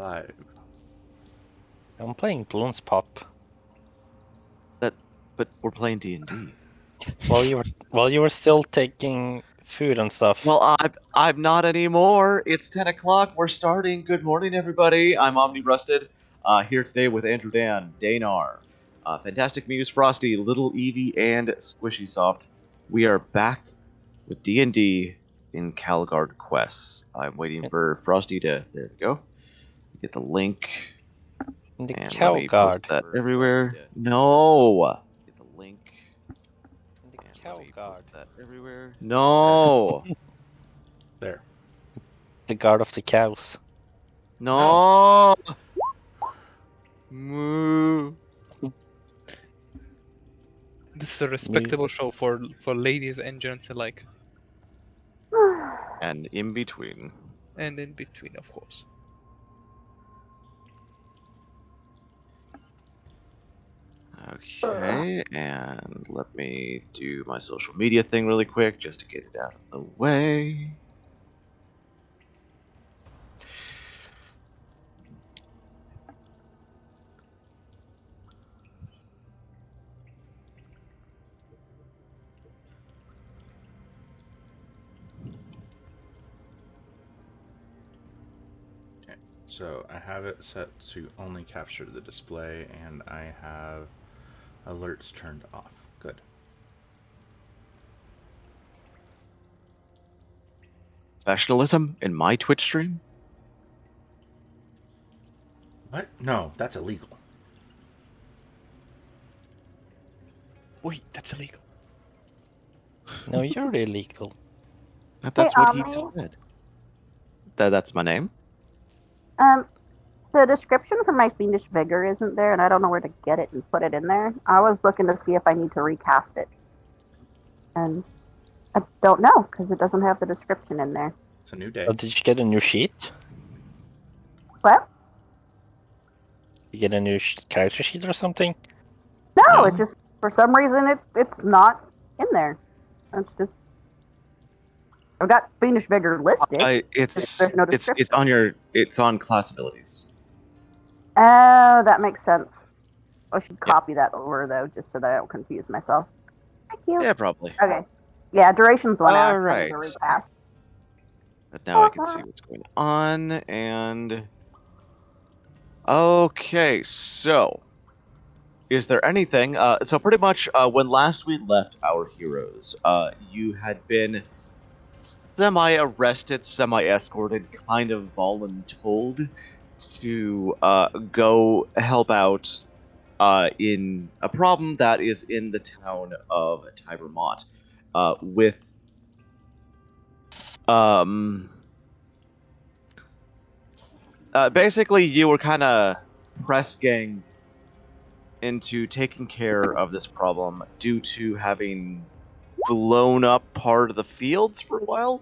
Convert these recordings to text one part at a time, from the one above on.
live. I'm playing Bloons Pop. But we're playing D&D. While you were still taking food and stuff. Well, I'm not anymore. It's 10 o'clock. We're starting. Good morning, everybody. I'm OmniRusted. Here today with AndrewDan, Daynar, FantasticMuse, Frosty, LittleEvie, and SquishyyySoft. We are back with D&D in Kalgard quests. I'm waiting for Frosty to... There we go. Get the link. In the And Kalgard. that everywhere. No! Get the link. In the Kalgard. That everywhere. No! There. The guard of the cows. No! Moo. This is a respectable show for ladies and gents alike, And in between. and in between, of course. Okay, and let me do my social media thing really quick just to get it out of the way. So I have it set to only capture the display, and I have alerts turned off. Good. Professionalism in my Twitch stream? What? No, that's illegal. Wait, that's illegal. No, you're illegal. That's Hey, what he Omni. just said. That's my name? The description for my fiendish vigor isn't there, and I don't know where to get it and put it in there. I was looking to see if I need to recast it, and I don't know because it doesn't have the description in there. It's a new day. Oh, did you get a new sheet? What? You get a new character sheet or something? No, it just for some reason it's not in there. It's just I've got fiendish vigor listed. There's no description. It's on class abilities. Oh, that makes sense. I should copy that over though, just so that I don't confuse myself. Thank you. Yeah, probably. Okay. Yeah, duration's one I was Alright. trying to recast. But now I can see what's going on, and... Okay, so... Is there anything... so pretty much, when last we left our heroes, you had been semi-arrested, semi-escorted, kind of voluntold to go help out in a problem that is in the town of Tibermont with basically you were kind of press-ganged into taking care of this problem due to having blown up part of the fields for a while,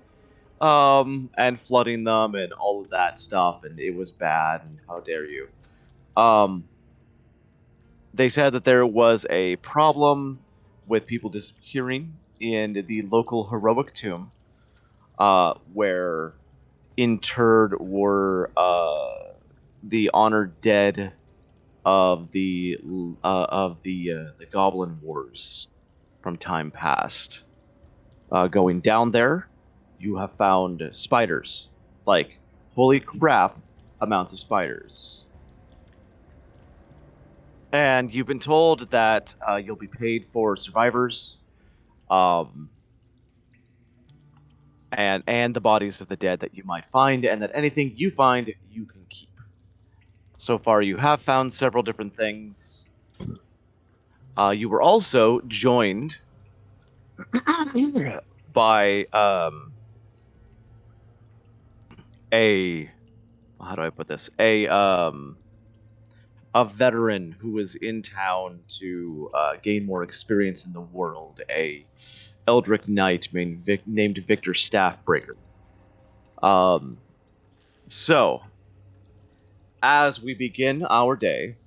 and flooding them and all of that stuff, and it was bad, and how dare you. They said that there was a problem with people disappearing in the local heroic tomb, where interred were the honored dead of the Goblin Wars from time past. Going down there, you have found spiders. Like, holy crap, amounts of spiders. And you've been told that you'll be paid for survivors, and the bodies of the dead that you might find, and that anything you find, you can keep. So far, you have found several different things. You were also joined by how do I put this? A veteran who was in town to gain more experience in the world, a Eldritch Knight named Victor Staffbreaker. So, as we begin our day,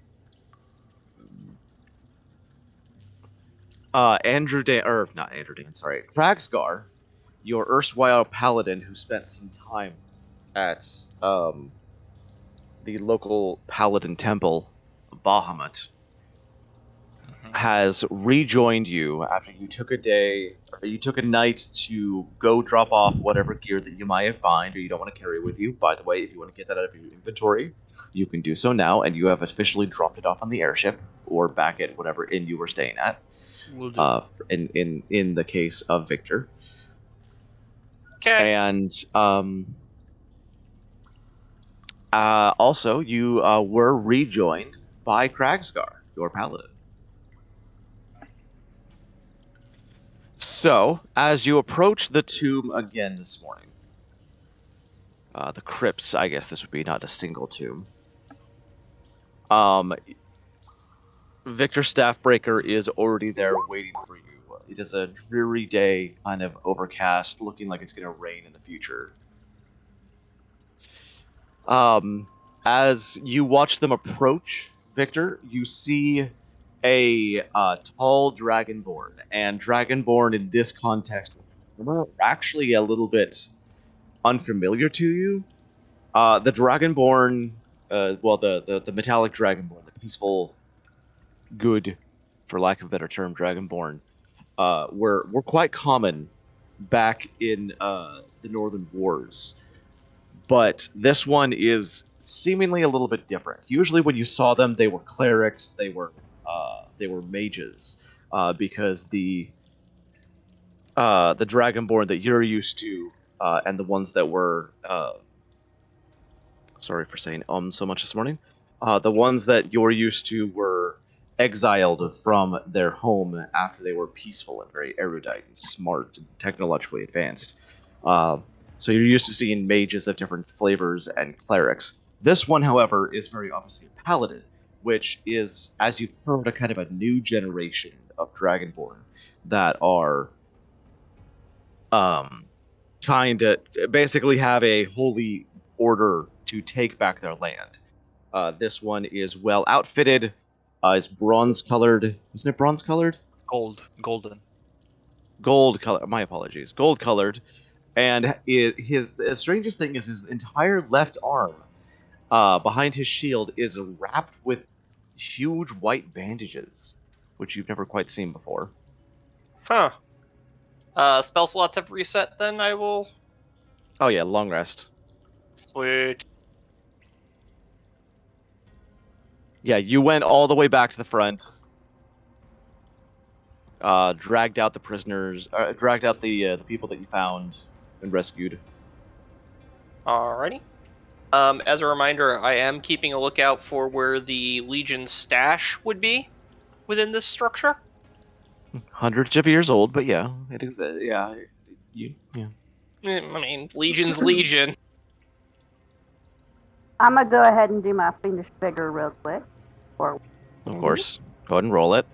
Kragsgar, your erstwhile paladin who spent some time at the local paladin temple, Bahamut, has rejoined you after you took a night to go drop off whatever gear that you might have found or you don't want to carry with you. By the way, if you want to get that out of your inventory, you can do so now, and you have officially dropped it off on the airship or back at whatever inn you were staying at. Will do. In the case of Victor. Okay. And also, you were rejoined by Kragsgar, your paladin. So, as you approach the tomb again this morning, the crypts, I guess this would be not a single tomb. Victor Staffbreaker is already there waiting for you. It is a dreary day, kind of overcast, looking like it's going to rain in the future. As you watch them approach, Victor, you see a tall Dragonborn. And Dragonborn in this context are actually a little bit unfamiliar to you. The Dragonborn, the metallic Dragonborn, the peaceful, good, for lack of a better term, Dragonborn, were quite common back in the Northern Wars. But this one is seemingly a little bit different. Usually when you saw them, they were clerics, they were mages, because the Dragonborn that you're used to, and the ones that were sorry for saying so much this morning, the ones that you're used to were exiled from their home after they were peaceful and very erudite and smart and technologically advanced. So you're used to seeing mages of different flavors and clerics. This one, however, is very obviously a paladin, which is, as you've heard, a kind of a new generation of Dragonborn that are kind of basically have a holy order to take back their land. This one is well outfitted, is bronze-colored. Isn't it bronze-colored? Golden. Gold color. My apologies. Gold-colored. And the strangest thing is his entire left arm, behind his shield, is wrapped with huge white bandages, which you've never quite seen before. Huh. Spell slots have reset, then I will... Oh yeah, long rest. Sweet. Yeah, you went all the way back to the front, dragged out the prisoners, dragged out the people that you found and rescued. Alrighty. As a reminder, I am keeping a lookout for where the Legion's stash would be within this structure. Hundreds of years old, but yeah, it is. Yeah. I mean, Legion's Legion. I'm gonna go ahead and do my fiendish vigor real quick. Of course. Go ahead and roll it.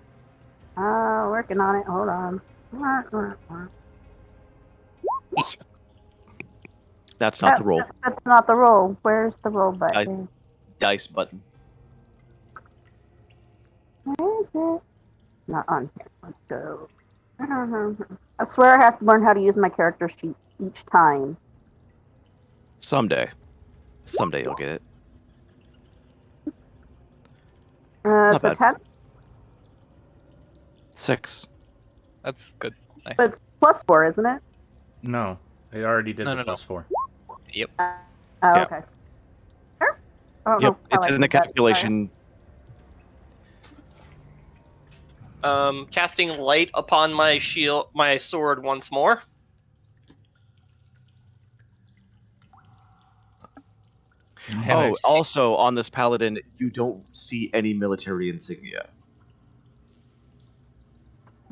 Working on it. Hold on. That's not the roll. That's not the roll. Where's the roll button? Dice button. Where is it? Not on here. Let's go. I swear I have to learn how to use my character sheet each time. Someday you'll get it. So bad. 10? 6. That's good. Nice. But it's +4, isn't it? No, they already did No, the no, no. +4. Oh, Yeah. okay. Sure. I don't Yep, know how it's I in the did that. calculation. Casting light upon my shield, my sword once more. Oh, also on this paladin, you don't see any military insignia.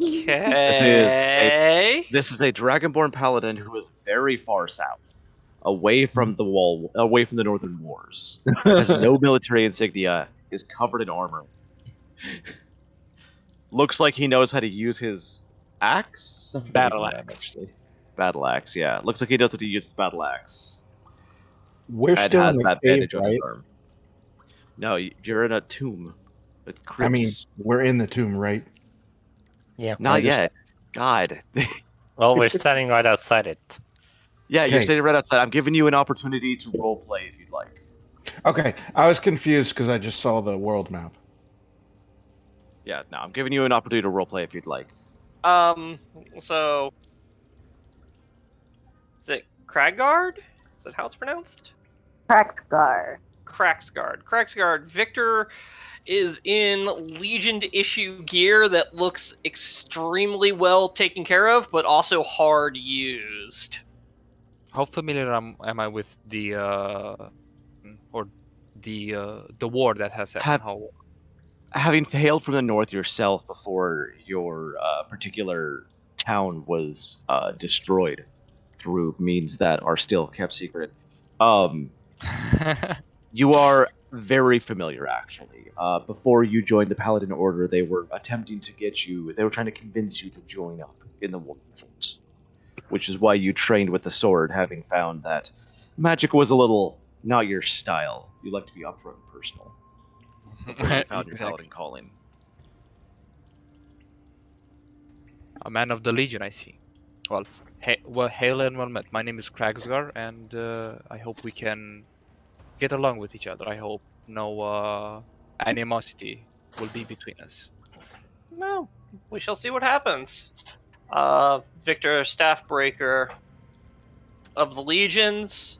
Okay. This is a Dragonborn paladin who is very far south, away from the wall, away from the Northern Wars. Has no military insignia, is covered in armor. Looks like he knows how to use his axe. Battle axe. Actually. Battle axe, yeah. Looks like he knows how to use his battle axe. We're And still has in the that cave, bandage on his right? arm. No, you're in a tomb. With crypts. I mean, we're in the tomb, right? Yeah. Not yet. God. Well, we're standing right outside it. Yeah, you're Okay. standing right outside. I'm giving you an opportunity to role play if you'd like. Okay, I was confused because I just saw the world map. Yeah, no, I'm giving you an opportunity to roleplay if you'd like. So is it Kragard? Is that how it's pronounced? Praxgar. Kraxgard. Victor is in Legion issue gear that looks extremely well taken care of, but also hard used. How familiar am I with the war that has happened? Having hailed from the north yourself before your particular town was destroyed through means that are still kept secret, you are very familiar, actually. Before you joined the Paladin Order, they were attempting to get you... They were trying to convince you to join up in the Warfort, which is why you trained with the sword, having found that magic was a little not your style. You like to be upfront and personal. Before you found your Paladin calling. A man of the Legion, I see. Well, hail and well met. My name is Kragsgar, and I hope we can get along with each other. I hope no animosity will be between us. No, we shall see what happens. Victor, staff breaker of the Legions.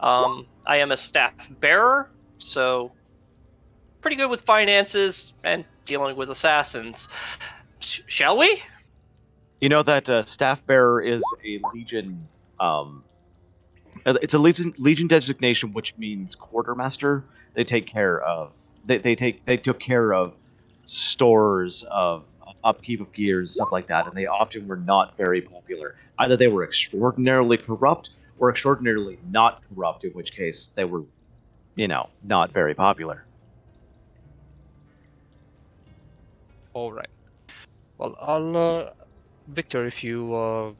I am a staff bearer, so pretty good with finances and dealing with assassins. Shall we? You know that staff bearer is a Legion. It's a Legion designation, which means quartermaster. They take care of. They took care of stores of upkeep of gears, stuff like that, and they often were not very popular. Either they were extraordinarily corrupt or extraordinarily not corrupt, in which case they were, not very popular. All right. Well, I'll Victor, if you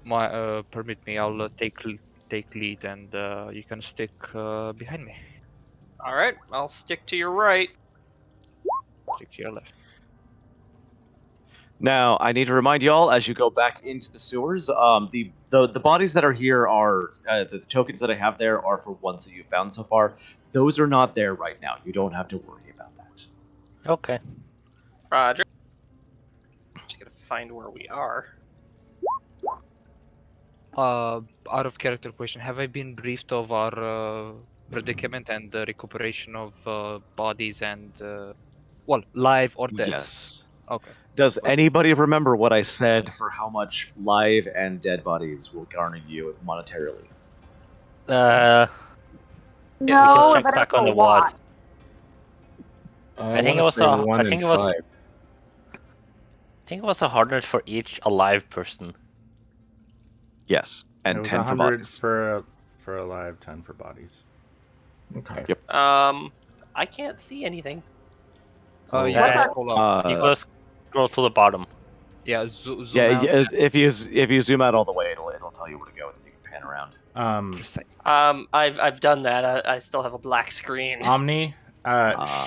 permit me, I'll take lead, and you can stick behind me. All right, I'll stick to your right. Stick to your left. Now, I need to remind you all, as you go back into the sewers, the bodies that are here are, the tokens that I have there are for ones that you've found so far. Those are not there right now. You don't have to worry about that. Okay. Roger. Just gotta find where we are. Out of character question, have I been briefed of our predicament and the recuperation of bodies and, live or dead? Yes. Okay. Does anybody remember what I said for how much live and dead bodies will garner you monetarily? No, check but back it's on a the wad. lot. I think it was I think it was 100 for each alive person. Yes, and It was 10 for 100 bodies. for alive, 10 for bodies. Okay. Yep. I can't see anything. You Yeah. can scroll up. You go scroll to the bottom. Yeah, zoom Yeah, out. if you zoom out all the way, it'll tell you where to go, and then you can pan around. Precise. I've done that. I still have a black screen. Omni,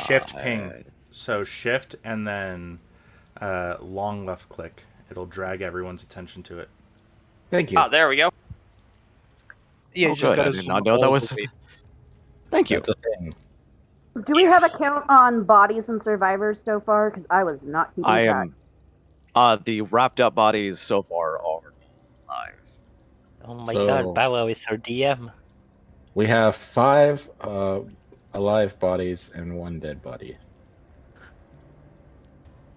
shift ping. So shift and then long left click. It'll drag everyone's attention to it. Thank you. Ah, there we go. Yeah, Oh, you just good. gotta I did zoom not know that all was. the way. Thank you. That's a thing. Do we have a count on bodies and survivors so far? Because I was not keeping I track. am. The wrapped up bodies so far are alive. Oh my So- god, Bow Wow is our DM. We have 5 alive bodies and 1 dead body.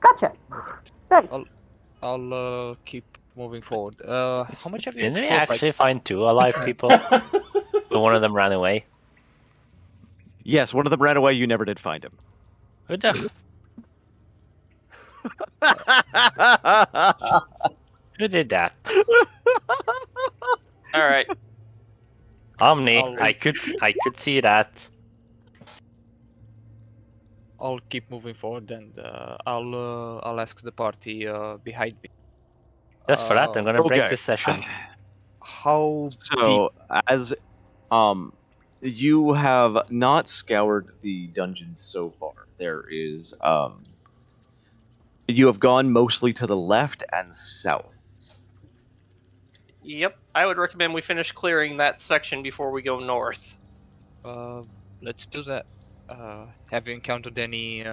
Gotcha. Thanks. I'll keep moving forward. How much have you Didn't we explored? actually find 2 alive people? But one of them ran away. Yes, one of them ran away. You never did find him. Who the? Who did that? All right. Omni, I'll- I could see that. I'll keep moving forward, and I'll ask the party behind me. Just for that, I'm gonna break okay. this session. How deep? So, as you have not scoured the dungeons so far. There is you have gone mostly to the left and south. Yep. I would recommend we finish clearing that section before we go north. let's do that. Have you encountered any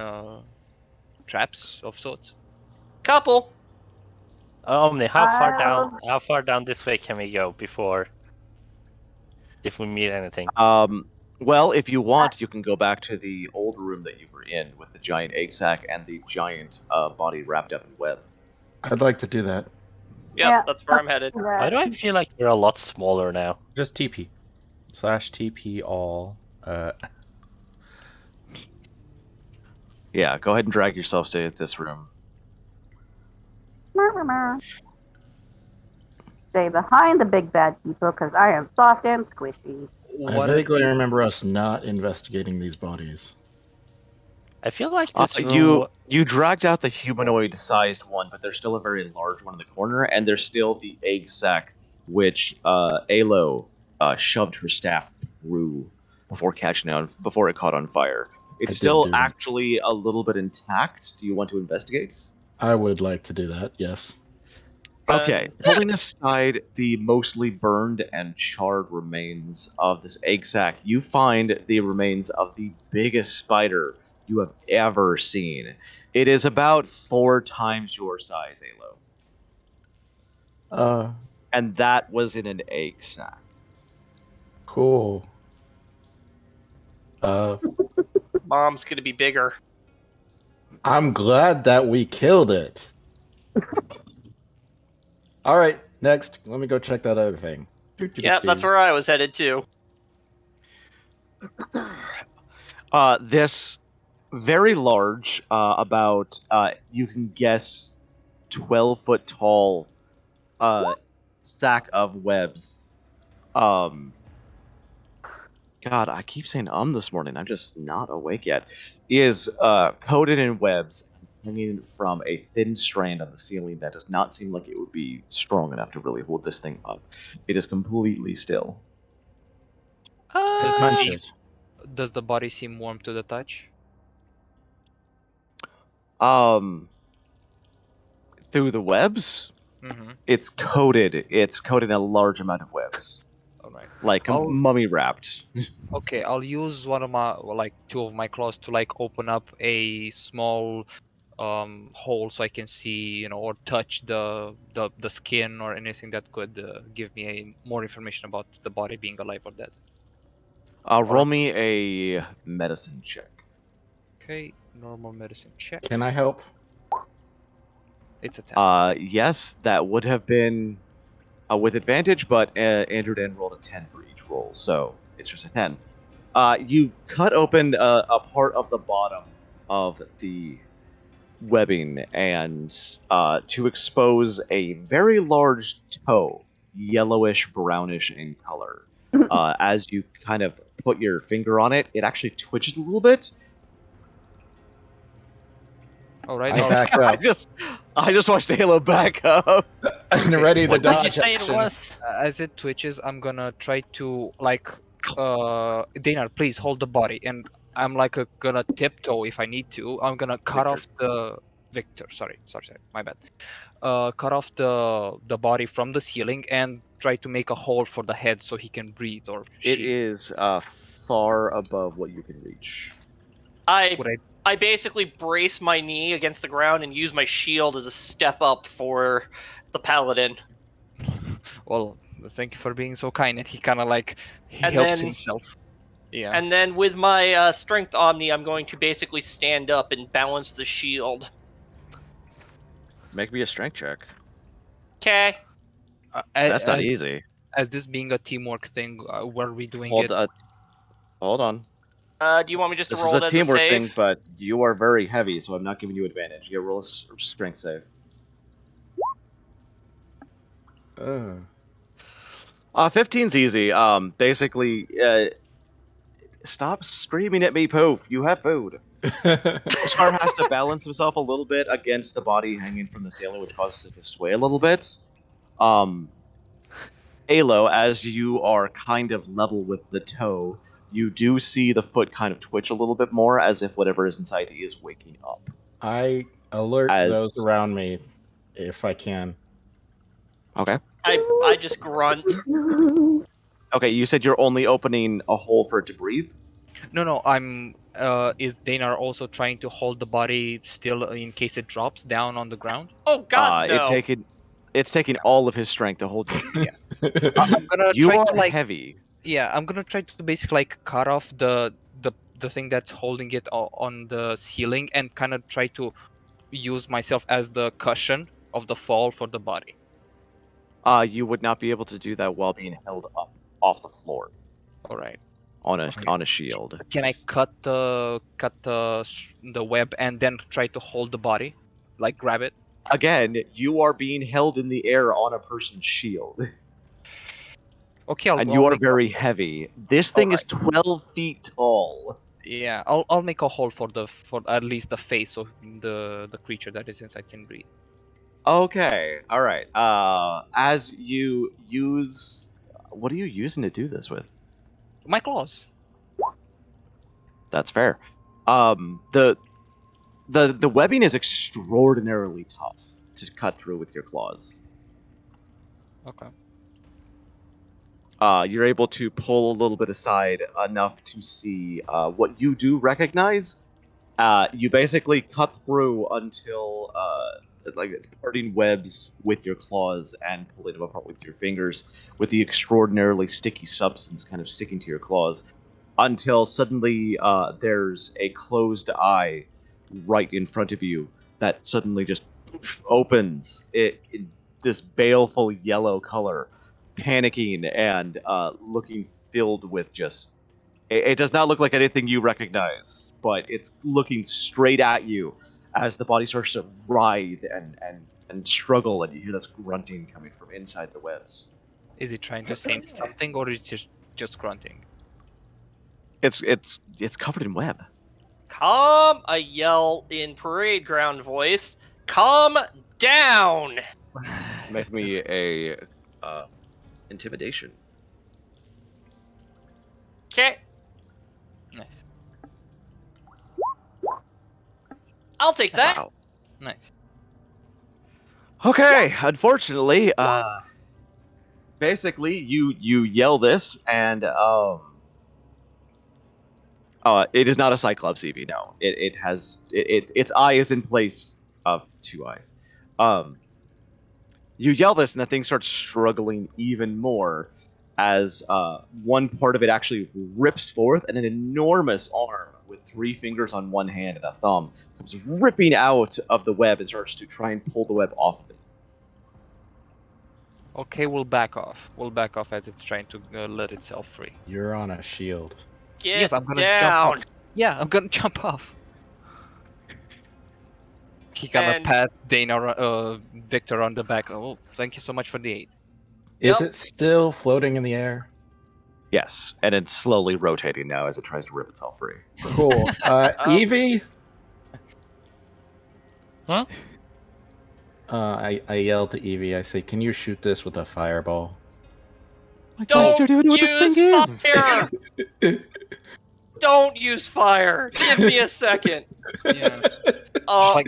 traps of sorts? Couple. Omni, how far down this way can we go before, if we meet anything? Well, if you want, you can go back to the old room that you were in with the giant egg sack and the giant body wrapped up in web. I'd like to do that. Yep, Yeah. that's where I'm headed. Why do I feel like we're a lot smaller now? Just TP. /TP all. Yeah, go ahead and drag yourself to this room. Stay behind the big bad people because I am soft and squishy. I vaguely remember us not investigating these bodies. I feel like this You dragged out the humanoid-sized one, but there's still a very large one in the corner, and there's still the egg sack, which Alo shoved her staff through before before it caught on fire. It's still actually a little bit intact. Do you want to investigate? I would like to do that, yes. Okay, pulling aside the mostly burned and charred remains of this egg sack, you find the remains of the biggest spider you have ever seen. It is about 4 times your size, Alo. And that was in an egg sack. Cool. Mom's gonna be bigger. I'm glad that we killed it. All right, next. Let me go check that other thing. Yep, that's where I was headed too. This very large, about you can guess 12-foot tall sack of webs. God, I keep saying this morning. I'm just not awake yet. Is coated in webs, hanging from a thin strand on the ceiling that does not seem like it would be strong enough to really hold this thing up. It is completely still. Does the body seem warm to the touch? Through the webs, Mm-hmm. it's coated. It's coated in a large amount of webs. Alright. Like mummy wrapped. Okay, I'll use one of my, 2 of my claws to open up a small hole so I can see, or touch the skin or anything that could give me more information about the body being alive or dead. Roll me a medicine check. Okay, normal medicine check. Can I help? It's a 10. Yes, that would have been with advantage, but AndrewDan rolled a 10 for each roll, so it's just a 10. You cut open a part of the bottom of the webbing and to expose a very large toe, yellowish, brownish in color. As you kind of put your finger on it, it actually twitches a little bit. All right, I back up. I just watched Halo back up. And ready the What did you dodge say it action. was? as it twitches, I'm gonna try to Daynar, please hold the body, and I'm gonna tiptoe if I need to. I'm gonna cut off the Victor. Sorry, my bad. Cut off the body from the ceiling and try to make a hole for the head so he can breathe or. It is far above what you can reach. I basically brace my knee against the ground and use my shield as a step up for the paladin. Well, thank you for being so kind. And he kind of helps then- himself. Yeah. And then with my strength Omni, I'm going to basically stand up and balance the shield. Make me a strength check. Okay. That's not easy. As this being a teamwork thing, were we doing Hold on. Do you want me just to This roll is it a as teamwork a save? thing, but you are very heavy, so I'm not giving you advantage. You roll a strength save. 15's easy. Basically, stop screaming at me, Poof. You have food. Scar has to balance himself a little bit against the body hanging from the ceiling, which causes it to sway a little bit. Alo, as you are kind of level with the toe, you do see the foot kind of twitch a little bit more, as if whatever is inside is waking up. I alert those around me if I can. Okay. I just grunt. Okay, you said you're only opening a hole for it to breathe? No. I'm. Is Daynar also trying to hold the body still in case it drops down on the ground? Oh God, no! It's taking all of his strength to hold you. I'm gonna You try are to like. heavy. Yeah, I'm gonna try to basically like cut off the thing that's holding it on the ceiling and kind of try to use myself as the cushion of the fall for the body. You would not be able to do that while being held up off the floor All right. on Okay. a shield. Can I cut the web and then try to hold the body, like grab it? Again, you are being held in the air on a person's shield, Okay, and you are very heavy. This thing is 12 feet tall. Yeah, I'll make a hole for at least the face of the creature that is inside can breathe. Okay, all right. As you use, what are you using to do this with? My claws. That's fair. The webbing is extraordinarily tough to cut through with your claws. Okay. You're able to pull a little bit aside enough to see what you do recognize. You basically cut through until like it's parting webs with your claws and pulling them apart with your fingers, with the extraordinarily sticky substance kind of sticking to your claws, until suddenly there's a closed eye right in front of you that suddenly just opens. This baleful yellow color, panicking and looking filled with just. It does not look like anything you recognize, but it's looking straight at you as the body starts to writhe and struggle, and you hear this grunting coming from inside the webs. Is it trying to say something, or is it just grunting? It's covered in web. Calm! I yell in parade ground voice. Calm down! Make me a intimidation. Okay, Nice. I'll take that. Wow. Nice. Okay, unfortunately, basically you yell this, and it is not a Cyclops EV. No, it has its eye is in place of two eyes. You yell this, and the thing starts struggling even more as one part of it actually rips forth, and an enormous arm with 3 fingers on one hand and a thumb comes ripping out of the web and starts to try and pull the web off of it. Okay, we'll back off. We'll back off as it's trying to let itself free. You're on a shield. Get Yes, I'm gonna down. jump off. Yeah, I'm gonna jump off. He gonna And- pat Daynar, Victor on the back. Oh, thank you so much for the aid. Is Yep. it still floating in the air? Yes, and it's slowly rotating now as it tries to rip itself free. Cool. Evie? Huh? I yell to Evie. I say, "Can you shoot this with a fireball?" Don't What do you know what this use thing is? fire! Don't use fire! Give me a second. Yeah. Uh,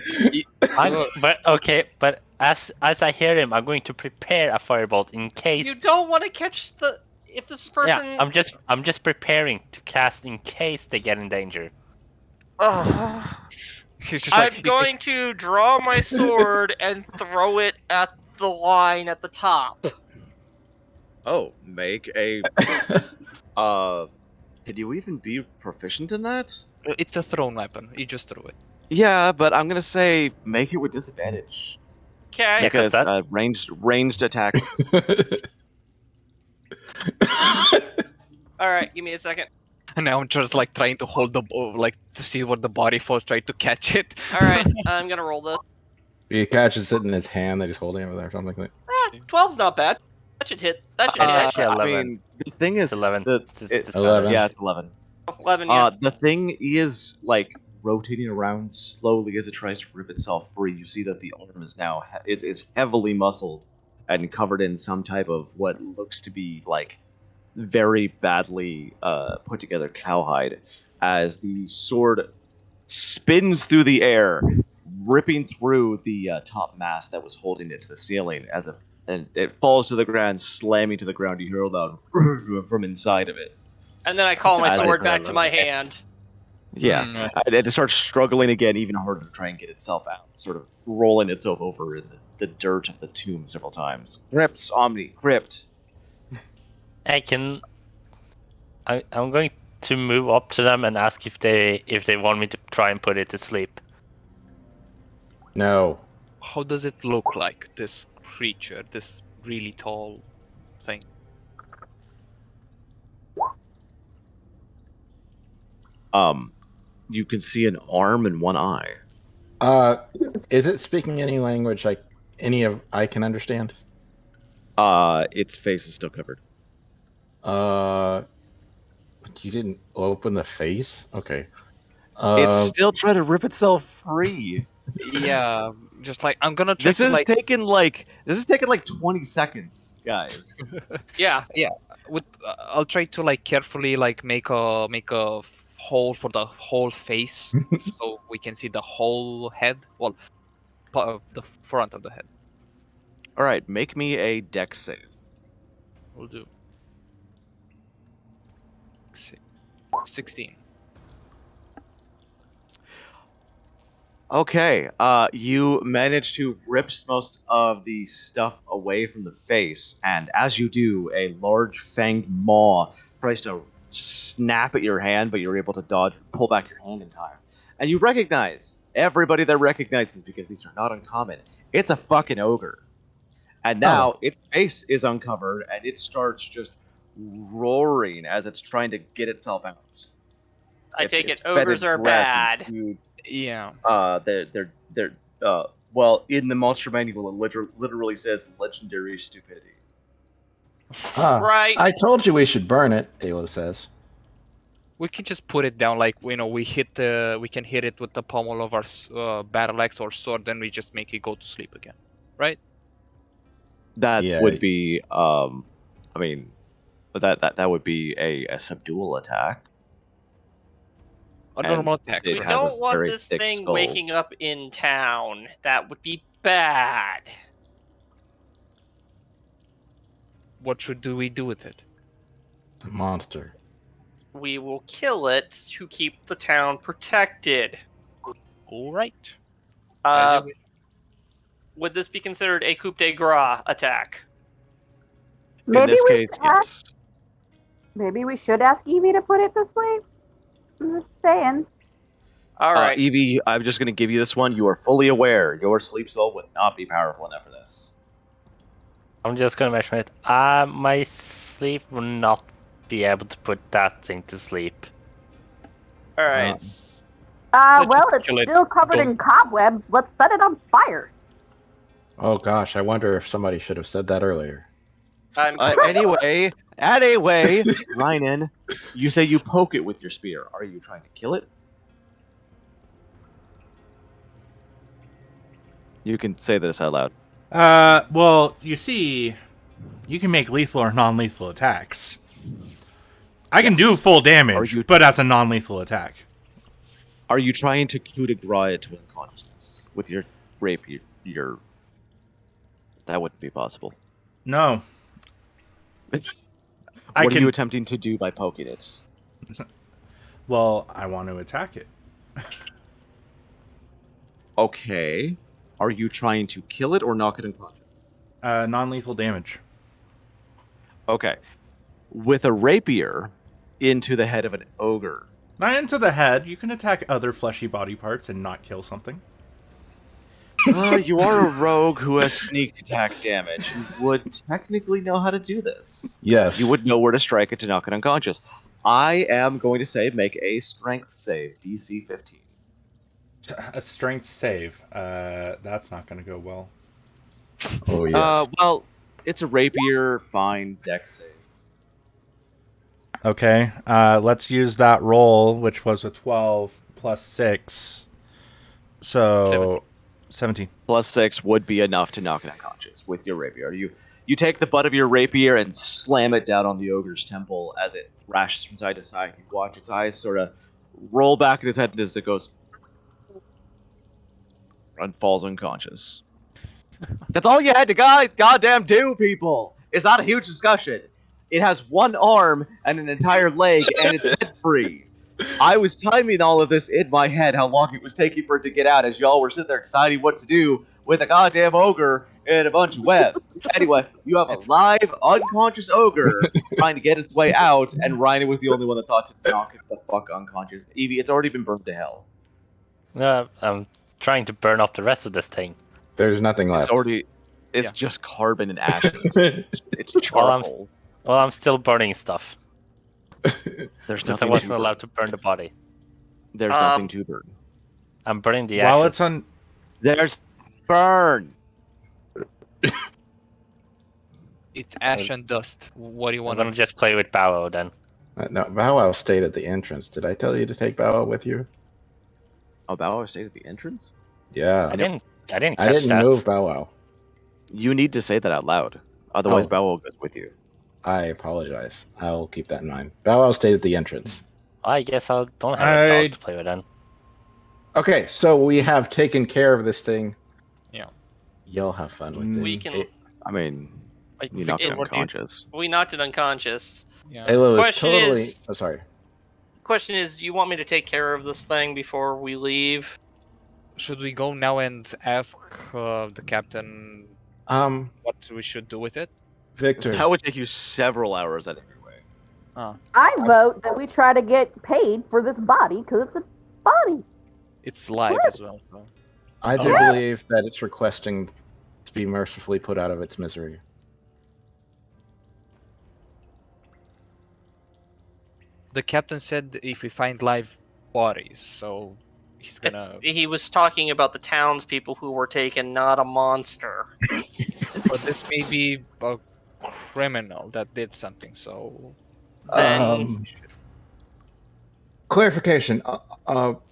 But as I hear him, I'm going to prepare a firebolt in case. you don't want to catch the... If this person... Yeah, I'm just preparing to cast in case they get in danger. He's just I'm like, going to draw my sword and throw it at the line at the top. Oh, make a. Could you even be proficient in that? It's a thrown weapon. You just threw it. Yeah, but I'm gonna say make it with disadvantage. Okay. Yeah, Make a 'cause that- ranged attack. Alright, give me a second. And now I'm just like trying to hold like to see where the body falls, trying to catch it. Alright, I'm gonna roll this. He catches it in his hand. That he's holding it with or something like that. 12's not bad. That should hit. That should hit. Actually, I 11. mean, the thing is, 11. It, 11. yeah, it's 11. 11, yeah. The thing is like rotating around slowly as it tries to rip itself free. You see that the arm is now it's heavily muscled and covered in some type of what looks to be like very badly put together cowhide as the sword spins through the air, ripping through the top mast that was holding it to the ceiling and it falls to the ground, slamming to the ground. You hear a loud from inside of it And then I call my As it- sword back to my hand. Yeah, Mm, and it starts struggling again, even harder to try and get itself out, sort of rolling itself over in the dirt of the tomb several times. Grips, Omni, gripped. I'm going to move up to them and ask if they want me to try and put it to sleep. No. How does it look like, this creature, this really tall thing? You can see an arm and one eye. Is it speaking any language like any of I can understand? Its face is still covered. You didn't open the face? Okay. It's still trying to rip itself free. Yeah, just like I'm gonna try This to is like taking like 20 seconds, guys. Yeah. I'll try to like carefully like make a hole for the whole face so we can see the whole head. Well, part of the front of the head. All right, make me a dex save. We'll do 16. Okay, you manage to rip most of the stuff away from the face, and as you do, a large fanged maw tries to snap at your hand, but you're able to dodge, pull back your hand in time. And you recognize, everybody that recognizes, because these are not uncommon, it's a fucking ogre. And now its face is uncovered, and it starts just roaring as it's trying to get itself out. I Its- take its it ogres feathered are breath is bad. huge. Yeah. They're well, in the monster manual, it literally says legendary stupidity. Ah, Right. I told you we should burn it, Halo says. We can just put it down like we can hit it with the pommel of our battle axe or sword, then we just make it go to sleep again, right? That Yeah. would be, I mean, that would be a subdual attack. A And normal attack. it We has a don't want very this thick thing skull. waking up in town. That would be bad. What should we do with it? The monster. We will kill it to keep the town protected. All right. Would this be considered a coup de grace attack? In Maybe this we case, should ask. yes. Maybe we should ask Evie to put it this way. I'm just saying. All right. Evie, I'm just going to give you this one. You are fully aware your sleep spell would not be powerful enough for this. I'm just gonna mention it. My sleep will not be able to put that thing to sleep. All right. Well, it's kill it. still covered in cobwebs. Let's set it on fire. Oh gosh, I wonder if somebody should have said that earlier. Anyway, Rhinan, you say you poke it with your spear. Are you trying to kill it? You can say this out loud. Well, you see, you can make lethal or non-lethal attacks. I can do full damage, but as a non-lethal attack. Are you trying to coup de grace it to unconsciousness with your rapier? That wouldn't be possible. No. What are you attempting to do by poking it? Well, I want to attack it. Okay. Are you trying to kill it or knock it unconscious? Non-lethal damage. Okay. With a rapier into the head of an ogre. Not into the head. You can attack other fleshy body parts and not kill something. You are a rogue who has sneak attack damage. You would technically know how to do this. Yes. You would know where to strike it to knock it unconscious. I am going to say make a strength save, DC 15. A strength save. That's not going to go well. Oh yes. Well, it's a rapier, fine, dex save. Okay. Let's use that roll, which was a 12 plus 6. So 17. Plus 6 would be enough to knock it unconscious with your rapier. You take the butt of your rapier and slam it down on the ogre's temple as it thrashes from side to side. You watch its eyes sort of roll back in its head as it goes and falls unconscious. That's all you had to goddamn do, people. It's not a huge discussion. It has one arm and an entire leg, and it's head-free. I was timing all of this in my head, how long it was taking for it to get out, as y'all were sitting there deciding what to do with a goddamn ogre and a bunch of webs. Anyway, you have a live, unconscious ogre trying to get its way out, and Ryan was the only one that thought to knock it the fuck unconscious. Evie, it's already been burned to hell. No, I'm trying to burn off the rest of this thing. There's nothing left. It's just carbon and ashes. It's Well, charcoal. I'm still burning stuff. There's Since I nothing wasn't to allowed burn. to burn the body. There's nothing to burn. I'm burning the While ashes. it's on, There's burn. It's ash and dust. What do you I'm want gonna to just play with Bow Wow then. No, Bow Wow stayed at the entrance. Did I tell you to take Bow Wow with you? Oh, Bow Wow stayed at the entrance? Yeah. I didn't I catch didn't that. move Bow Wow. You need to say that out loud. Otherwise, Oh. Bow Wow goes with you. I apologize. I'll keep that in mind. Bow Wow stayed at the entrance. I guess I don't have a dog to play with then. Okay, so we have taken care of this thing. Yeah. You'll have fun with it. We can. I mean, Like, you knocked it Victor, what do you- unconscious. We knocked it unconscious. Yeah. Halo is Question totally. is- Oh, sorry. Question is, do you want me to take care of this thing before we leave? Should we go now and ask the captain what we should do with it? Victor. That would take you several hours anyway. I vote that we try to get paid for this body because it's a body. It's live as well. So. I do Yeah. believe that it's requesting to be mercifully put out of its misery. The captain said if we find live bodies, so he's gonna. He was talking about the townspeople who were taken, not a monster. But this may be a criminal that did something. So Then- Clarification.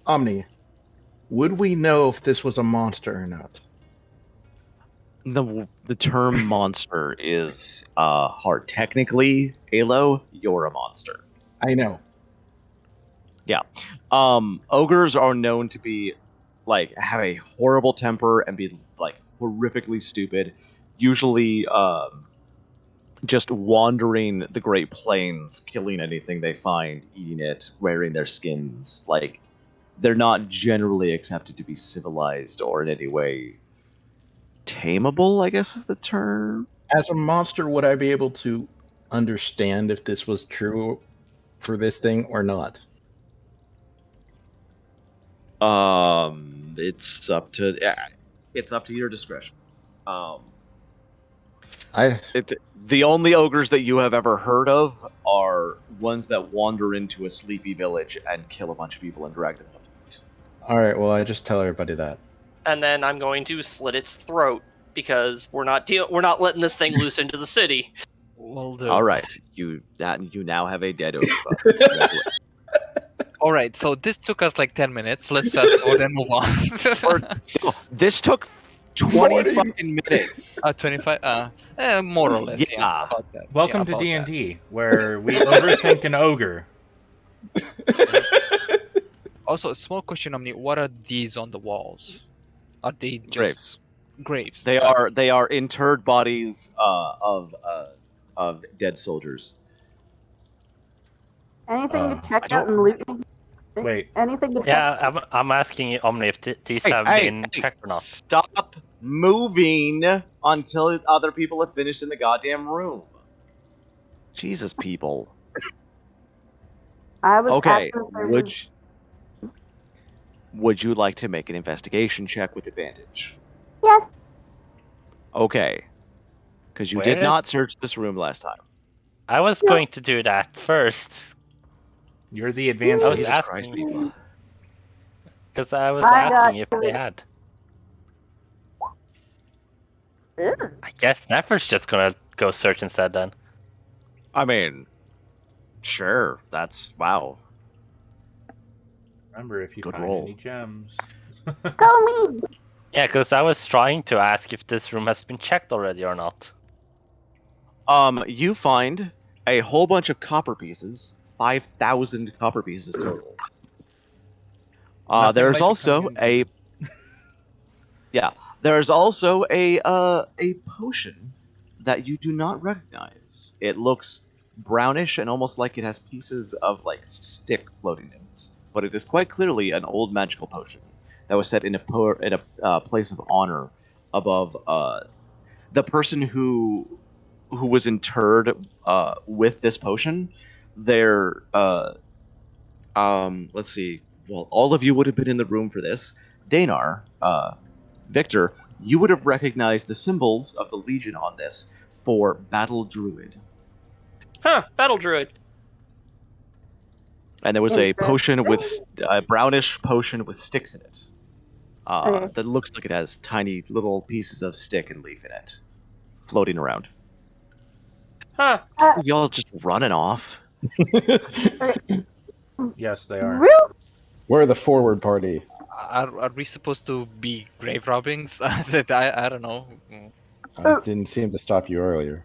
Omni, would we know if this was a monster or not? The term monster is hard. Technically, Halo, you're a monster. I know. Ogres are known to be have a horrible temper and be horrifically stupid. Usually, just wandering the Great Plains, killing anything they find, eating it, wearing their skins. They're not generally accepted to be civilized or in any way tameable, I guess is the term. As a monster, would I be able to understand if this was true for this thing or not? It's up to your discretion. The only ogres that you have ever heard of are ones that wander into a sleepy village and kill a bunch of people and drag them up to fight. All right. Well, I just tell everybody that. And then I'm going to slit its throat because we're not letting this thing loose into the city. we'll do. All right, you now have a dead ogre. Congratulations. All right. So this took us like 10 minutes. Let's fast forward and move on. This took 20 fucking minutes. 25. More or less. Yeah. Yeah. About that. welcome Yeah, to about that. D&D, where we overthink an ogre. Also, a small question, Omni. What are these on the walls? Are they just Graves. Graves. They are interred bodies of dead soldiers. Anything to I check out and loot? Wait. Anything to check? Yeah, I'm asking you, Omni, if these have been checked or not. Stop moving until other people have finished in the goddamn room. Jesus, people. I was Okay, asking if there was- would you like to make an investigation check with advantage? Yes. Okay. Because you Where did is- not search this room last time. I was No. going to do that first. You're the advanced. I was Jesus asking Christ, people. because I was I got asking if they you. had. Ugh. I guess Nefer's just gonna go search instead then. I mean, sure. That's wow. Remember, if you Good find roll. any gems. Go me. Yeah, because I was trying to ask if this room has been checked already or not. You find a whole bunch of copper pieces, 5,000 copper pieces total. Nothing There's might be also coming a there's also a potion that you do not recognize. It looks brownish and almost like it has pieces of like stick floating in it. But it is quite clearly an old magical potion that was set in a place of honor above the person who was interred with this potion. Their let's see. Well, all of you would have been in the room for this. Daynar, Victor, you would have recognized the symbols of the Legion on this for Battle Druid. Huh, Battle Druid. And there was a potion with a brownish potion with sticks in it. Okay. That looks like it has tiny little pieces of stick and leaf in it, floating around. Huh. Y'all just running off. Yes, they are. Real? We're the forward party. Are we supposed to be grave robbings? I don't know. I didn't seem to stop you earlier.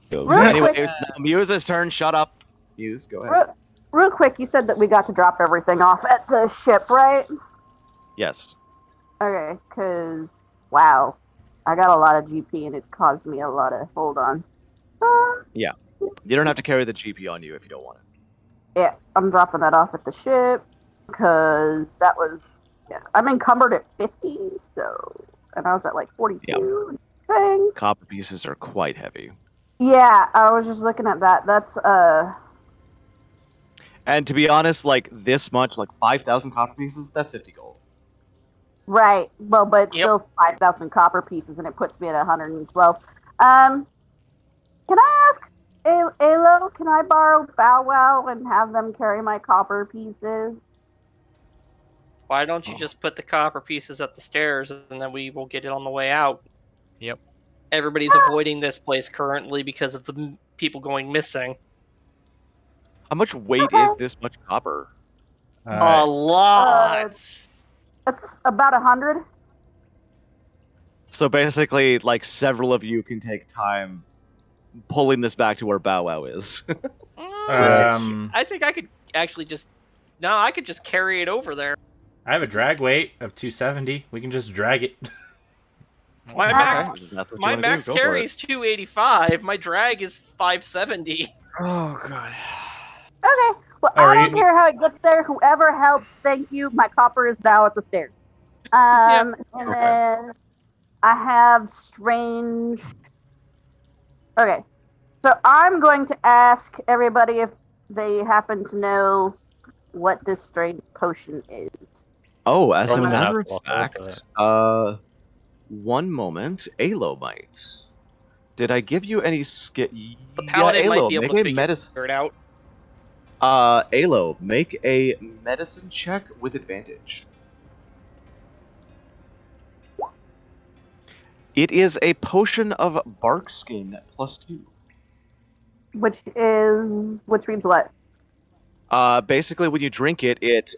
Feels- Real Anyway, quick. Muse's turn. Shut up. Muse, go ahead. Real quick, you said that we got to drop everything off at the ship, right? Yes. Okay, because, wow, I got a lot of GP and it caused me a lot of, hold on. You don't have to carry the GP on you if you don't want it. Yeah, I'm dropping that off at the ship, because that was, yeah, I'm encumbered at 50, so, and I was at like 42 thing. Copper pieces are quite heavy. Yeah, I was just looking at that. That's, And to be honest, like this much, like 5,000 copper pieces, that's 50 gold. right. Well, but it's Yep. still 5,000 copper pieces, and it puts me at 112. Can I ask, Alo, can I borrow Bow Wow and have them carry my copper pieces? Why don't you just put the copper pieces at the stairs and then we will get it on the way out? Yep. Everybody's avoiding this place currently because of the people going missing. How much weight is this much copper? A lot. It's about 100. So basically, like several of you can take time pulling this back to where Bow Wow is. I think I could actually just... No, I could just carry it over there. I have a drag weight of 270. We can just drag it. My Okay, max, if that's what you my wanna do, max go for carry it. is 285. My drag is 570. Oh god. Okay. Well, Are I don't you- care how it gets there. Whoever helps, thank you. My copper is now at the stairs. And then I have strange. Okay. So I'm going to ask everybody if they happen to know what this strange potion is. Oh, as a Probably matter not of walk over to fact, one moment, Alo might. Did I give you any skill? The paladin might be able to figure medicine. it out. Alo, make a medicine check with advantage. It is a potion of bark skin +2. Which reads what? Basically, when you drink it, it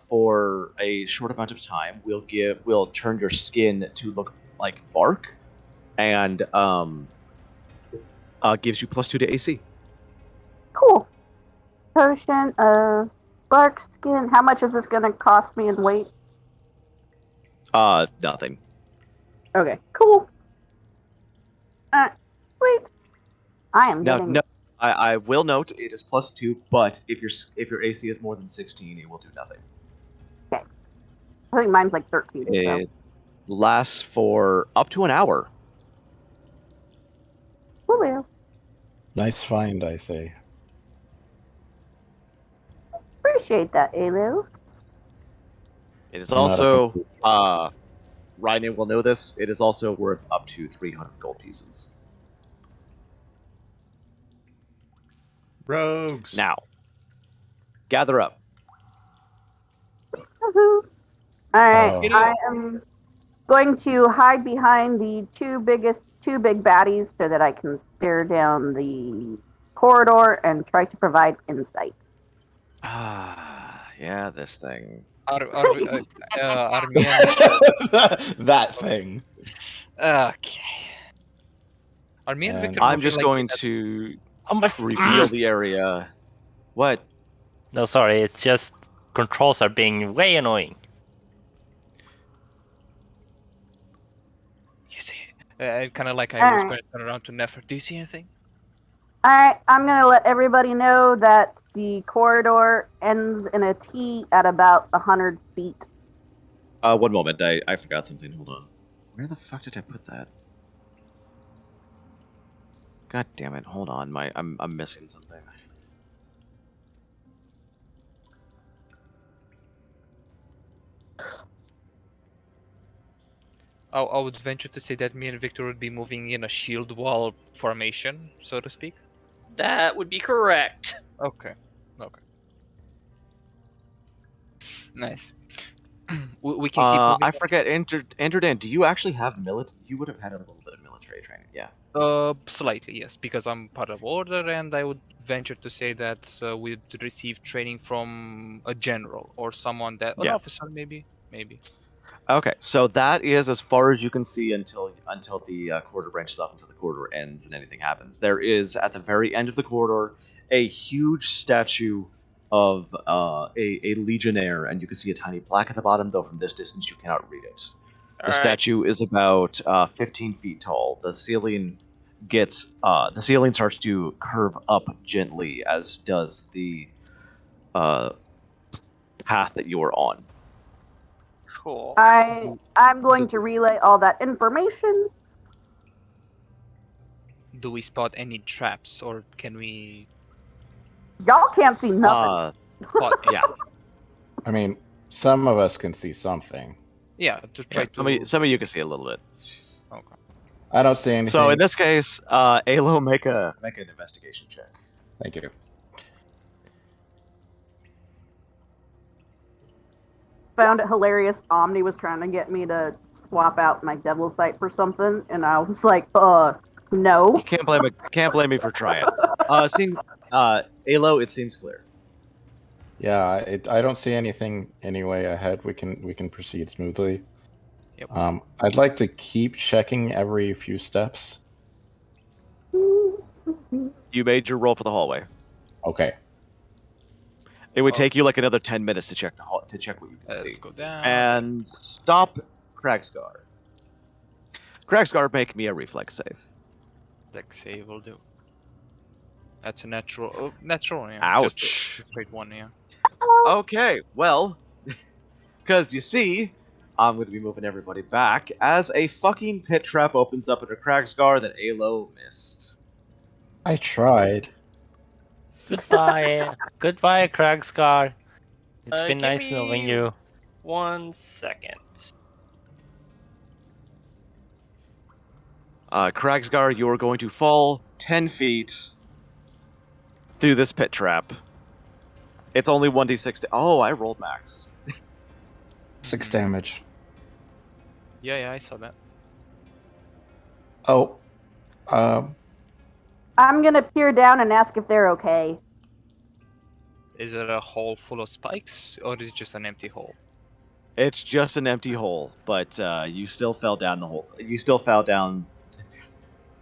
for a short amount of time will turn your skin to look like bark, and gives you +2 to AC. Cool. Potion of bark skin. How much is this going to cost me in weight? Nothing. Okay, cool. Sweet. I am Now, getting... no, I will note it is +2, but if your AC is more than 16, it will do nothing. I think mine's like 13. So. It lasts for up to an hour. Coolio. Nice find, I say. Appreciate that, Alo. It is Not a also complete- Ryan will know this. It is also worth up to 300 gold pieces. Rogues. Now, gather up. Woohoo. Alright, Oh. I am going to hide behind the two big baddies so that I can stare down the corridor and try to provide insight. Yeah, this thing. Armian. That thing. Okay. Armian And Victor. I'm moving just like going that- to Oh my! reveal the area. What? No, sorry. It's just controls are being way annoying. You see, kind of like I Alright. was going to turn around to Nefer. Do you see anything? Alright, I'm gonna let everybody know that the corridor ends in a T at about 100 feet. 1 moment, I forgot something. Hold on. Where the fuck did I put that? God damn it! Hold on, I'm missing something. I would venture to say that me and Victor would be moving in a shield wall formation, so to speak. That would be correct. Okay. Nice. We can keep moving. I forget, AndrewDan, do you actually have military? You would have had a little bit of military training, yeah. Slightly, yes, because I'm part of order, and I would venture to say that we'd receive training from a general or someone that an Yeah. officer, maybe. Okay, so that is as far as you can see until the corridor branches off, until the corridor ends and anything happens. There is, at the very end of the corridor, a huge statue of a legionnaire, and you can see a tiny plaque at the bottom, though from this distance you cannot read it. The Alright. statue is about 15 feet tall. The ceiling starts to curve up gently, as does the path that you are on. Cool. I'm going to relay all that information. Do we spot any traps, or can we Y'all can't see nothing. spot? Yeah. I mean, some of us can see something. Yeah, to try to. Some of you can see a little bit. Okay. I don't see anything. So in this case, Alo, make an investigation check. Thank you. Found it hilarious. Omni was trying to get me to swap out my devil sight for something, and I was like, no. Can't blame me for trying. Alo, it seems clear. Yeah, I don't see anything anyway ahead. We can proceed smoothly. Yep. I'd like to keep checking every few steps. You made your roll for the hallway. Okay. It would take you like another 10 minutes to check what you can Let's see. go down. And stop Kragsgar. Kragsgar, make me a reflex save. Dex save will do. That's a natural. Oh, natural, yeah. Ouch. Just a straight one, yeah. Okay, well, because you see, I'm going to be moving everybody back as a fucking pit trap opens up under Kragsgar that Alo missed. I tried. Goodbye. Goodbye, Kragsgar. It's been Give nice me knowing you. 1 second. Kragsgar, you are going to fall 10 feet through this pit trap. It's only 1d6. Oh, I rolled max. 6 damage. Yeah, I saw that. Oh. I'm gonna peer down and ask if they're okay. Is it a hole full of spikes, or is it just an empty hole? It's just an empty hole, but you still fell down the hole. You still fell down.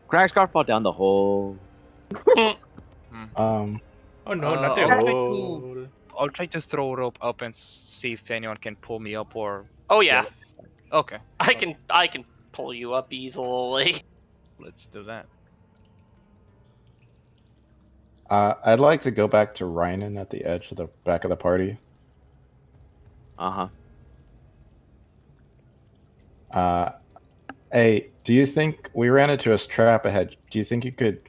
Kragsgar fell down the hole. Oh no, not I'll the try hole. I'll try to throw a rope up and see if anyone can pull me up, or... Oh yeah, Okay. I can pull you up easily. Let's do that. I'd like to go back to Rhinan at the edge of the back of the party. Hey, do you think we ran into a trap ahead? Do you think you could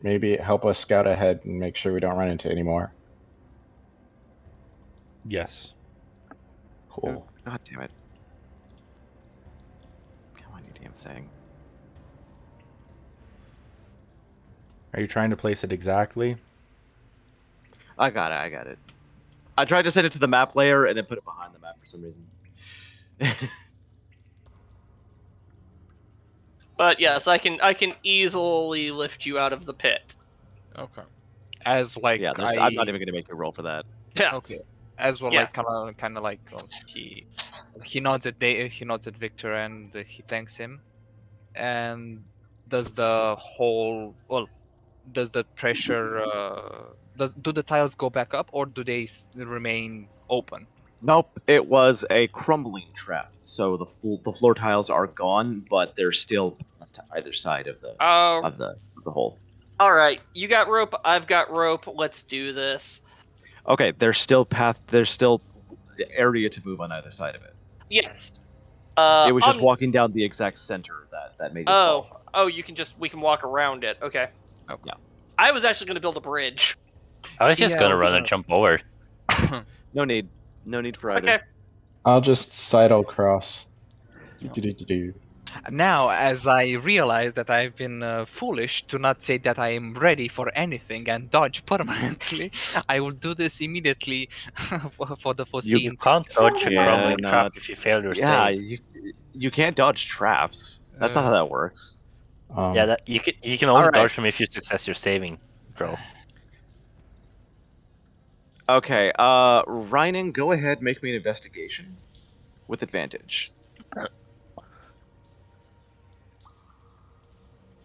maybe help us scout ahead and make sure we don't run into any more? Yes. Cool. God damn it. Come on, you damn thing. Are you trying to place it exactly? I got it. I tried to send it to the map layer and then put it behind the map for some reason. But yes, I can easily lift you out of the pit. Okay. As like Yeah, I'm not even gonna make a roll for that. Yes. Okay. As well, Yeah. like kind of like he nods at he nods at Victor and he thanks him. And does the pressure do the tiles go back up, or do they remain open? Nope, it was a crumbling trap. So the floor tiles are gone, but they're still to either side of the hole. All right, you got rope. I've got rope. Let's do this. Okay, there's still area to move on either side of it. Yes. It was just walking down the exact center that made it fall. We can walk around it. Okay. Okay. Yeah. I was actually going to build a bridge. I was just Yeah, gonna I was run gonna- and jump over. No need for either. Okay. I'll just sidle cross. Yeah. Do-do-do-do. Now, as I realize that I've been foolish to not say that I am ready for anything and dodge permanently, I will do this immediately for the You foreseen. can't dodge a Yeah, crumbling no. trap if you fail your Yeah, save. you can't dodge traps. That's not how that works. Yeah, that you can only Alright. dodge them if you success your saving throw. Okay, Reinen, go ahead, make me an investigation with advantage.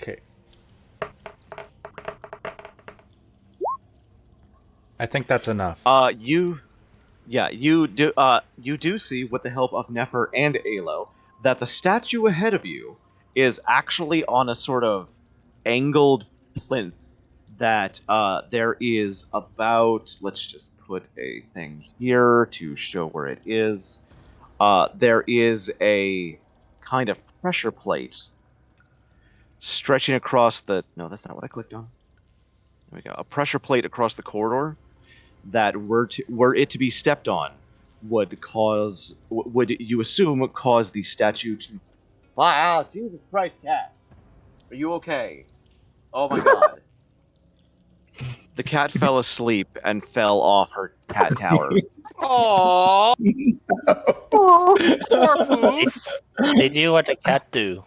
Okay. I think that's enough. You do see, with the help of Nefer and Alo, that the statue ahead of you is actually on a sort of angled plinth that there is about, let's just put a thing here to show where it is. There is a kind of pressure plate stretching across the... No, that's not what I clicked on. There we go. A pressure plate across the corridor that were it to be stepped on would you assume cause the statue to... Wow, Jesus Christ, cat. Are you okay? Oh my god. The cat fell asleep and fell off her cat tower. Aww. Poor Poof. They do what a cat do.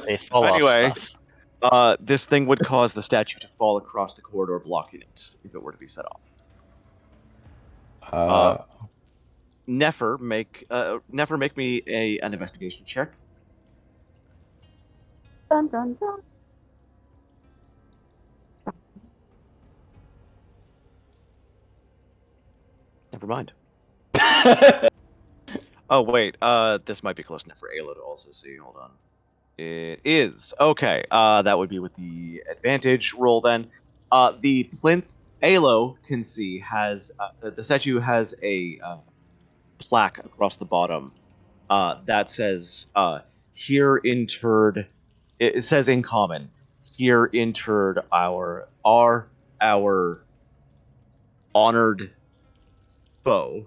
They fall Anyway. off stuff. This thing would cause the statue to fall across the corridor, blocking it if it were to be set off. Nefer, make me an investigation check. Dun, dun, dun. Never mind. Oh wait, this might be close enough for Ayla to also see. Hold on. It is. Okay, that would be with the advantage roll then. The plinth Alo can see has the statue has a plaque across the bottom that says here interred. It says in common, here interred our honored foe.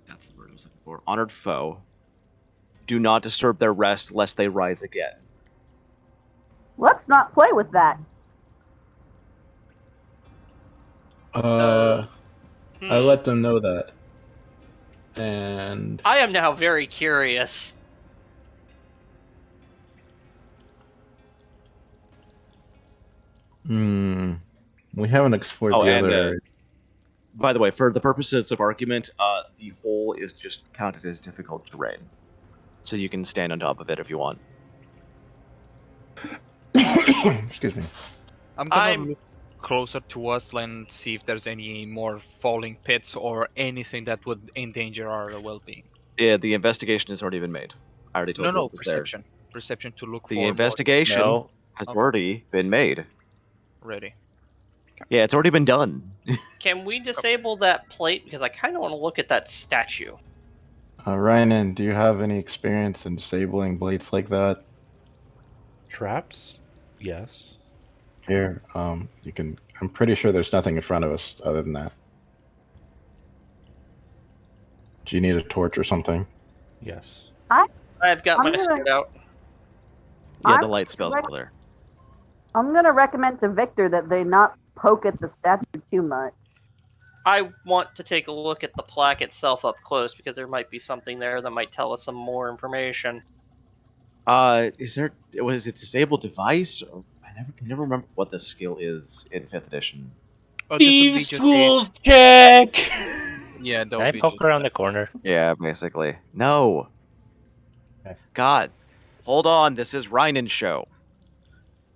That's the word I was looking for. Honored foe. Do not disturb their rest, lest they rise again. Let's not play with that. I let them know that. And I am now very curious. we haven't explored Oh, the and, other area. By the way, for the purposes of argument, the hole is just counted as difficult terrain. So you can stand on top of it if you want. Excuse me. I'm gonna look closer to us and see if there's any more falling pits or anything that would endanger our well-being. Yeah, the investigation has already been made. I already told you No, what was perception. Perception to look there. for The more- investigation No. has Okay. already been made. Ready. Yeah, it's already been done. Can we disable that plate? Because I kind of want to look at that statue. Ryan, do you have any experience in disabling blades like that? Traps? Yes. Here, you can. I'm pretty sure there's nothing in front of us other than that. Do you need a torch or something? Yes. I've got I'm my gonna- sword out. Yeah, I'm the light spell's correct- still there. I'm gonna recommend to Victor that they not poke at the statue too much. I want to take a look at the plaque itself up close because there might be something there that might tell us some more information. Was it disabled device? Or, I never remember what the skill is in 5th edition. Oh, this would be just Tools check! Yeah, that Can would I be poke just around the corner? Yeah, basically. No. Okay. God. Hold on, this is Ryan's show.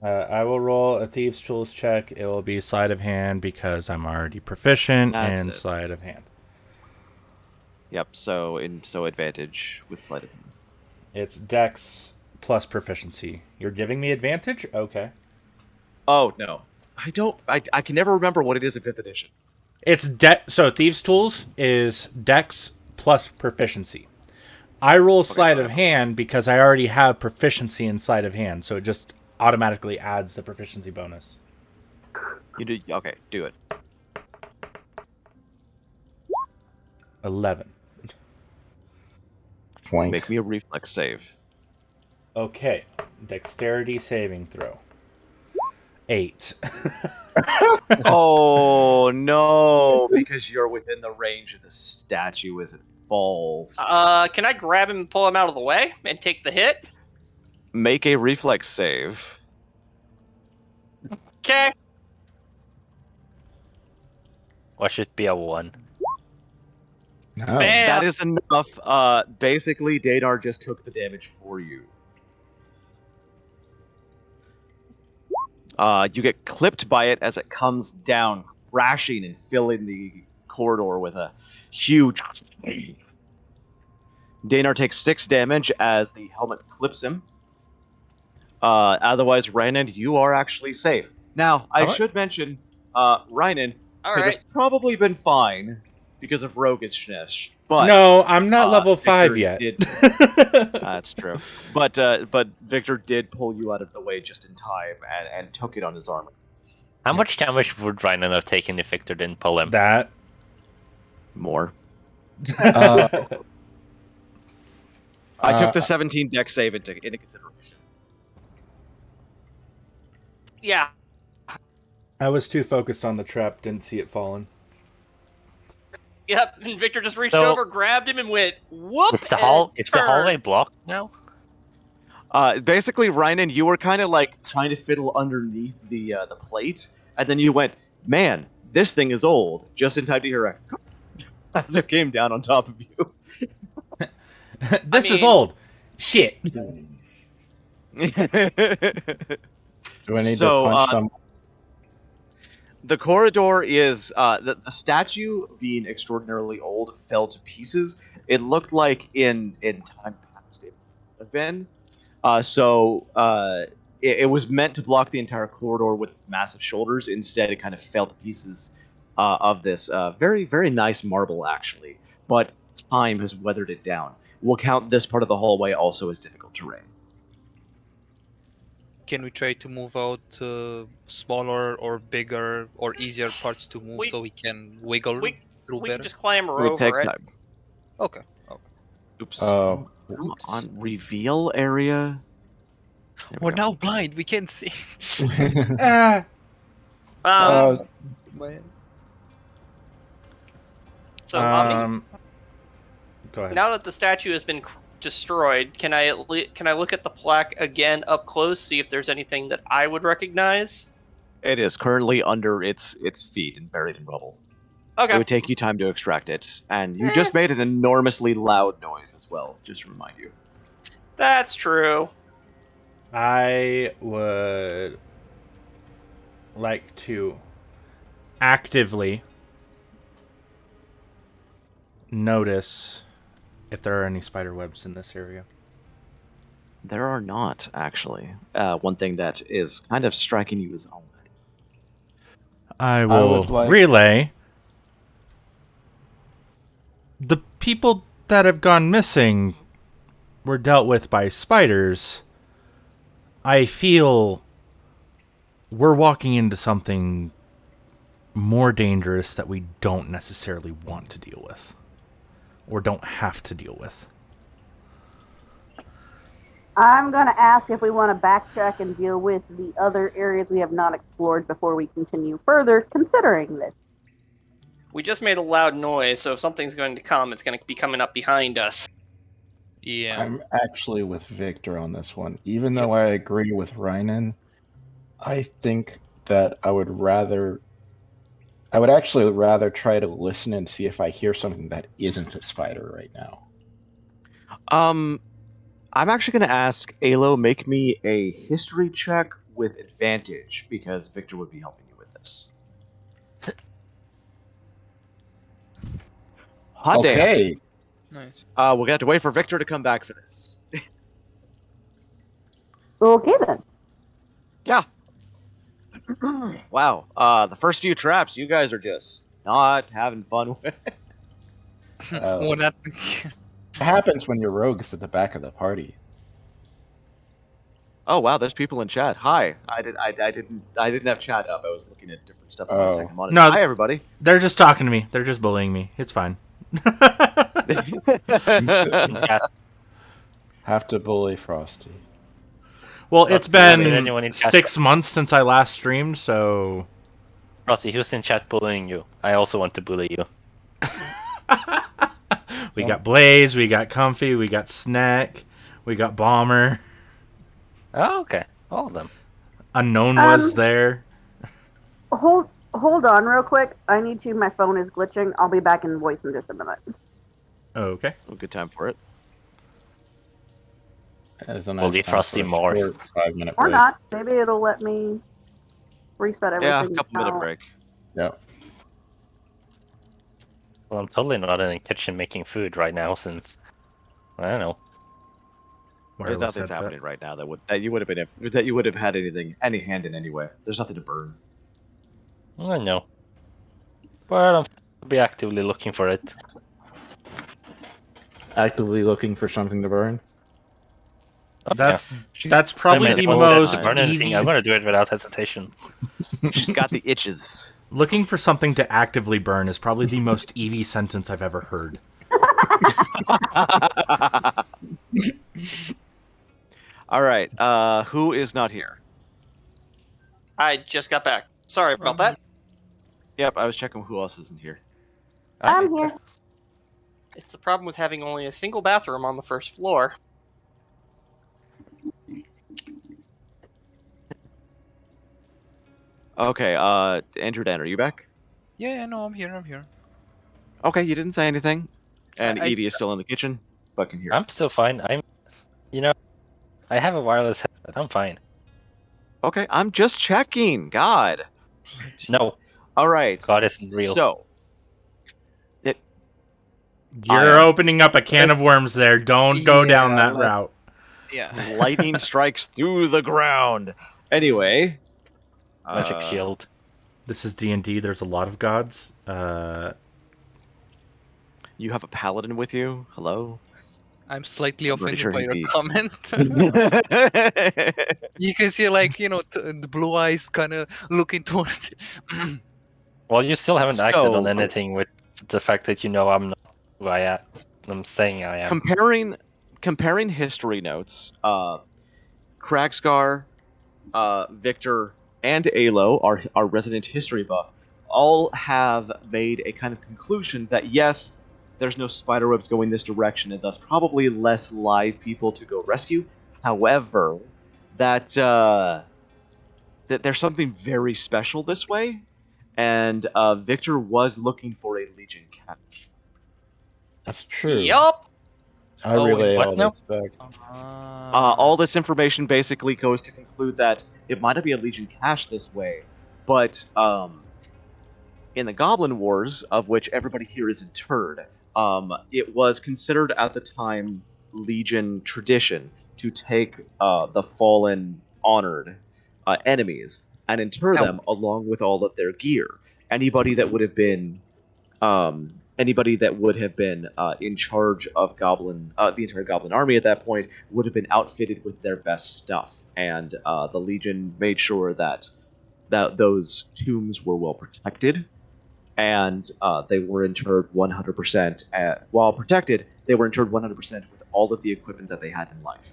I will roll a Thieves' Tools check. It will be sleight of hand because I'm already proficient That's in it. sleight of hand. Yep, so advantage with sleight of hand. It's Dex plus proficiency. You're giving me advantage? Okay. Oh no, I don't. I can never remember what it is in 5th edition. It's so Thieves' Tools is Dex plus proficiency. I roll sleight of hand because I already have proficiency in sleight of hand, so it just automatically adds the proficiency bonus. You do okay. Do it. 11. Point. Make me a reflex save. Okay, dexterity saving throw. 8. Oh no, because you're within the range of the statue as it falls. Can I grab him and pull him out of the way and take the hit? Make a reflex save. Okay. Or should it be a 1? No. Bam. That is enough. Basically, Daynar just took the damage for you. You get clipped by it as it comes down, crashing and filling the corridor with a huge. Daynar takes 6 damage as the helmet clips him. Otherwise, Rynan, you are actually safe. Now, I should mention, Rynan All could right. have probably been fine because of roguishness, but No, I'm not level 5 Victor yet. That's true. But Victor did pull you out of the way just in time and took it on his armor. How much damage would Rhinon have taken if Victor didn't pull him? That. More. Uh, I took the 17 deck save into consideration. Yeah. I was too focused on the trap, didn't see it falling. Yep. And Victor just reached So- over, grabbed him, and went whoop. Is the and turned. hallway blocked now? Basically, Rynan, you were kind of like trying to fiddle underneath the plate, and then you went, "Man, this thing is old." Just in time to hear a as it came down on top of you. This is mean- old. Shit. do I need So, to punch some? The corridor is the statue, being extraordinarily old, fell to pieces. It looked like in time past it would have been. It was meant to block the entire corridor with its massive shoulders. Instead, it kind of fell to pieces of this very, very nice marble, actually. But time has weathered it down. We'll count this part of the hallway also as difficult terrain. Can we try to move out smaller or bigger or easier parts to move We- so we can wiggle we- through We better? can just clamber It would over take it. time. Okay. Oops. Oh, Come Oops. on, reveal area. There we We're go. now blind. We can't see. Ah. Man. So Go ahead. now that the statue has been destroyed, can I look at the plaque again up close, see if there's anything that I would recognize? It is currently under its feet and buried in rubble. Okay. It would take you time to extract it, and you just made an enormously loud noise as well, just to remind you. That's true. I would like to actively notice if there are any spider webs in this area. There are not, actually. One thing that is kind of striking you is own. I will would like- relay. The people that have gone missing were dealt with by spiders. I feel we're walking into something more dangerous that we don't necessarily want to deal with. Or don't have to deal with. I'm going to ask if we want to backtrack and deal with the other areas we have not explored before we continue further considering this. We just made a loud noise, so if something's going to come, it's going to be coming up behind us. Yeah. I'm actually with Victor on this one. Even though I agree with Rynan, I think that I would actually rather try to listen and see if I hear something that isn't a spider right now. I'm actually going to ask Alo, make me a history check with advantage, because Victor would be helping you with this. Hot damn. Okay. Nice. We're going to have to wait for Victor to come back for this. Okay then. Yeah. Wow. The first few traps, you guys are just not having fun with. We're not. It happens when your rogue is at the back of the party. Oh wow, there's people in chat. Hi. I didn't have chat up. I was looking at different stuff on my Oh. second monitor. No, Hi everybody. They're just talking to me. They're just bullying me. It's fine. Yeah. Have to bully Frosty. Well, Not it's bullying been anyone in chat. 6 months since I last streamed, so... Frosty, who's in chat bullying you? I also want to bully you. We got Blaze, we got Comfy, we got Snack, we got Bomber. Oh, okay. All of them. Unknown was there. Hold on real quick. I need to. My phone is glitching. I'll be back in voice in just a minute. Okay. Well, good time for it. That is a We'll nice leave time Frosty for a more. short 5-minute Or break. not. Maybe it'll let me reset everything. Yeah, a couple minute now. break. Yep. Well, I'm totally not in the kitchen making food right now since I don't know. There's Wireless nothing's headset. happening right now that you would have had any hand in anyway. There's nothing to burn. I know. But I'll be actively looking for it. Actively looking for something to burn. Oh, That's yeah. that's probably I mean, the if it says most to burn anything, I'm Eevee... gonna do it without hesitation. She's got the itches. Looking for something to actively burn is probably the most Eevee sentence I've ever heard. All right. Who is not here? I just got back. Sorry about that. Yep, I was checking who else isn't here. I'm here. It's the problem with having only a single bathroom on the first floor. Okay. AndrewDan, are you back? Yeah, no, I'm here. Okay, you didn't say anything. And I- Evie is still in the kitchen, but can hear I'm us. still fine. I have a wireless headset. I'm fine. Okay, I'm just checking. God. No, All right. God isn't real. So, You're opening up a can of worms there. Don't go down that route. Yeah. lightning strikes through the ground. Anyway. Magic shield. This is D&D. There's a lot of gods. You have a paladin with you? Hello? I'm slightly I'm pretty offended sure by he'd your be- comment. Okay, You can see, like, the blue eyes kind of looking towards it. Well, you still haven't acted on So- anything with the fact that I'm not who I am. I'm saying I am. comparing history notes, Kragsgar, Victor, and Alo, our resident history buff, all have made a kind of conclusion that yes, there's no spiderwebs going this direction, and thus probably less live people to go rescue. However, that there's something very special this way, and Victor was looking for a Legion catch. That's true. Yup. I Oh, relay what all now? this back. All this information basically goes to conclude that it might not be a Legion cache this way, but in the Goblin Wars, of which everybody here is interred, it was considered at the time Legion tradition to take the fallen, honored enemies and inter them along with all of their gear. Anybody that would have been in charge of the entire Goblin army at that point would have been outfitted with their best stuff, and the Legion made sure that those tombs were well protected, and they were interred 100%. While protected, they were interred 100% with all of the equipment that they had in life.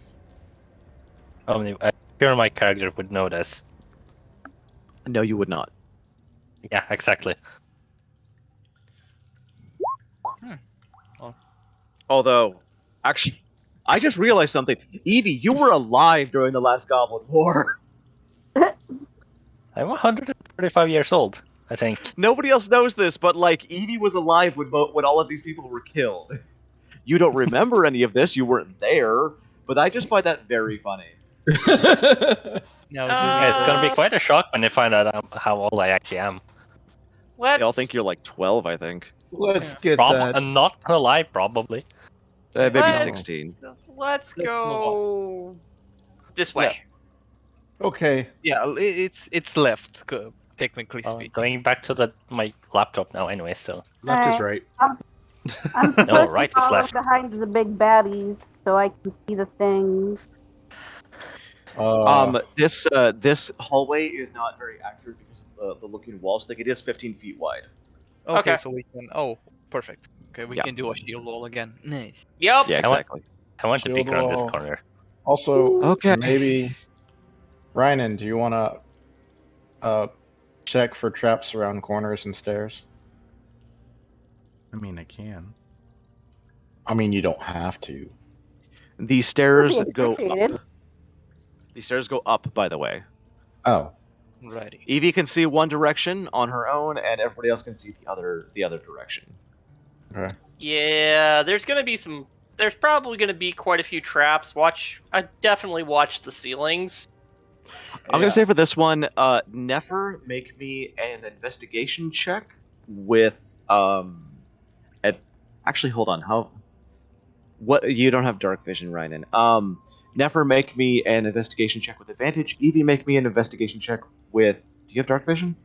I'm sure my character would know this. No, you would not. Yeah, exactly. Although, actually, I just realized something. Evie, you were alive during the last Goblin War. I'm 135 years old, I think. Nobody else knows this, but like Evie was alive when all of these people were killed. You don't remember any of this. You weren't there, but I just find that very funny. No, Yeah, it's gonna be quite a shock when they find out how old I actually am. Let's. They all think you're like 12, I think. Let's get I'm not alive, probably. Maybe Let's- 16. Let's go this way. Okay. Yeah, it's left, technically speaking. Going back to my laptop now, anyway. So Left is Alright. right. I'm supposed No, right to is follow left. behind the big baddies so I can see the things. This hallway is not very accurate because of the looking walls thing. It is 15 feet wide. Okay, Okay. so we can. Oh, perfect. Okay, we Yeah. can do a shield wall again. Nice. Yep. Yeah, exactly. I want to Shield peek around this wall. corner. Also, Okay. maybe Ryan, do you want to check for traps around corners and stairs? I mean, I can. I mean, you don't have to. The stairs Would be go appreciated. up. The stairs go up, by the way. Oh, Righty. Evie can see one direction on her own, and everybody else can see the other direction. okay. Yeah, there's probably gonna be quite a few traps. I definitely watch the ceilings. I'm gonna say for this one, Nefer, make me an investigation check with actually, hold on. What? You don't have dark vision, Ryan. Nefer, make me an investigation check with advantage. Evie, make me an investigation check with. Do you have dark vision?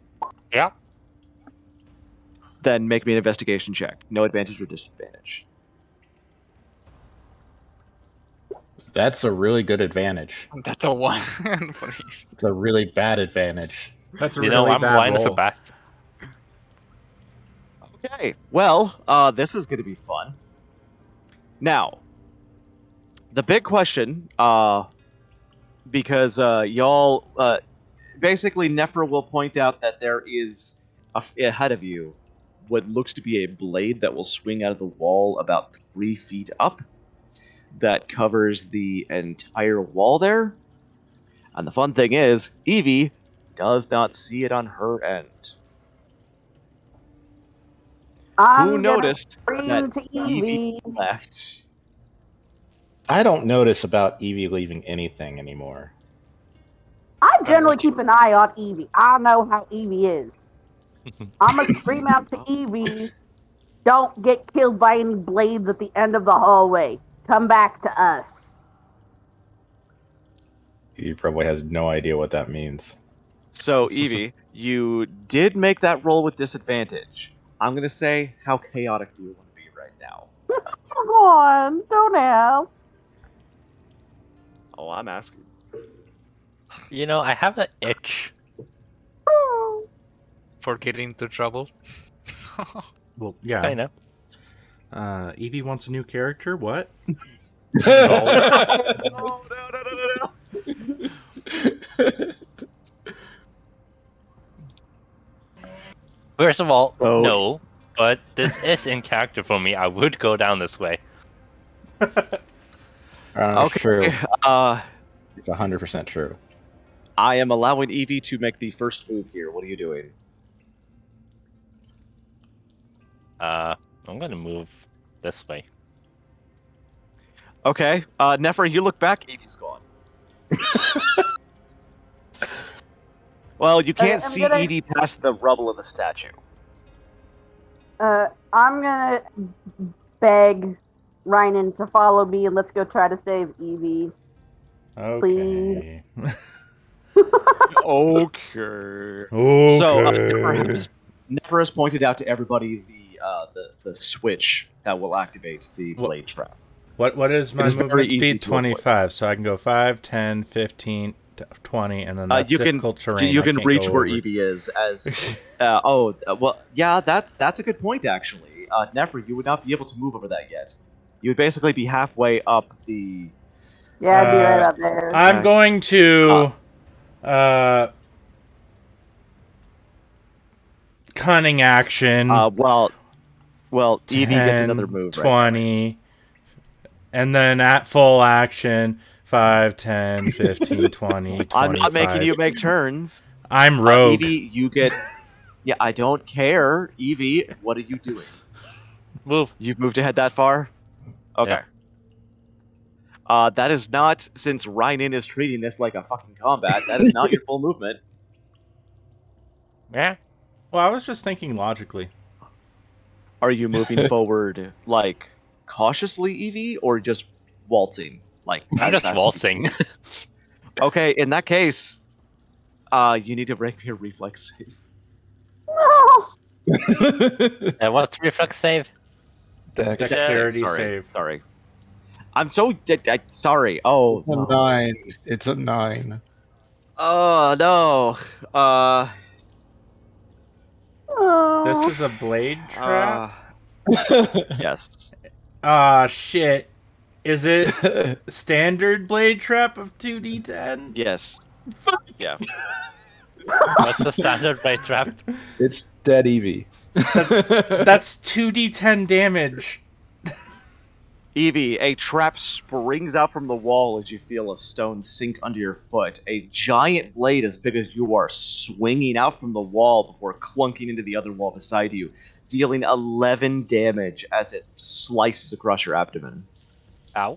Yeah. Then make me an investigation check. No advantage or disadvantage. That's a really good advantage. That's a 1. It's a really bad advantage. That's a You really know, I'm bad blind as a roll. bat. Okay. Well, this is going to be fun. Now, the big question, because y'all, basically, Nefer will point out that there is ahead of you what looks to be a blade that will swing out of the wall about 3 feet up, that covers the entire wall there. And the fun thing is, Evie does not see it on her end. I'm Who gonna noticed scream that to Evie Evie. left? I don't notice about Evie leaving anything anymore. I generally keep an eye on Evie. I know how Evie is. I'm gonna scream out to Evie, don't get killed by any blades at the end of the hallway. Come back to us. He probably has no idea what that means. So, Evie, you did make that roll with disadvantage. I'm gonna say, how chaotic do you want to be right now? Come on, don't ask. Oh, I'm asking. You know, I have that itch. For getting into trouble. Well, yeah. Kind of. Evie wants a new character. What? No. First of all, Oh. no. But this is in character for me. I would go down this way. Okay. True. Uh, It's 100% true. I am allowing Evie to make the first move here. What are you doing? I'm gonna move this way. Okay. Nefer, you look back. Evie's gone. Well, you can't I'm see gonna- Evie past the rubble of the statue. I'm gonna beg Ryan to follow me and let's go try to save Evie. Okay. Okay. Okay. So Nefer has pointed out to everybody the switch that will activate the Well, blade trap. What is my is very movement easy speed? to avoid. 25. So I can go 5, 10, 15, 20, and then that's You can difficult terrain. you I can can't reach go where over. Evie is as. Well, yeah, that's a good point actually. Nefer, you would not be able to move over that yet. You would basically be halfway up the. Yeah, I'd be right up there. I'm going to cunning action. Well, Evie 10, gets another move. 20, and then at full action 5, 10, 15, 20, 25. I'm not making you make turns. I'm rogue. Evie, you get. Yeah, I don't care. Evie, what are you doing? Move. You've moved ahead that far? Okay. That is not, since Ryan is treating this like a fucking combat, that is not your full movement. Yeah. Well, I was just thinking logically. Are you moving forward, like, cautiously, Evie, or just waltzing? Like, I'm as just fast as you waltzing. can? Okay, in that case, You need to break me a reflex save. No. What's reflex save? Dexterity sorry, save. Sorry. I'm so sorry. Oh, It's a no. 9. It's a 9. Oh no. This is a blade trap? Yes. Ah, shit. Is it standard blade trap of 2d10? Yes. Yeah. What's the standard blade trap? It's dead Evie. That's 2d10 damage. Evie, a trap springs out from the wall as you feel a stone sink under your foot. A giant blade as big as you are swinging out from the wall before clunking into the other wall beside you, dealing 11 damage as it slices across your abdomen. Ow.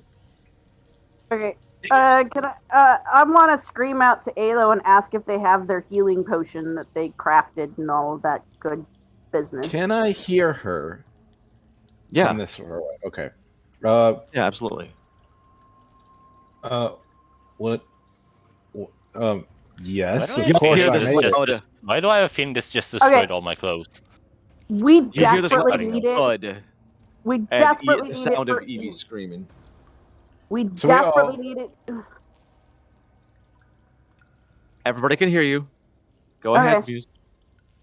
Okay. Can I want to scream out to Alo and ask if they have their healing potion that they crafted and all of that good business. Can I hear her? Yeah. From this far away? Okay. Yeah, absolutely. What? Yes, Why of do I course hear feel I this this made it. loud- why do I have a feeling this just destroyed all my clothes? We You hear this desperately loud need it. thud We and desperately the need it sound for of Evie screaming. We So we all- desperately need it. Everybody can hear you. Go Okay. ahead, Muse.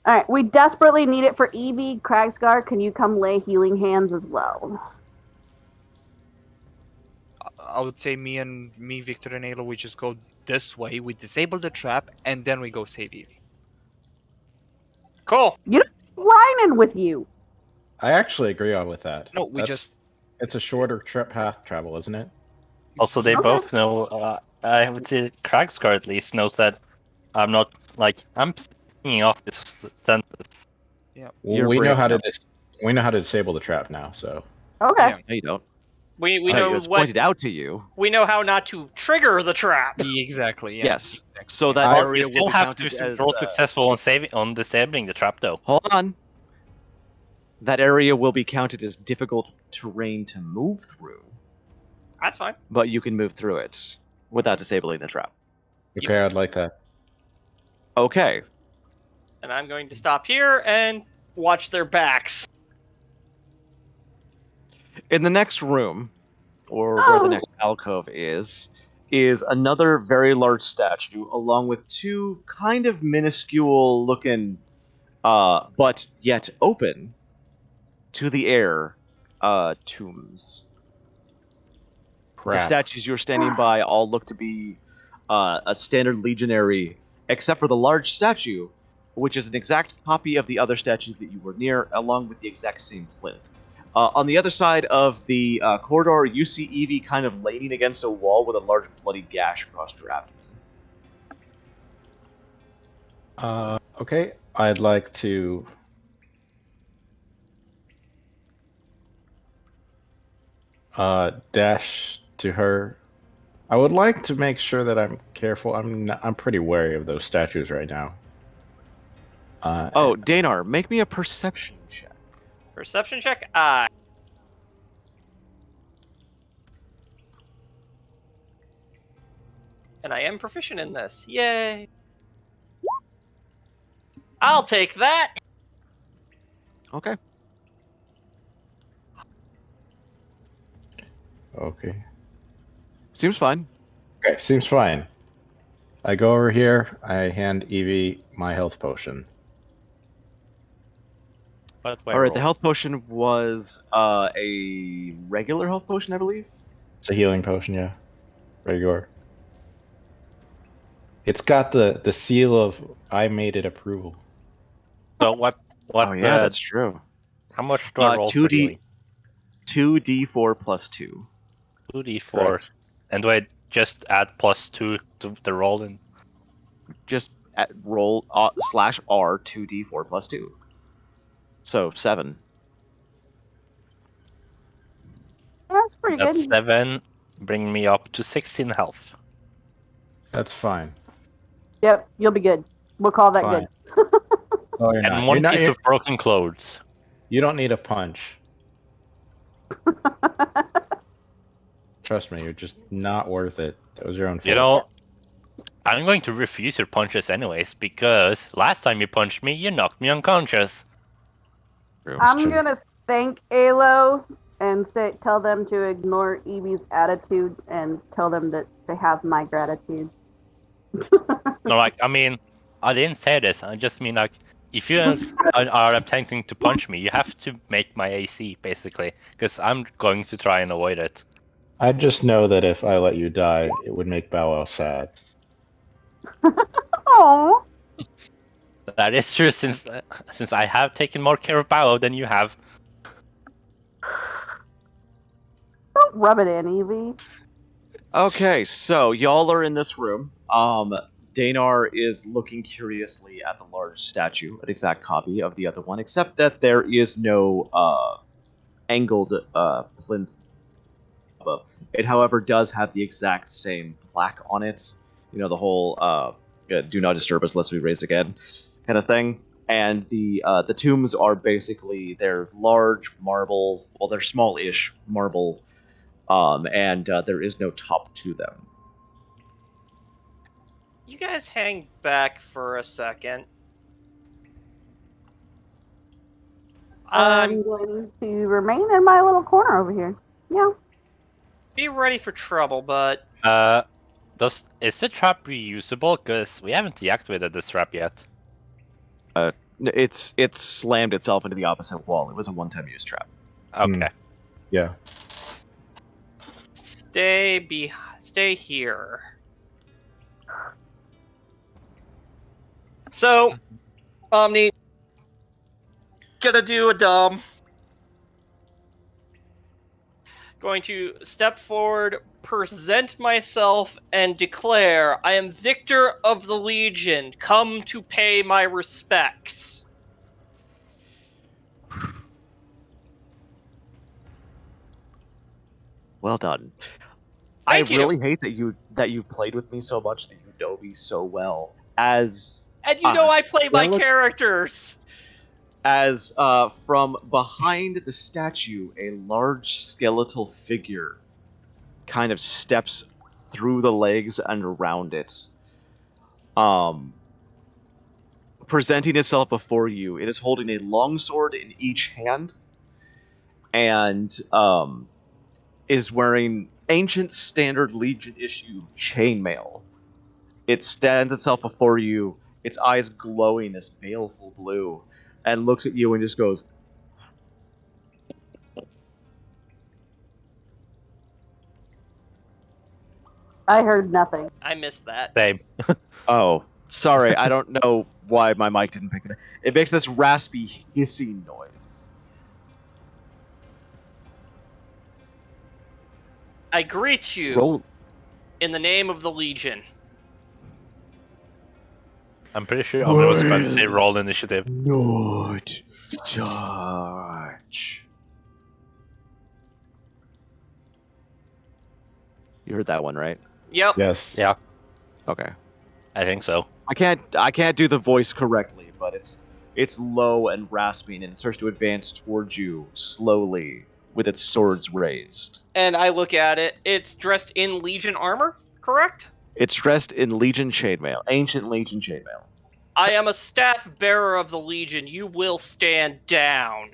All right, we desperately need it for Evie. Kragsgar, can you come lay healing hands as well? I would say me, Victor, and Ayla, we just go this way. We disable the trap, and then we go save Evie. Cool. Rhyming with you. I actually agree with that. No, we just. It's a shorter trip path travel, isn't it? Also, they Okay. both know. I would say Kragsgar at least knows that I'm not I'm singing off this sentence. Yeah. Well, You're we know brave how to enough. we know how to disable the trap now. So Okay. Yeah. No, you don't. We It know was what pointed out to you. we know how not to trigger the trap. Exactly. Yeah. Yes. Exactly. So that I- area You will still be have counted to as, roll successful on disabling the trap, though. Hold on. That area will be counted as difficult terrain to move through, That's fine. but you can move through it without disabling the trap. okay, I'd like that. Okay. And I'm going to stop here and watch their backs. In the next room, or where the next alcove is another very large statue, along with two kind of minuscule looking, but yet open to the air, tombs. The Crap. statues you're standing by all look to be a standard legionary, except for the large statue, which is an exact copy of the other statues that you were near, along with the exact same plinth. On the other side of the corridor, you see Evie kind of leaning against a wall with a large bloody gash across her abdomen. Okay, I'd like to. Dash to her. I would like to make sure that I'm careful. I'm pretty wary of those statues right now. Oh, Daynar, make me a perception check. Perception check. And I am proficient in this. Yay. I'll take that. Okay. Okay. Seems fine. Okay, seems fine. I go over here. I hand Evie my health potion. But All right, the health potion was a regular health potion, I believe. It's a healing potion, yeah. Regular. It's got the seal of I made it approval. So what? Oh yeah, that's true. How much do I roll for 2d healing? 2d4 plus 2. 2d4. Correct. And do I just add +2 to the roll? And Just roll /R 2d4 plus 2. So 7. That's pretty that's good. 7, bringing me up to 16 health. That's fine. Yep, you'll be good. We'll call that Fine. good. Oh, you're And not. one You're not piece of broken clothes. You don't need a punch. Trust me, you're just not worth it. That was your own fault. You know, I'm going to refuse your punches anyways, because last time you punched me, you knocked me unconscious. I'm gonna thank Alo and tell them to ignore Evie's attitude and tell them that they have my gratitude. No, like, I mean, I didn't say this. I just mean, like, if you are attempting to punch me, you have to make my AC, basically, because I'm going to try and avoid it. I just know that if I let you die, it would make Bow Wow sad. Oh, That is true, since I have taken more care of Bao than you have. don't rub it in, Evie. Okay, so y'all are in this room. Daynar is looking curiously at the large statue, an exact copy of the other one, except that there is no angled plinth above. It, however, does have the exact same plaque on it. You know, the whole "Do not disturb us lest we raise again" kind of thing. And the tombs are basically, they're large marble. Well, they're small-ish marble, and there is no top to them. You guys hang back for a second. I'm going to remain in my little corner over here. Yeah. Be ready for trouble, but Is the trap reusable? Because we haven't deactivated this trap yet. It's slammed itself into the opposite wall. It was a one-time use trap. Okay. Yeah. stay here. So, Omni, gonna do a dumb. Going to step forward, present myself, and declare, I am Victor of the Legion, come to pay my respects. Well done. Thank you. Really hate that you played with me so much, that you know me so well. As And you know I play my characters. As from behind the statue, a large skeletal figure kind of steps through the legs and around it. Presenting itself before you, it is holding a longsword in each hand, and is wearing ancient standard Legion issue chainmail. It stands itself before you, its eyes glowing this baleful blue, and looks at you and just goes, I heard nothing. I missed that. Same. "Oh, sorry, I don't know why my mic didn't pick it up." It makes this raspy, hissing noise. I greet you Roll. in the name of the Legion. I'm pretty sure Omni was about to say roll initiative. Not touch. You heard that one, right? Yep. Yes. Yeah, Okay. I think so. I can't do the voice correctly, but it's low and rasping, and it starts to advance towards you slowly with its swords raised. And I look at it. It's dressed in Legion armor, correct? It's dressed in Legion chainmail, ancient Legion chainmail. I am a staff bearer of the Legion. You will stand down.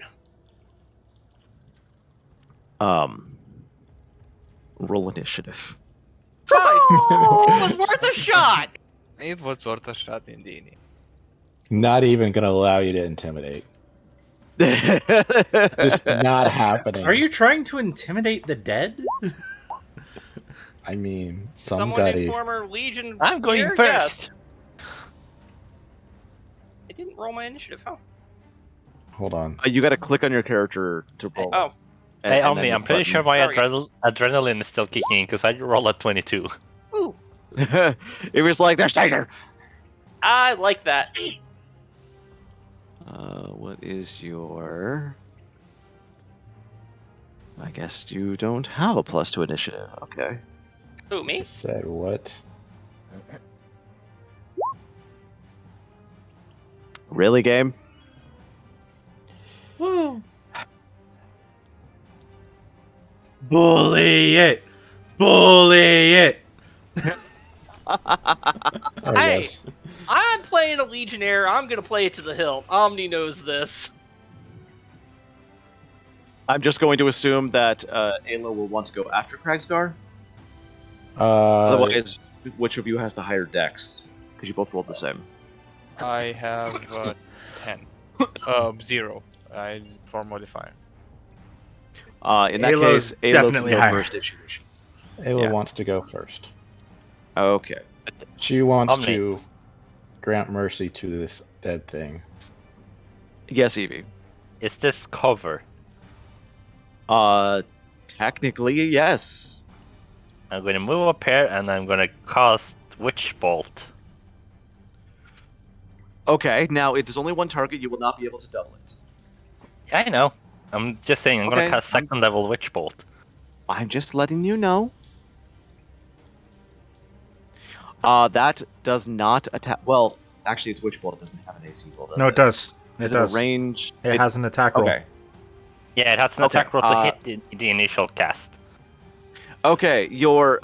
Roll initiative. Fine. It was worth a shot. It was worth a shot indeed. Not even gonna allow you to intimidate. Just not happening. Are you trying to intimidate the dead? I mean, Someone in somebody. former Legion. I'm going gear? first. Yes. I didn't roll my initiative. Huh? Hold on. You got to click on your character to roll. Oh. Hey, and Omni, then I'm the pretty sure my Sorry. adrenaline is still kicking in, because I roll at 22. Ooh. button. It was like, there's Daynar! I like that. What is your... I guess you don't have a plus to initiative. Okay. Who, me? Said what? Really, game? Woo. Bully it! Bully it! Oh, Hey! yes. I'm playing a Legionnaire. I'm gonna play it to the hilt. Omni knows this. I'm just going to assume that Ayla will want to go after Kragsgar. Uh, Otherwise, which of you has the higher dex? Because you both rolled the same. I have 10. 0. For modifier. In that Ayla's case, Ayla definitely can go higher. first if she wishes. Ayla Yeah. wants to go first. Okay. She wants Omni. to grant mercy to this dead thing. Yes, Evie. Is this cover? Technically, yes. I'm going to move up here and I'm going to cast Witch Bolt. Okay, now it is only one target. You will not be able to double it. Yeah, I know. I'm just saying I'm going Okay, to cast second level Witch Bolt. I'm just letting you know. That does not attack. Well, actually, it's Witch Bolt. It doesn't have an AC roll, does No, it does. It Is does. it a range? It has an attack roll. Okay. Yeah, it has an Okay, attack roll to hit the initial cast. Okay, your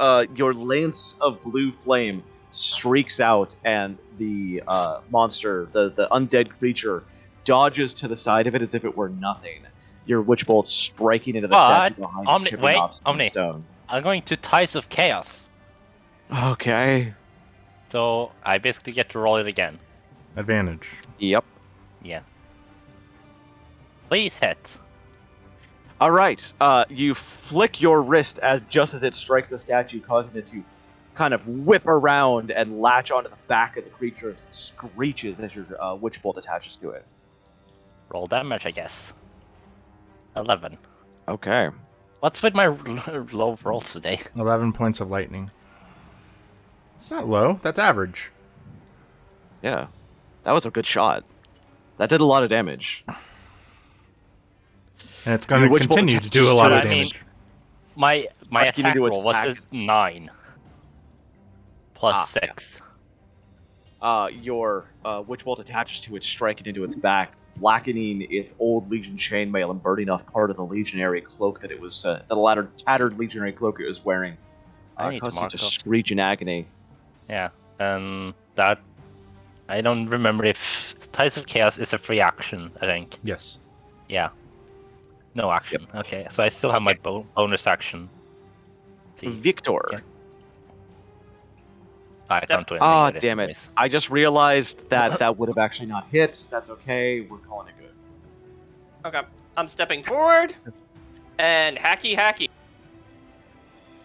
lance of blue flame streaks out, and the monster, the undead creature, dodges to the side of it as if it were nothing. Your witch bolt striking into the But, statue behind, Omni- chipping wait, off some Omni. stone. I'm going to Ties of Chaos. Okay. So I basically get to roll it again. Advantage. Yep. Yeah. Please hit. All right. You flick your wrist just as it strikes the statue, causing it to kind of whip around and latch onto the back of the creature as it screeches as your witch bolt attaches to it. Roll damage, I guess. 11. Okay. What's with my low rolls today? 11 points of lightning. It's not low. That's average. Yeah. That was a good shot. That did a lot of damage. And it's going Your to witch bolt continue to do a lot of I mean- damage. My Asking you attack to roll attack. was 9. Plus 6. Your witch bolt attaches to it, striking into its back, blackening its old Legion chainmail and burning off part of the legionary cloak that it was, the latter tattered legionary cloak it was wearing, I need to causing it mark to up. screech in agony. Yeah, that... I don't remember if Ties of Chaos is a free action, I think. Yes. Yeah. No action. Okay, so I still have my bonus action. Let's see. Victor. Yeah. I Step- can't do anything Ah, with it damn it. anyways. I just realized that that would have actually not hit. That's okay. We're calling it good. Okay, I'm stepping forward, and hacky. Hacky,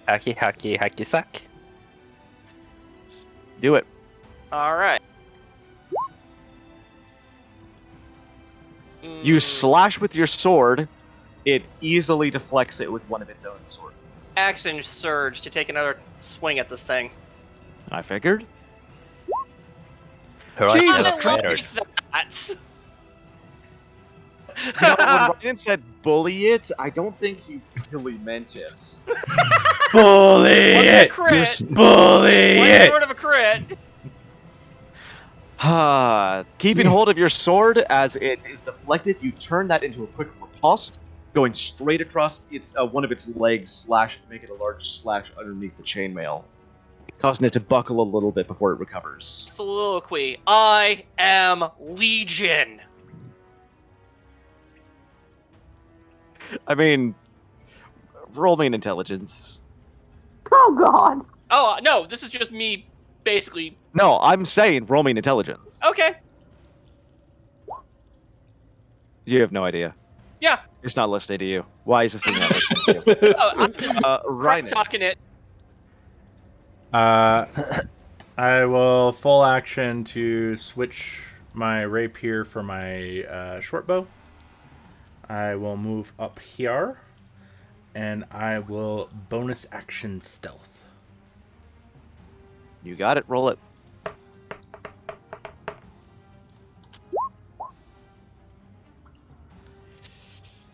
hacky, hacky sack. Do it. All right. You slash with your sword. It easily deflects it with one of its own swords. Action surge to take another swing at this thing. I figured. Heroic Jesus of I don't like traitors. that. You know, when Ryan said bully it, I don't think he really meant it. Bully Wasn't a it! crit. Bully One it! sort of a crit. Keeping hold of your sword as it is deflected, you turn that into a quick riposte, going straight across its one of its legs, make it a large slash underneath the chainmail, causing it to buckle a little bit before it recovers. Soliloquy. I am Legion. I mean, roll me an intelligence. Oh God. Oh no, this is just me, basically. No, I'm saying roll me an intelligence. Okay. You have no idea. Yeah. It's not listening to you. Why is this thing not listening to you? Oh, I'm just Ryan. talking it. I will full action to switch my rapier for my short bow. I will move up here, and I will bonus action stealth. You got it. Roll it.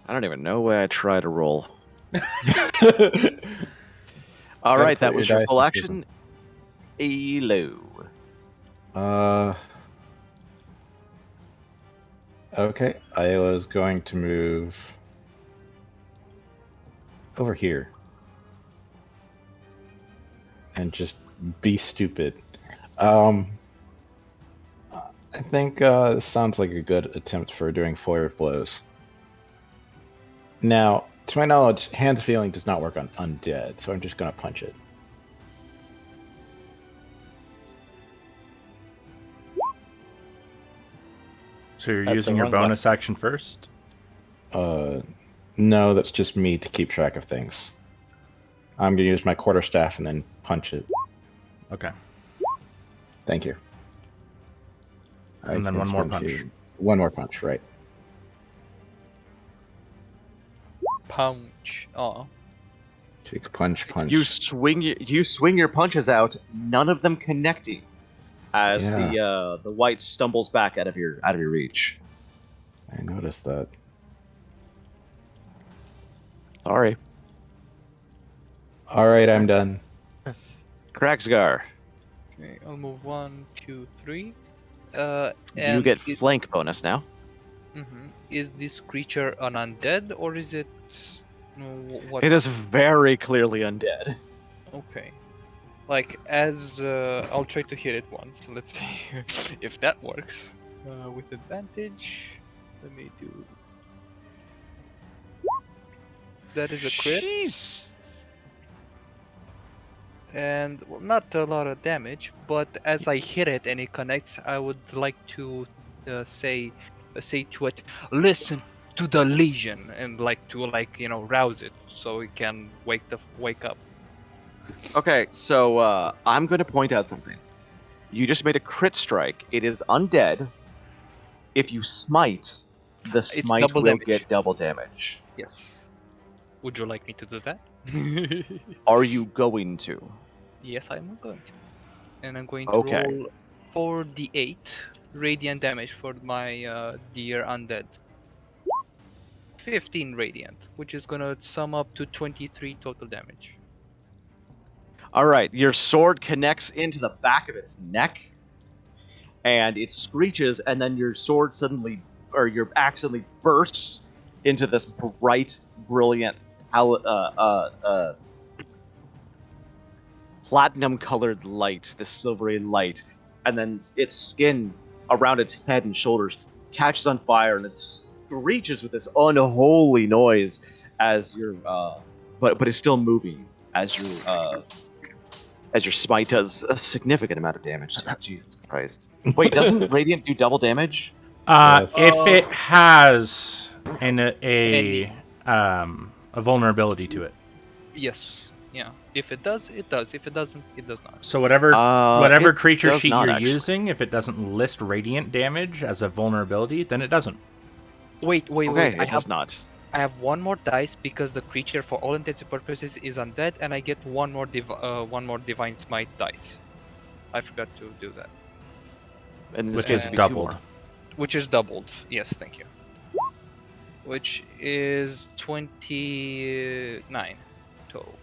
I don't even know where I try to roll. All right, that was your full action. Elo. Okay, I was going to move over here. and just be stupid. I think this sounds like a good attempt for doing flurry of blows. Now, to my knowledge, hands of healing does not work on undead, so I'm just going to punch it. So you're That's using the your wrong bonus action first? No, that's just me to keep track of things. I'm going to use my quarterstaff and then punch it. Okay. Thank you. And then can one more spend punch. One more punch, right. Punch. Oh. Take punch. You swing your punches out, none of them connecting, as the Wight stumbles back out of your reach. I noticed that. Sorry, All right, I'm done. Kraxgar. Okay, I'll move 1, 2, 3. You And get flank bonus now. Is this creature an undead or is it what? It is very clearly undead. Okay. Like as I'll try to hit it once. Let's see if that works. With advantage. Let me do. That is a crit. Jeez. And well, not a lot of damage, but as I hit it and it connects, I would like to say to it, listen to the Legion, and rouse it so it can wake up. Okay, so I'm going to point out something. You just made a crit strike. It is undead. If you smite, the smite double will damage. get double damage. Yes. Would you like me to do that? Are you going to? Yes, I'm going to. And I'm going to Okay. roll 4d8 radiant damage for my dear undead. 15 radiant, which is gonna sum up to 23 total damage. All right, your sword connects into the back of its neck, and it screeches, and then your sword your axe suddenly bursts into this bright, brilliant, platinum-colored light, this silvery light, and then its skin around its head and shoulders catches on fire, and it screeches with this unholy noise as your but it's still moving as your smite does a significant amount of damage. Jesus Christ! Wait, doesn't radiant do double damage? Yes. If it has a vulnerability to it. Yes. Yeah. If it does, it does. If it doesn't, it does not. So whatever It creature does sheet not, you're actually. using, if it doesn't list radiant damage as a vulnerability, then it doesn't. Wait. Okay, it does not. I have one more dice because the creature, for all intents and purposes, is undead, and I get one more divine smite dice. I forgot to do that. And in this Which case, is it'd be two doubled. more. Which is doubled. Yes, thank you. Which is 29 total.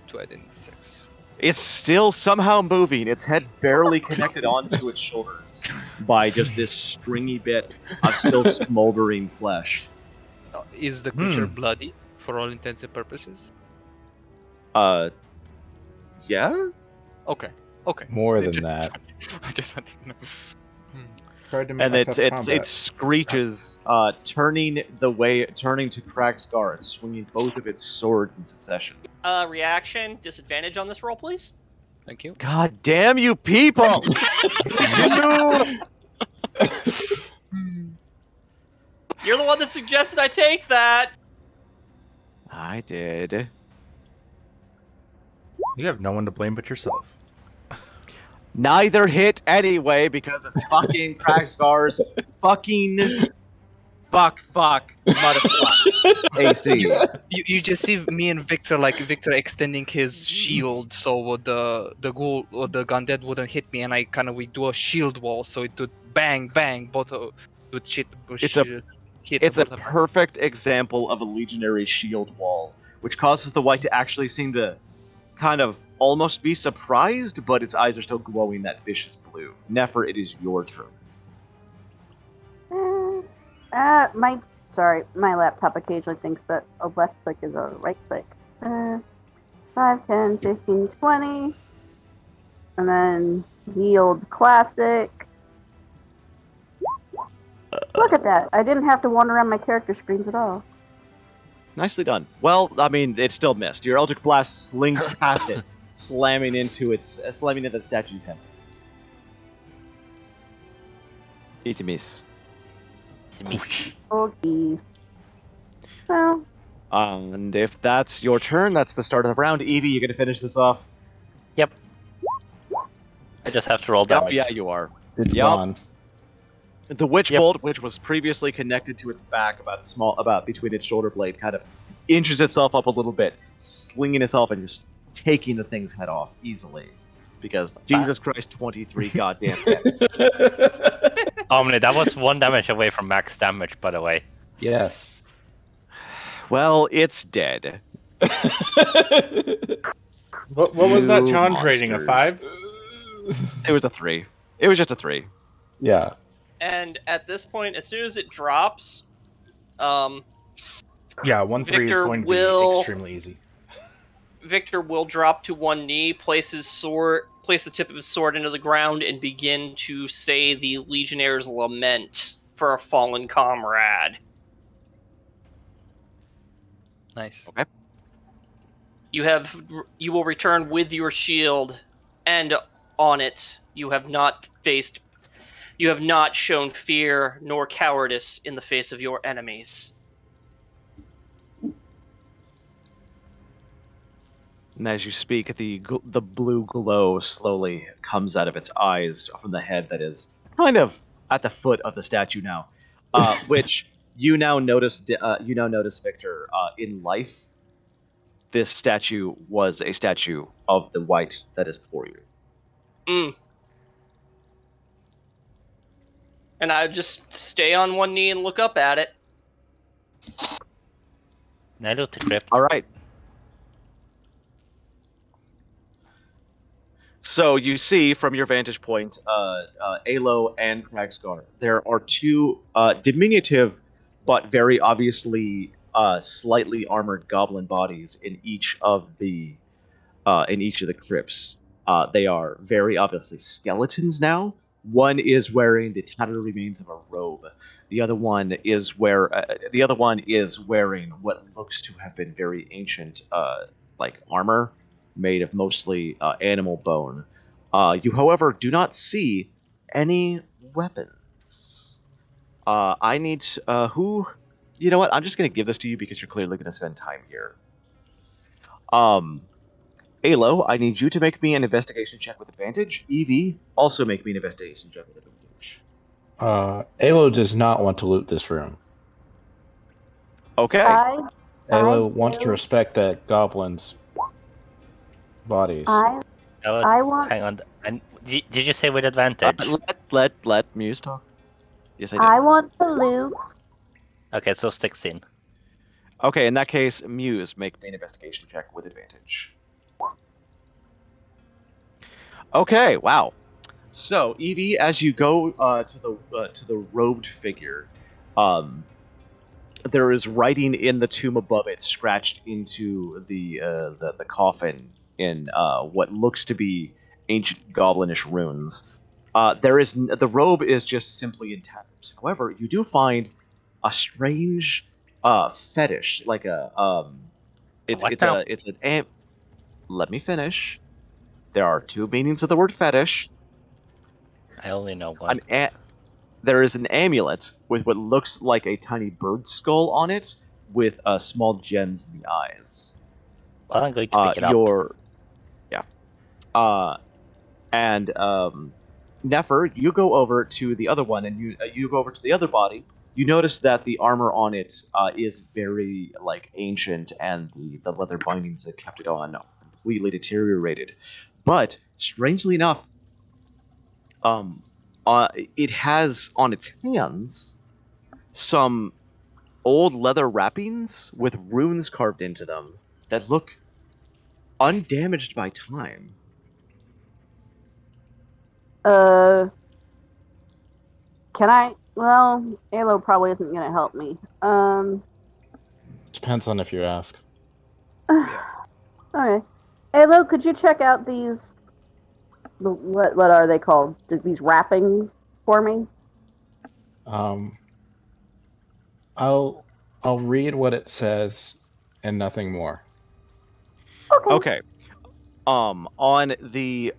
26. It's still somehow moving. Its head barely connected onto its shoulders by just this stringy bit of still smoldering flesh. Is the creature bloody for all intents and purposes? Yeah? Okay. More than Just- that. I just wanted to know. Tried to make And my it tough it combat. screeches, turning to Kraxgar and swinging both of its swords in succession. Reaction, disadvantage on this roll, please. Thank you. God damn you people! You're the one that suggested I take that. I did. You have no one to blame but yourself. Neither hit anyway because of fucking Kraxgar's fucking fuck motherfucker AC. You just see me and Victor extending his shield so the ghoul or the undead wouldn't hit me, and we do a shield wall so it would bang both would hit. It's a perfect example of a legionary shield wall, which causes the Wight to actually seem to kind of almost be surprised, but its eyes are still glowing that vicious blue. Nefer, it is your turn. My laptop occasionally thinks that a left click is a right click. 5, 10, 15, 20. And then yield classic. Look at that. I didn't have to wander around my character screens at all. Nicely done. Well, I mean, it still missed. Your Eldritch Blast slings past it, slamming into the statue's head. Easy miss. Okay. Well, And if that's your turn, that's the start of the round. Evie, you gonna finish this off? Yep. I just have to roll Oh, damage. yeah, you are. It's Yup. gone. The witch Yep. bolt, which was previously connected to its back, about between its shoulder blade, kind of inches itself up a little bit, slinging itself and just taking the thing's head off easily. Because Jesus Christ, 23 goddamn hit. Omni, that was 1 damage away from max damage, by the way. Yes. Well, it's dead. What was that You challenge rating? A monsters. 5? It was a 3. It was just a 3. Yeah. And at this point, as soon as it drops, Yeah, 1-3 is Victor going to will- be extremely easy. Victor will drop to one knee, place the tip of his sword into the ground, and begin to say the Legionnaire's lament for a fallen comrade. Nice. Okay. You will return with your shield, and on it you have not shown fear nor cowardice in the face of your enemies. And as you speak, the blue glow slowly comes out of its eyes from the head that is kind of at the foot of the statue now, which you now notice. Victor, in life, this statue was a statue of the Wight that is before you. And I just stay on one knee and look up at it. Nailed the crypt. All right. So you see from your vantage point, Alo and Kragsgar, there are two diminutive but very obviously slightly armored goblin bodies in each of the crypts. They are very obviously skeletons now. One is wearing the tattered remains of a robe. The other one is wearing what looks to have been very ancient, like armor made of mostly animal bone. You, however, do not see any weapons. I need who? You know what? I'm just going to give this to you because you're clearly going to spend time here. Alo, I need you to make me an investigation check with advantage. Evie, also make me an investigation check with advantage. Alo does not want to loot this room. Okay. Alo wants to respect that goblin's bodies. I want. Hang on. And did you say with advantage? Let Muse talk. Yes, I did. I want to loot. Okay, so 16. Okay, in that case, Muse, make me an investigation check with advantage. Okay, wow. So, Evie, as you go to the robed figure, there is writing in the tomb above it, scratched into the coffin in what looks to be ancient goblinish runes. The robe is just simply in tatters. However, you do find a strange fetish, like let me finish. There are two meanings of the word fetish. I only know one. There is an amulet with what looks like a tiny bird skull on it, with small gems in the eyes. Well, I'm going to pick it up. And Nefer, you go over to the other one, and you go over to the other body. You notice that the armor on it is very ancient, and the leather bindings that kept it on are completely deteriorated. But strangely enough, it has on its hands some old leather wrappings with runes carved into them that look undamaged by time. Can I? Well, Alo probably isn't gonna help me. Depends on if you ask. Okay. Alo, could you check out these What are they called? These wrappings for me? I'll read what it says and nothing more. Okay. On the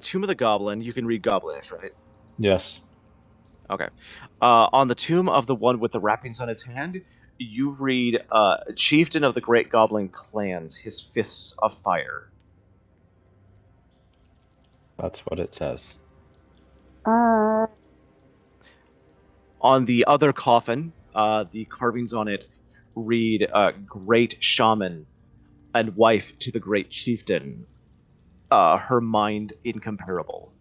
Tomb of the Goblin, you can read Goblinish, right? Yes. Okay. On the tomb of the one with the wrappings on its hand, you read Chieftain of the Great Goblin Clans, his fists of fire. That's what it says. On the other coffin, the carvings on it read Great Shaman and wife to the Great Chieftain, her mind incomparable.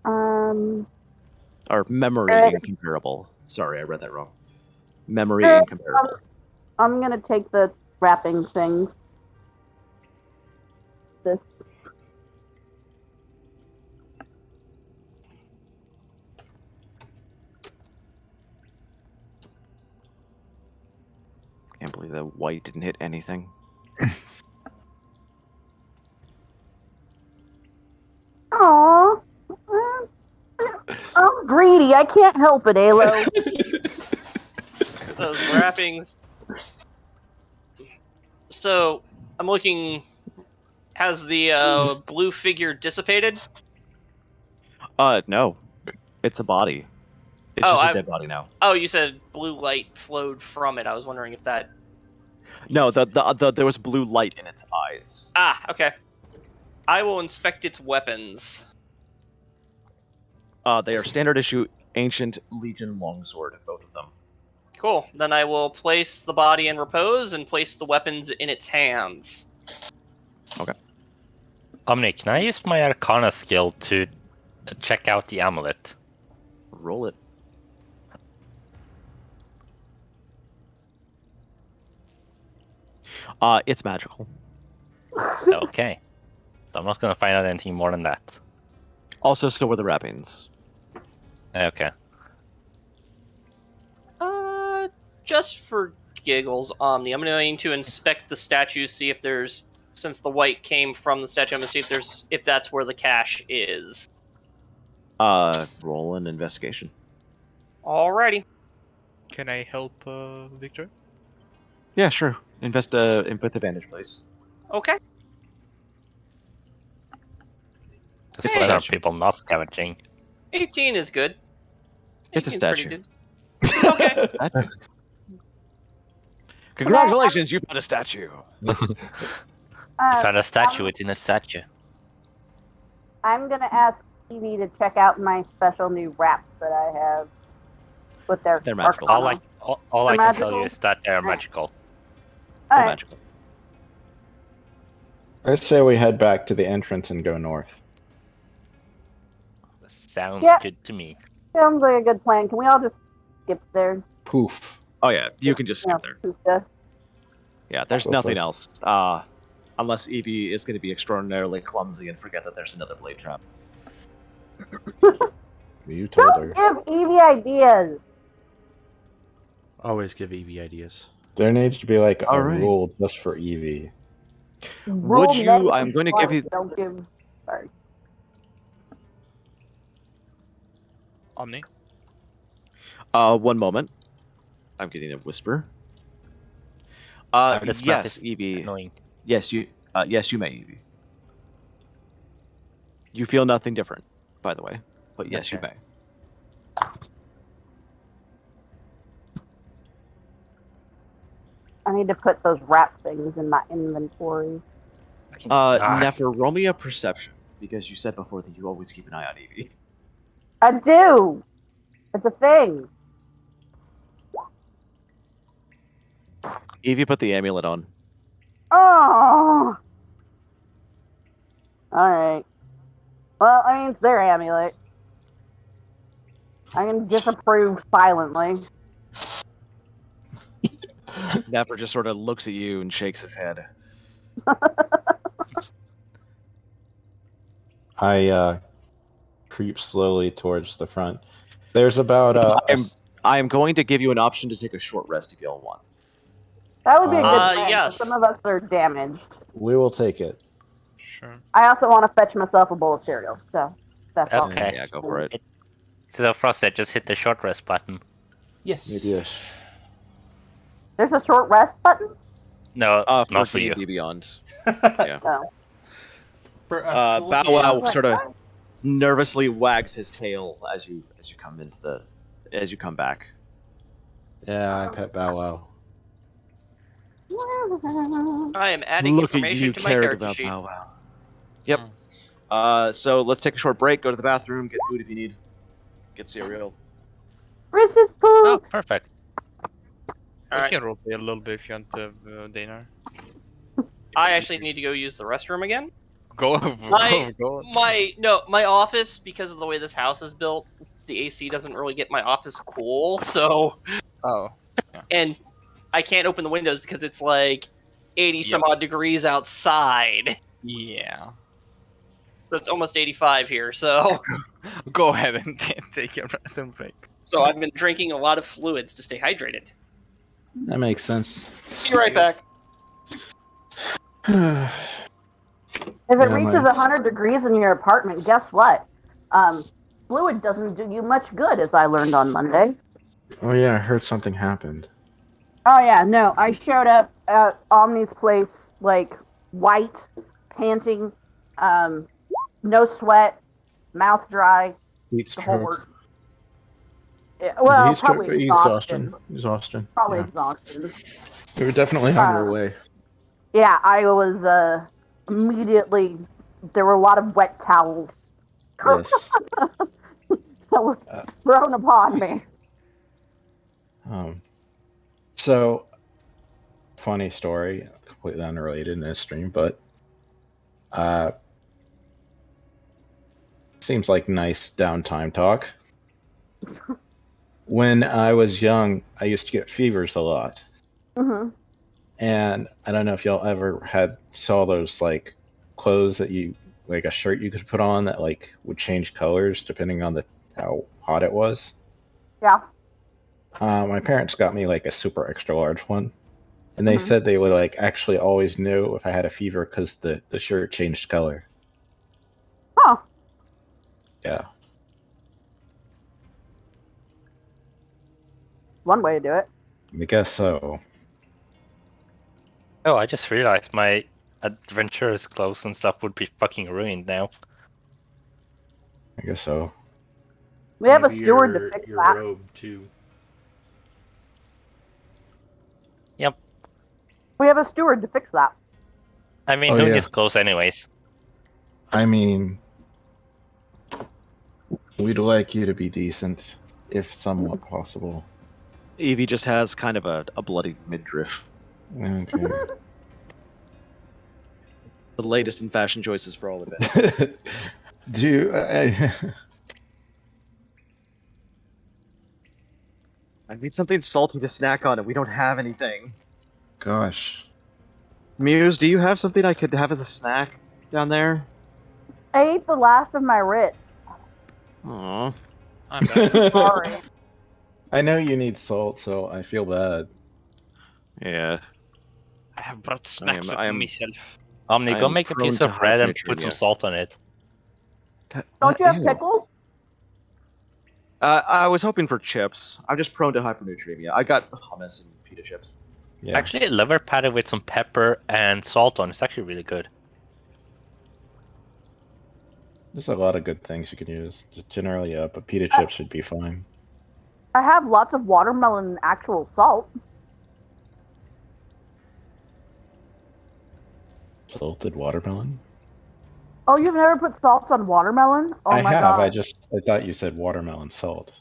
Or memory incomparable. Sorry, I read that wrong. Memory incomparable. I'm gonna take the wrapping things. This. Can't believe that Wight didn't hit anything. Aww. I'm greedy. I can't help it, Alo. Those wrappings. So, I'm looking. Has the blue figure dissipated? No. It's a body. It's just a dead body now. Oh, you said blue light flowed from it. I was wondering if that. No, there was blue light in its eyes. Ah, okay. I will inspect its weapons. They are standard issue Ancient Legion longsword, both of them. Cool. Then I will place the body in repose and place the weapons in its hands. Okay. Omni, can I use my Arcana skill to check out the amulet? Roll it. It's magical. Okay. So I'm not going to find out anything more than that. Also, so were the wrappings. Okay. Just for giggles, Omni, I'm going to inspect the statue, see if there's, since the white came from the statue, I'm going to see if that's where the cache is. Roll an investigation. Alrighty. Can I help Victor? Yeah, sure. Invest with advantage, please. Okay. Just let our people not scavenging. 18 is good. It's a 18's pretty statue. good. Okay. Congratulations, you found a statue. You found a statue within a statue. I'm gonna ask Evie to check out my special new wraps that I have with their. They're magical. Arcana. All I They're can tell you magical? is that they're magical. They're Alright. magical. I say we head back to the entrance and go north. Sounds Yeah. good to me. Sounds like a good plan. Can we all just skip there? Poof. Oh yeah, you can just skip there. Poof. Yeah, there's Go nothing first. else. Unless Evie is going to be extraordinarily clumsy and forget that there's another blade trap. You told her. Don't give Evie ideas. Always give Evie ideas. There needs to be like a Alright. rule just for Evie. Rule Would you? negative I'm going to give you. Don't give. Sorry. Omni? One moment. I'm getting a whisper. This map Yes, is Evie. Annoying. Yes, you. Yes, you may, Evie. You feel nothing different, by the way. But yes, you Okay. may. I need to put those wrap things in my inventory. Nefer, roll me a perception, because you said before that you always keep an eye on Evie. I do. It's a thing. Evie put the amulet on. Oh. All right. Well, I mean, it's their amulet. I can disapprove silently. Nefer just sort of looks at you and shakes his head. I creep slowly towards the front. There's about I am going to give you an option to take a short rest if you all want. That would be a good Uh, plan. yes. Some of us are damaged. We will take it. Sure. I also want to fetch myself a bowl of cereal. So that's all. Okay. Yeah, go for it. So Frosty, just hit the short rest button. Yes. Yes. There's a short rest button. No, not For for you. D&D Beyond. Oh. For us Bow Wow Like, sort of nervously wags his tail as you come back. Yeah, I pet Bow Wow. I am adding Look at information you to my cared character about sheet. Bow Wow. Yep. So let's take a short break. Go to the bathroom. Get food if you need. Get cereal. Reese's Oh, Poops. perfect. All We right. can roleplay a little bit if you want to, Daynar. I actually need to go use the restroom again. Go, My- go. My office, because of the way this house is built, the AC doesn't really get my office cool. So, Oh. and I can't open the windows because it's like 80 some odd degrees outside. Yeah. So it's almost 85 here. So, Go ahead and take your bathroom break. so I've been drinking a lot of fluids to stay hydrated. That makes sense. Be right back. If it Yeah, reaches my- 100 degrees in your apartment, guess what? Fluid doesn't do you much good, as I learned on Monday. Oh yeah, I heard something happened. Oh yeah, no, I showed up at Omni's place like white, panting, no sweat, mouth dry, Heat the whole stroke. work. Yeah, well, Heat stroke or probably exhaustion. Exhaustion. Probably Yeah. exhaustion. We were definitely on your way. Yeah, I was immediately. There were a lot of wet towels Yes. that were thrown upon me. So, funny story, completely unrelated in this stream, but seems like nice downtime talk. When I was young, I used to get fevers a lot. Mm-hmm. And I don't know if y'all ever saw those like clothes that you like a shirt you could put on that like would change colors depending on how hot it was. Yeah. My parents got me like a super extra large one, and they Mhm. said they would like actually always knew if I had a fever because the shirt changed color. Huh. Yeah. One way to do it. I guess so. Oh, I just realized my adventurer's clothes and stuff would be fucking ruined now. I guess so. We have a Maybe steward to your- fix your that. robe too. We have a steward to fix that. I mean, Oh, who yeah. needs clothes anyways? I mean, we'd like you to be decent, if somewhat possible. Evie just has kind of a bloody midriff. Okay. The latest in fashion choices for all of it. I need something salty to snack on, and we don't have anything. Gosh. Muse, do you have something I could have as a snack down there? I ate the last of my Rit. Aww. I'm back. Sorry. I know you need salt, so I feel bad. Yeah. I have brought snacks I am- myself. Omni, I go am make a prone piece to of bread and put hypernutremia. some salt on it. Don't you have Ew. pickles? I was hoping for chips. I'm just prone to hypernutremia. I got hummus and pita chips. Yeah. Actually, liver patty with some pepper and salt on it's actually really good. There's a lot of good things you can use. Just generally, yeah, but pita chips should be fine. I have lots of watermelon and actual salt. Salted watermelon? Oh, you've never put salt on watermelon? Oh I my have. god. I thought you said watermelon salt.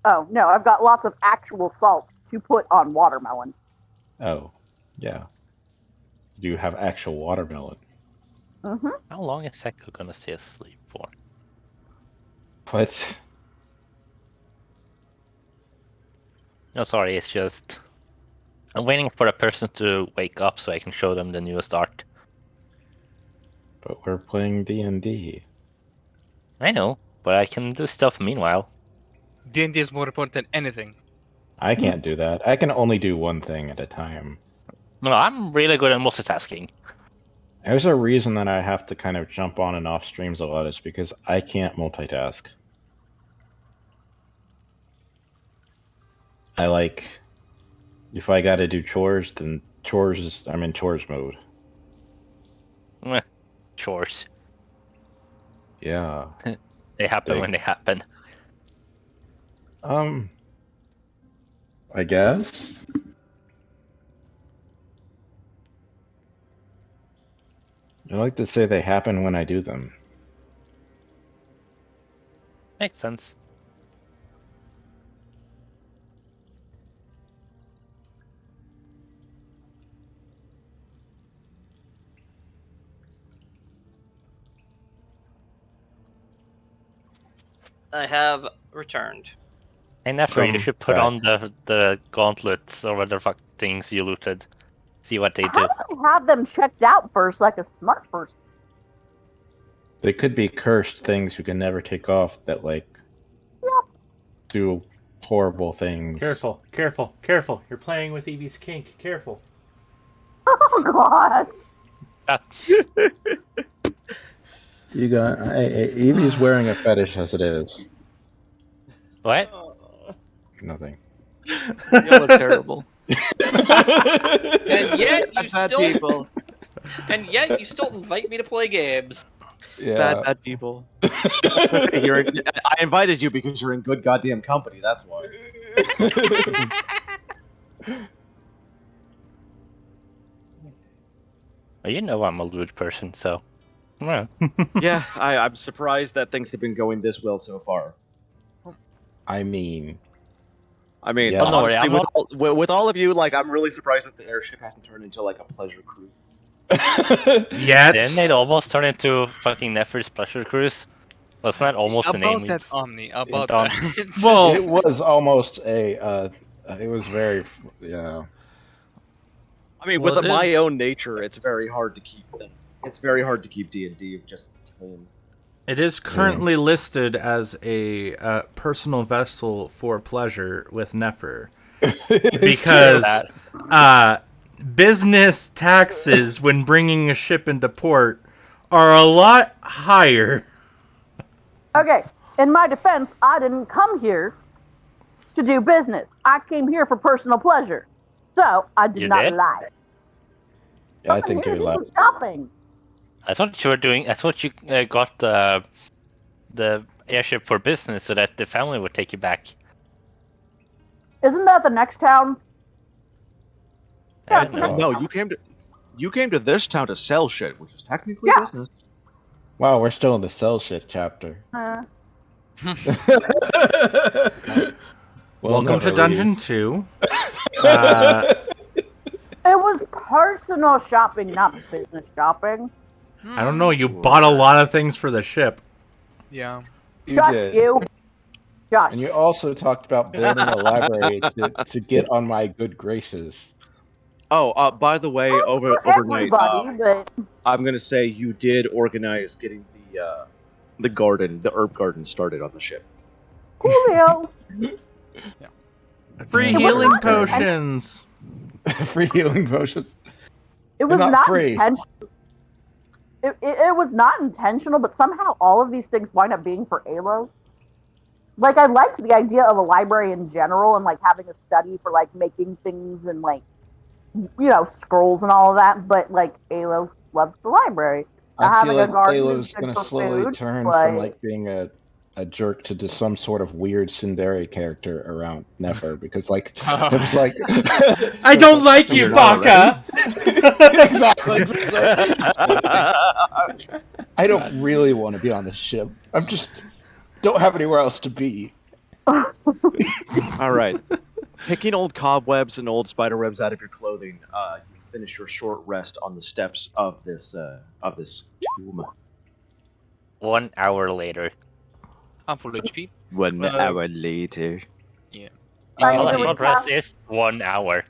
Oh, no, I've got lots of actual salt to put on watermelon. Oh, yeah. You have actual watermelon. Mm-hmm. How long is Seko gonna stay asleep for? What? No, sorry, it's just I'm waiting for a person to wake up so I can show them the newest art. But we're playing D&D. I know, but I can do stuff meanwhile. D&D is more important than anything. I can't do that. I can only do one thing at a time. No, I'm really good at multitasking. There's a reason that I have to kind of jump on and off streams a lot. Is because I can't multitask. I like if I got to do chores, then I'm in chores mode. Chores. Yeah. They happen Big. when they happen. I guess. I like to say they happen when I do them. Makes sense. I have returned. Hey, Nefer, you Come should put back. on the gauntlets or whatever the fuck things you looted. See what they do. How do I have them checked out first, like a smart person? They could be cursed things you can never take off that like do horrible things. Careful, careful, careful. You're playing with Evie's kink. Careful. Oh God! You got Evie's wearing a fetish as it is. What? Nothing. Y'all are terrible. And yet you Bad still people. invite me to play games. Yeah. Bad people. Okay, I invited you because you're in good goddamn company. That's why. Well, you know I'm a lewd person, so. Well, Yeah, I'm surprised that things have been going this well so far. I mean, Yeah. Oh, no, Honestly, I'm with all of you, like, I'm really surprised that the airship hasn't turned into like a pleasure cruise. Yet. didn't it almost turn into fucking Nefer's pleasure cruise? Wasn't that almost the name? About that, Omni. About Done. that. Well, it was almost a. It was very. Yeah. I mean, Well, with it my is- own nature, it's very hard to keep them. It's very hard to keep D&D just tame. it is currently listed as a personal vessel for pleasure with Nefer. Because business taxes when bringing a ship into port are a lot higher. Okay, in my defense, I didn't come here to do business. I came here for personal pleasure. So, I did You not did? lie. Yeah, I I'm think here you're to do left. some shopping. I thought you were doing. I thought you got the airship for business so that the family would take you back. Isn't that the next town? I Yeah, don't know. No, you came to this town to sell shit, which is technically Yeah. business. Wow, we're still in the cell shit chapter. Well, Welcome never to Dungeon leave. 2. It was personal shopping, not business shopping. I don't know, you bought a lot of things for the ship. Yeah. You Josh, did. you. Josh. And you also talked about building a library to get on my good graces. Oh, by the way, Not overnight, for everybody, but I'm gonna say you did organize getting the garden, the herb garden, started on the ship. Coolio. Free Yeah. healing potions. Free healing potions. It was not not free. intentional. It was not intentional, but somehow all of these things wind up being for Alo. Like, I liked the idea of a library in general and, like, having a study for, like, making things and, like, you know, scrolls and all of that, but, like, Alo loves the library. Now, I feel having like a garden Alo's is good going to for slowly food, turn but- from like being a jerk to just some sort of weird tsundere character around Nefer because like it was like I don't like you, You're not Baka! exactly. I don't really want to be on this ship. I'm just don't have anywhere else to be. All right. Picking old cobwebs and old spider webs out of your clothing, you finish your short rest on the steps of this tomb. 1 hour later. I'm full HP. 1 Uh, hour later. Fine, Well, so a we short have- rest is 1 hour.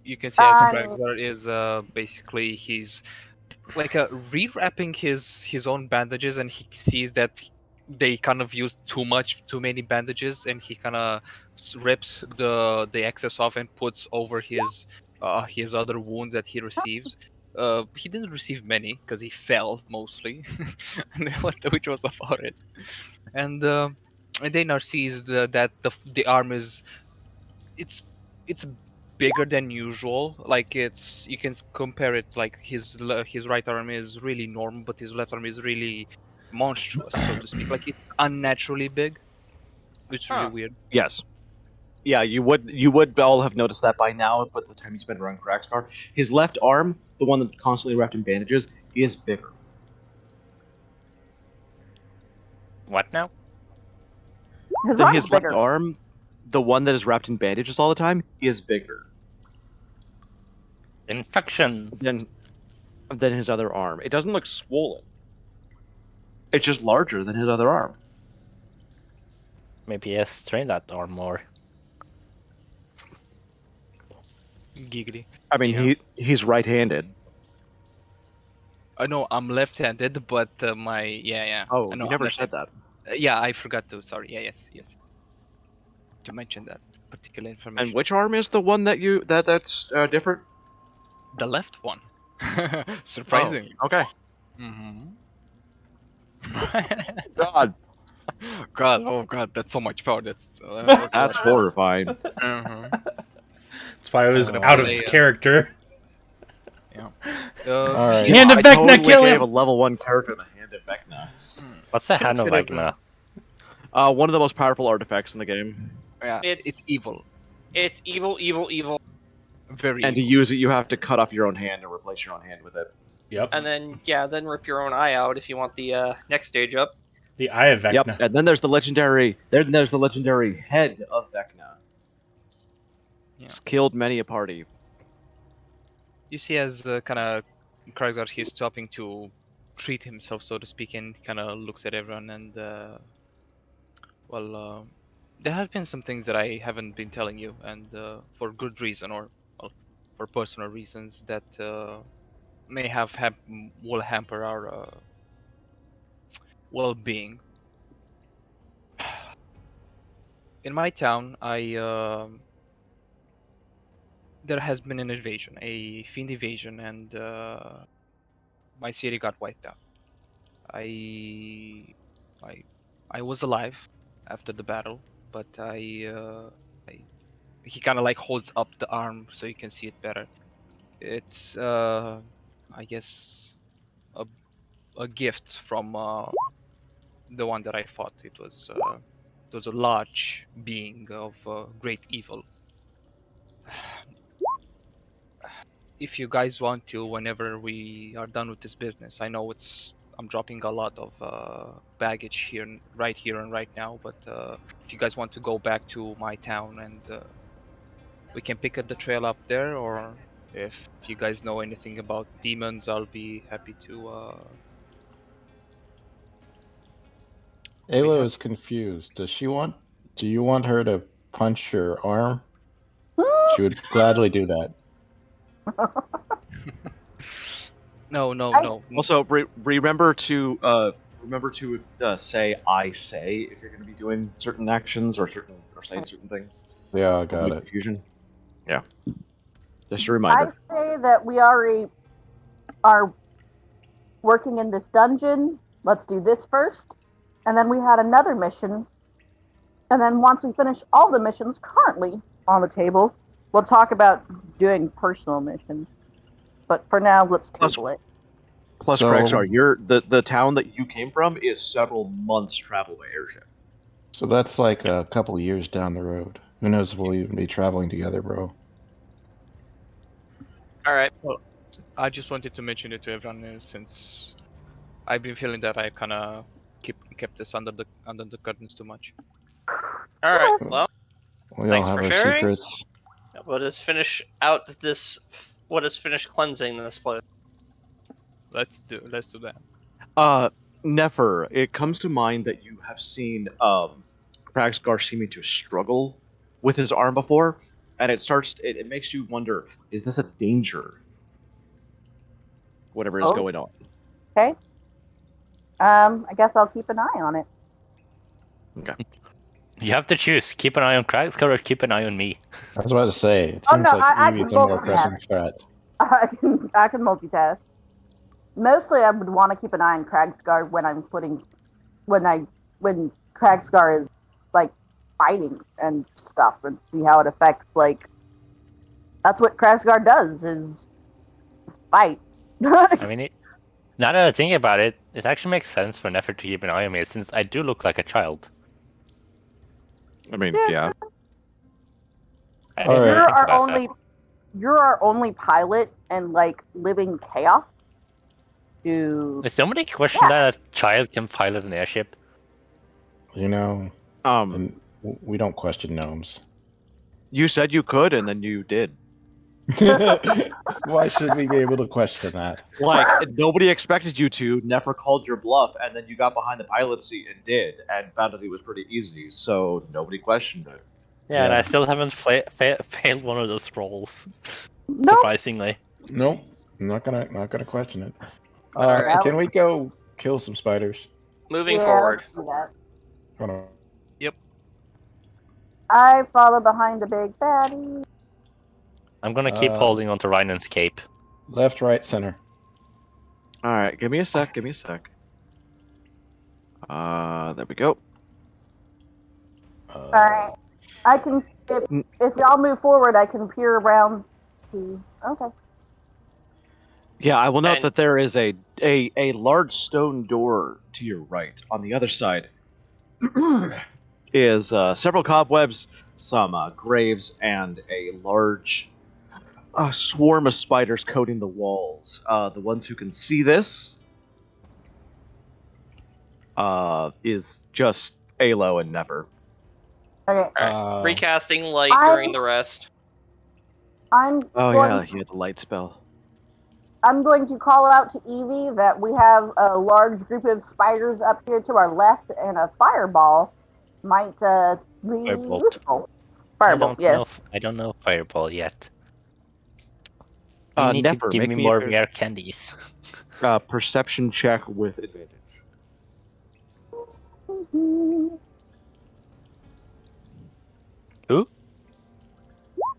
You can see as Um, Kragler is basically he's like rewrapping his own bandages, and he sees that they kind of used too many bandages, and he kind of rips the excess off and puts over his his other wounds that he receives. He didn't receive many because he fell mostly, which was about it. And Daynar sees that the arm is it's bigger than usual. Like you can compare it like his right arm is really normal, but his left arm is really monstrous, so to speak. Like it's unnaturally big. It's really weird. Yes. Yeah, you would all have noticed that by now, but the time you spent around Kraxgar, his left arm, the one that's constantly wrapped in bandages, is bigger. What now? His arm's His bigger. left arm, the one that is wrapped in bandages all the time, is bigger Infection. than his other arm. It doesn't look swollen. It's just larger than his other arm. Maybe he has trained that arm more. Giggity. I mean, Yeah. he's right-handed. No, I'm left-handed, but yeah. Oh, No, you I'm never left-handed. said that. Yeah, I forgot to. Sorry. Yeah, yes. To mention that particular information. And which arm is the one that's different? The left one. Surprisingly. Oh, okay. Mm-hmm. God, Oh God, that's so much power. That's horrifying. Mhm. That's why I was Oh, out of they, character. Yeah. All right. Hand of I Vecna, totally kill gave a him! level 1 character the Hand of Vecna. What's the Consider- Hanovagna? One of the most powerful artifacts in the game. Yeah, It's- it's evil. It's evil. Very And to evil. use it, you have to cut off your own hand and replace your own hand with it. Yep. And then rip your own eye out if you want the next stage up. The Eye of Vecna. Yep. And then there's the legendary. Then there's the legendary Head of Vecna. Yeah. It's killed many a party. You see, as kind of Kalgard, he's stopping to treat himself, so to speak, and kind of looks at everyone. And there have been some things that I haven't been telling you, and for good reason, or for personal reasons that may will hamper our well-being. In my town, there has been an invasion, a fiend invasion, and my city got wiped out. I was alive after the battle, but he kind of like holds up the arm so you can see it better. It's I guess a gift from the one that I fought. It was a large being of great evil. If you guys want to, whenever we are done with this business, I know I'm dropping a lot of baggage here, right here and right now, but if you guys want to go back to my town and we can pick up the trail up there, or if you guys know anything about demons, I'll be happy to. Ayla is confused. Do you want her to punch your arm? She would gladly do that. No. Also, remember to say "I say" if you're going to be doing certain actions or saying certain things. Yeah, I got Avoid it. Confusion. Yeah. Just a I reminder. say that we already are working in this dungeon. Let's do this first. And then we had another mission. And then once we finish all the missions currently on the table, we'll talk about doing personal missions. But for now, let's table it. Plus, So- Kraxar, the town that you came from is several months travel by airship. So that's like a couple years down the road. Who knows if we'll even be traveling together, bro? All right. I just wanted to mention it to everyone since I've been feeling that I kind of kept this under the curtains too much. All right. Well, We Thanks all have for our sharing. secrets. let us finish out this. Let us finish cleansing this place. Let's do that. Nefer, it comes to mind that you have seen Kraxgar seeming to struggle with his arm before, and it makes you wonder, is this a danger? Whatever is going on. Okay. I guess I'll keep an eye on it. Okay. You have to choose. Keep an eye on Kragscar or keep an eye on me. I was about to say, it Oh, seems no, like I Evie's can a more multitask. pressing threat. I can multitask. Mostly, I would want to keep an eye on Kragsgard when Kragsgard is like fighting and stuff, and see how it affects like. That's what Kragsgard does is fight. I mean, now that I think about it, it actually makes sense for Nefer to keep an eye on me since I do look like a child. I mean, yeah. I All didn't right. You're think our about only, you're our only pilot, and like living chaos. To that. Is somebody question that a child can pilot an airship? You know, and we don't question gnomes. You said you could, and then you did. Why should we be able to question that? Like, nobody expected you to. Nefer called your bluff, and then you got behind the pilot seat and did, and found that it was pretty easy, so nobody questioned it. Yeah, and Yeah. I still haven't failed one of those rolls. Nope. Surprisingly. Nope, I'm not gonna question it. Alright. Can we go kill some spiders? Moving forward. let's do that. Hold on. I follow behind the big baddie. I'm gonna keep holding onto Rhinan's cape. Left, right, center. Alright, give me a sec. There we go. All right. I can if y'all move forward, I can peer around. Okay. Yeah, I will note And- that there is a large stone door to your right. On the other side is several cobwebs, some graves, and a large swarm of spiders coating the walls. The ones who can see this is just Alo and Never. Okay. Alright. Recasting light I'm- during the rest. I'm Oh going yeah, he had the light spell. I'm going to call out to Evie that we have a large group of spiders up here to our left, and a fireball might be Firebolt. useful. Fireball, yes. I don't know Fireball yet. You need Never, to give make me me more a- rare candies. Perception check with advantage. Who?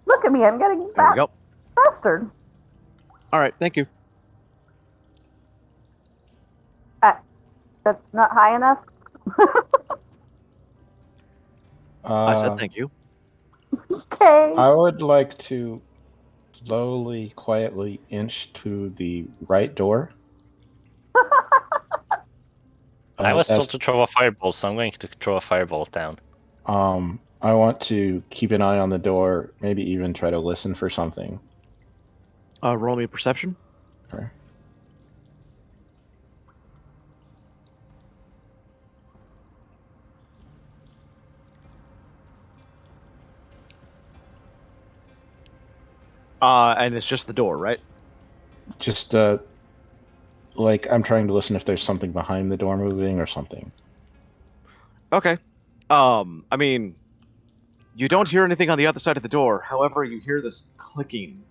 Look at me, I'm getting There we go. faster. All right, thank you. That's not high enough. I said thank you. Okay. I would like to slowly, quietly inch to the right door. I was As- told to throw a fireball, so I'm going to throw a fireball down. I want to keep an eye on the door, maybe even try to listen for something. Roll me a perception. Okay. And it's just the door, right? Just like I'm trying to listen if there's something behind the door moving or something. Okay. I mean, you don't hear anything on the other side of the door. However, you hear this clicking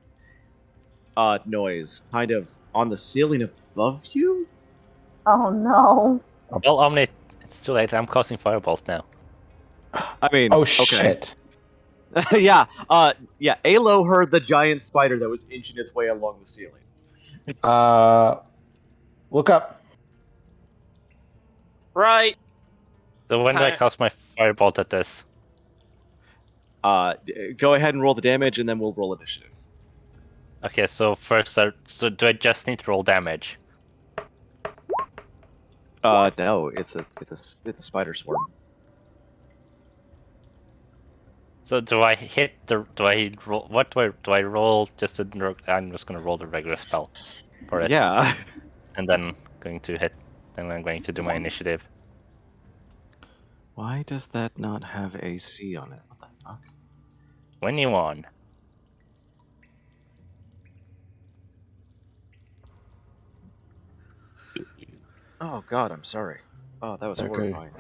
noise kind of on the ceiling above you. Oh no. Well, Omni, it's too late. I'm casting fireballs now. I mean, Oh okay. shit! yeah. Alo heard the giant spider that was inching its way along the ceiling. Look up. Right. So when do I cast my firebolt at this? Go ahead and roll the damage, and then we'll roll initiative. Okay, so first, so do I just need to roll damage? No, it's a spider swarm. So do I hit the? Do I roll? What do I roll? I'm just gonna roll the regular spell for it. Yeah. And then going to hit. Then I'm going to do my initiative. Why does that not have AC on it? What the fuck? When you on. Oh god, I'm sorry. Oh, that was Okay. horrifying.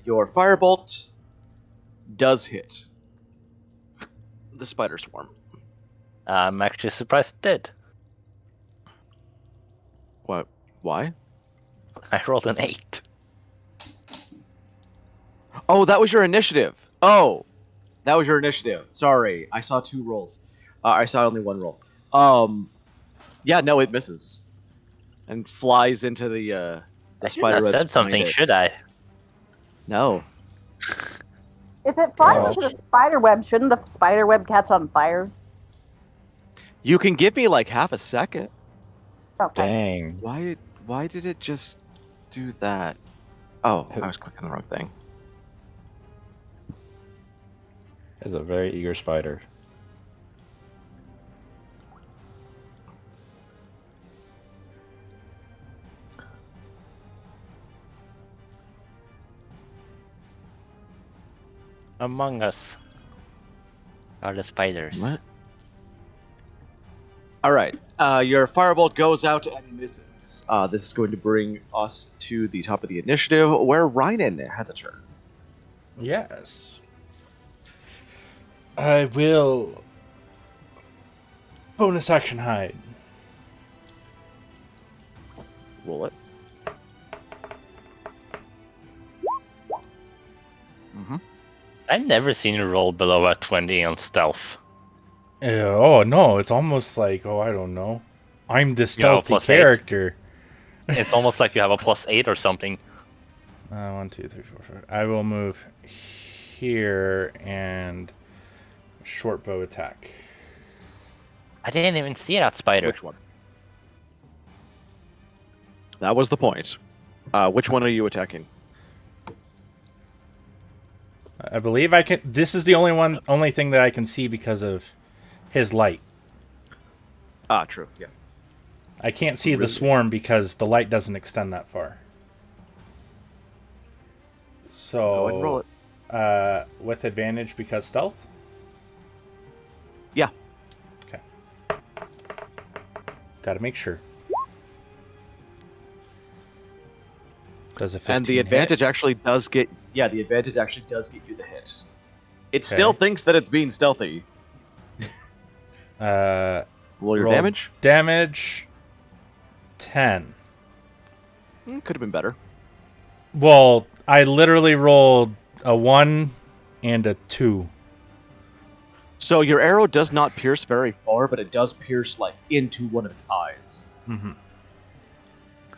Your firebolt does hit the spider swarm. I'm actually surprised it did. What? Why? I rolled an 8. Oh, that was your initiative. Oh, that was your initiative. Sorry, I saw 2 rolls. I saw only 1 roll. Yeah, no, it misses, and flies into the I should spider have web. said something, should I? No. If it flies Oh. into the spider web, shouldn't the spider web catch on fire? You can give me like half a second. Okay. Dang. Why did it just do that? Oh, I was clicking the wrong thing. It's a very eager spider. Among Us are the spiders. What? All right. Your firebolt goes out and misses. This is going to bring us to the top of the initiative, where Rynan has a turn. Yes. I will bonus action hide. Roll it. Mm-hmm. I've never seen you roll below a 20 on stealth. Oh no, it's almost like, oh, I don't know. I'm the stealthy +8. character. It's almost like you have a +8 or something. 1, 2, 3, 4, 5. I will move here and short bow attack. I didn't even see that spider. Which one? That was the point. Which one are you attacking? I believe I can. This is the only thing that I can see because of his light. Ah, true. Yeah. I can't see the swarm because the light doesn't extend that far. So Go ahead and roll it. With advantage because stealth? Yeah. Okay. Gotta make sure. Does a 15 And the hit? advantage actually does get. Yeah, the advantage actually does get you the hit. It still thinks that it's being stealthy. Roll your roll damage. Damage 10. Could have been better. Well, I literally rolled a 1 and a 2. So your arrow does not pierce very far, but it does pierce like into one of its eyes. Mm-hmm.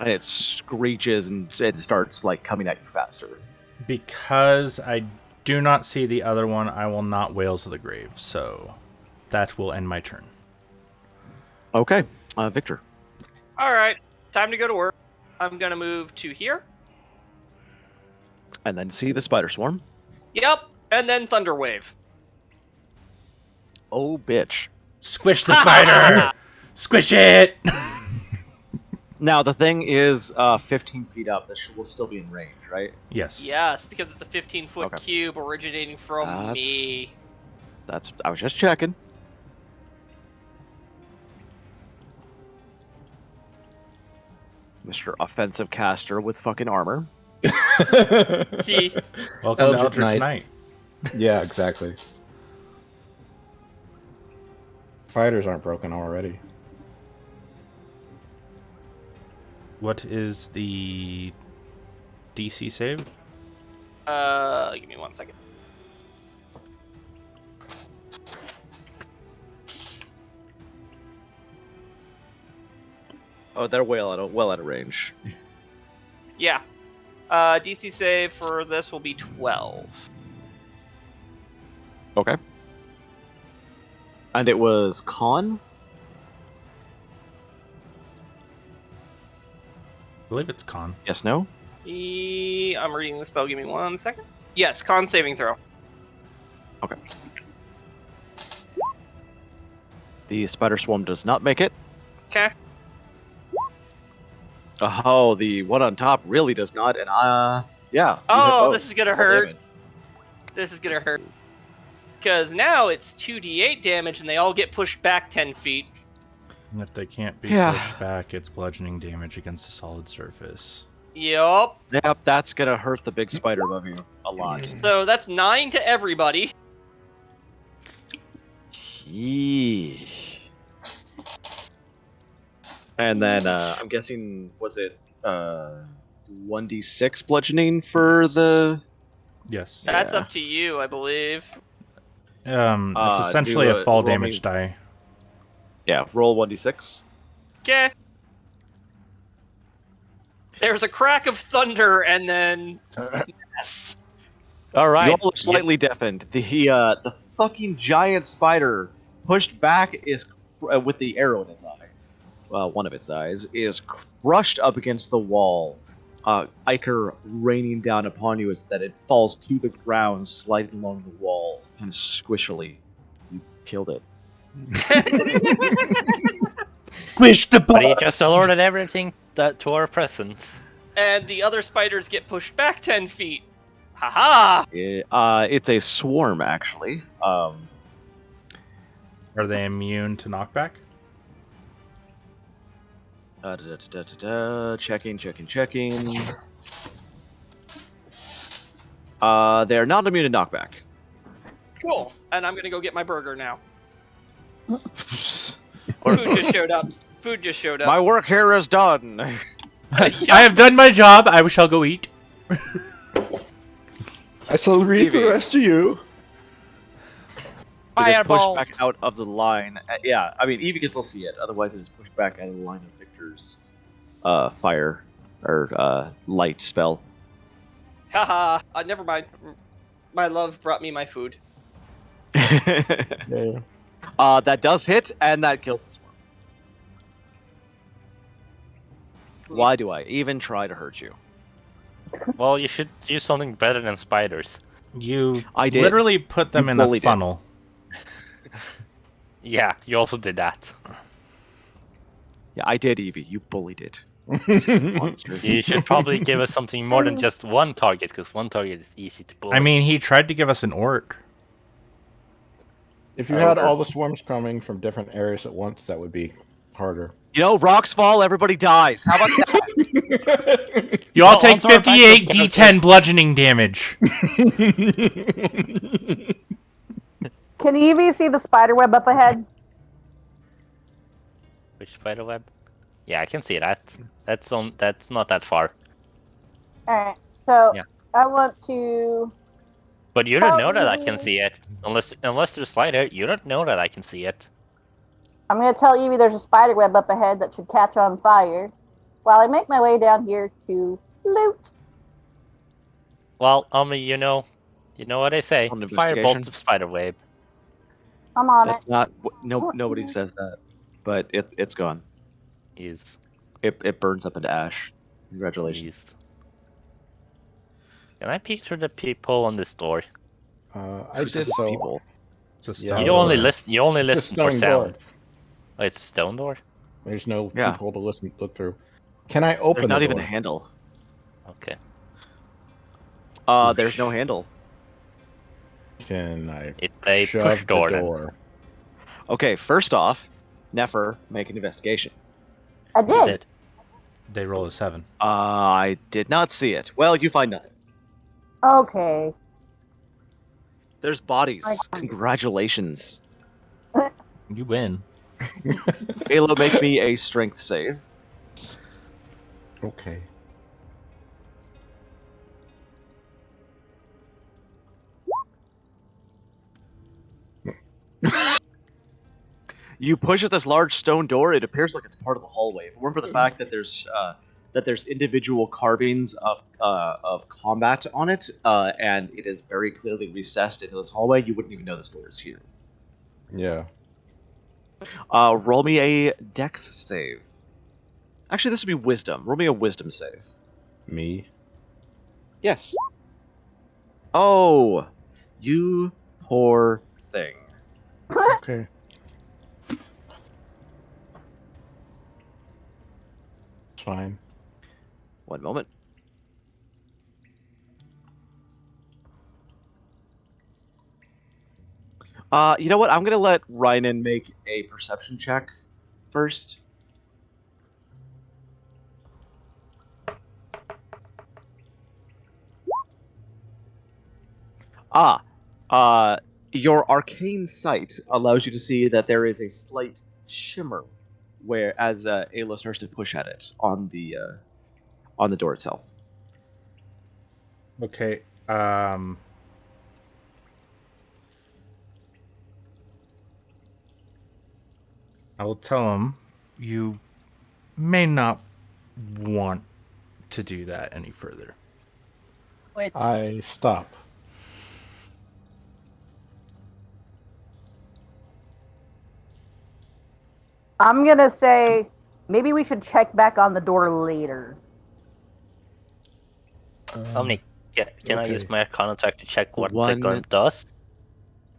And it screeches and it starts like coming at you faster. Because I do not see the other one, I will not Wails of the Grave. So that will end my turn. Okay, Victor. All right, time to go to work. I'm gonna move to here. And then see the spider swarm. Yep, and then Thunderwave. Oh, bitch. Squish the spider! Squish it! Now, the thing is 15 feet up. This will still be in range, right? Yes. Yes, because it's a 15-foot Okay. cube originating from me. I was just checking. Mr. Offensive Caster with fucking armor. He. Welcome to Eldritch Eldritch Knight. Knight. Yeah, exactly. Fighters aren't broken already. What is the DC save? Give me 1 second. Oh, they're well out of range. Yeah. DC save for this will be 12. Okay. And it was con? I believe it's con. Yes, no? I'm reading the spell. Give me 1 second. Yes, con saving throw. Okay. The spider swarm does not make it. Okay. Oh, the one on top really does not, and yeah. Oh, this is gonna hurt. David. This is gonna hurt. Because now it's 2d8 damage and they all get pushed back 10 feet. And if they can't be Yeah. pushed back, it's bludgeoning damage against a solid surface. Yup. Yep, that's gonna hurt the big spider above you a lot. So that's 9 to everybody. Yee. And then I'm guessing, was it 1d6 bludgeoning for the. Yes. That's Yeah. up to you, I believe. It's essentially do a fall roll damage me- die. Yeah, roll 1d6. Okay. There's a crack of thunder, and then yes. All You right. all look slightly deafened. The fucking giant spider pushed back is with the arrow in its eye. One of its eyes is crushed up against the wall. Ichor raining down upon you as that it falls to the ground, sliding along the wall, kind of squishily. You killed it. Squish the But he just alerted everything to our presence. And the other spiders get pushed back 10 feet. Haha! It's a swarm, actually. Are they immune to knockback? Checking. They're not immune to knockback. Cool. And I'm gonna go get my burger now. Or- Food just showed up. Food just showed up. My work here is done. I have done my job. I shall go eat. I shall read Evie. the rest to you. It is Fireball. pushed back out of the line. Yeah, I mean, Evie can still see it. Otherwise, it is pushed back out of the line of Victor's fire or light spell. Haha. Never mind. My love brought me my food. Yeah. That does hit, and that kills the swarm. Why do I even try to hurt you? Well, you should do something better than spiders. You I did. literally put them You in a bullied it. funnel. Yeah, you also did that. Yeah, I did, Evie. You bullied it. Monster. You should probably give us something more than just one target, because one target is easy to bully. I mean, he tried to give us an orc. If you had all the swarms coming from different areas at once, that would be harder. You know, rocks fall, everybody dies. How about that? You all No, take I'll throw it back 58 to the d10 bludgeoning damage. Can Evie see the spider web up ahead? Which spider web? Yeah, I can see that. That's not that far. Alright, so Yeah. I want to. But you don't Oh, know that I Evie. can see it. Unless there's light out, you don't know that I can see it. I'm going to tell Evie there's a spider web up ahead that should catch on fire while I make my way down here to loot. Well, you know what I say. On Fire investigation. bolts of spiderweb. I'm on That's it. not. Nobody says that. But it's gone. Is It burns up into ash. Congratulations. Can I peek through the peephole on this door? I Who did says it's so. people? It's a Yeah, stone You Oh, only sorry. listen. You only It's a listen for stone door. sounds. Oh, it's a stone door. There's no Yeah. people to look through. Can I open There's not the even a door? handle. Okay. There's no handle. Can I It's a shove push door. the then. door? Okay, first off, Nefer, make an investigation. I You did. did. They roll a 7. I did not see it. Well, you find nothing. Okay. There's bodies. I- Congratulations. You win. Halo, make me a strength save. Okay. You push at this large stone door. It appears like it's part of the hallway. If it weren't for the fact that there's individual carvings of combat on it, and it is very clearly recessed into this hallway, you wouldn't even know this door is here. Yeah. Roll me a Dex save. Actually, this would be Wisdom. Roll me a Wisdom save. Me. Yes. Oh, you poor thing. Okay. It's fine. One moment. You know what? I'm gonna let Rynan make a perception check first. Your arcane sight allows you to see that there is a slight shimmer, where as Ayla starts to push at it on the door itself. Okay. I will tell him you may not want to do that any further. I stop. I'm gonna say maybe we should check back on the door later. Omni, can I use okay. my Arcana check to check what the One- gun does?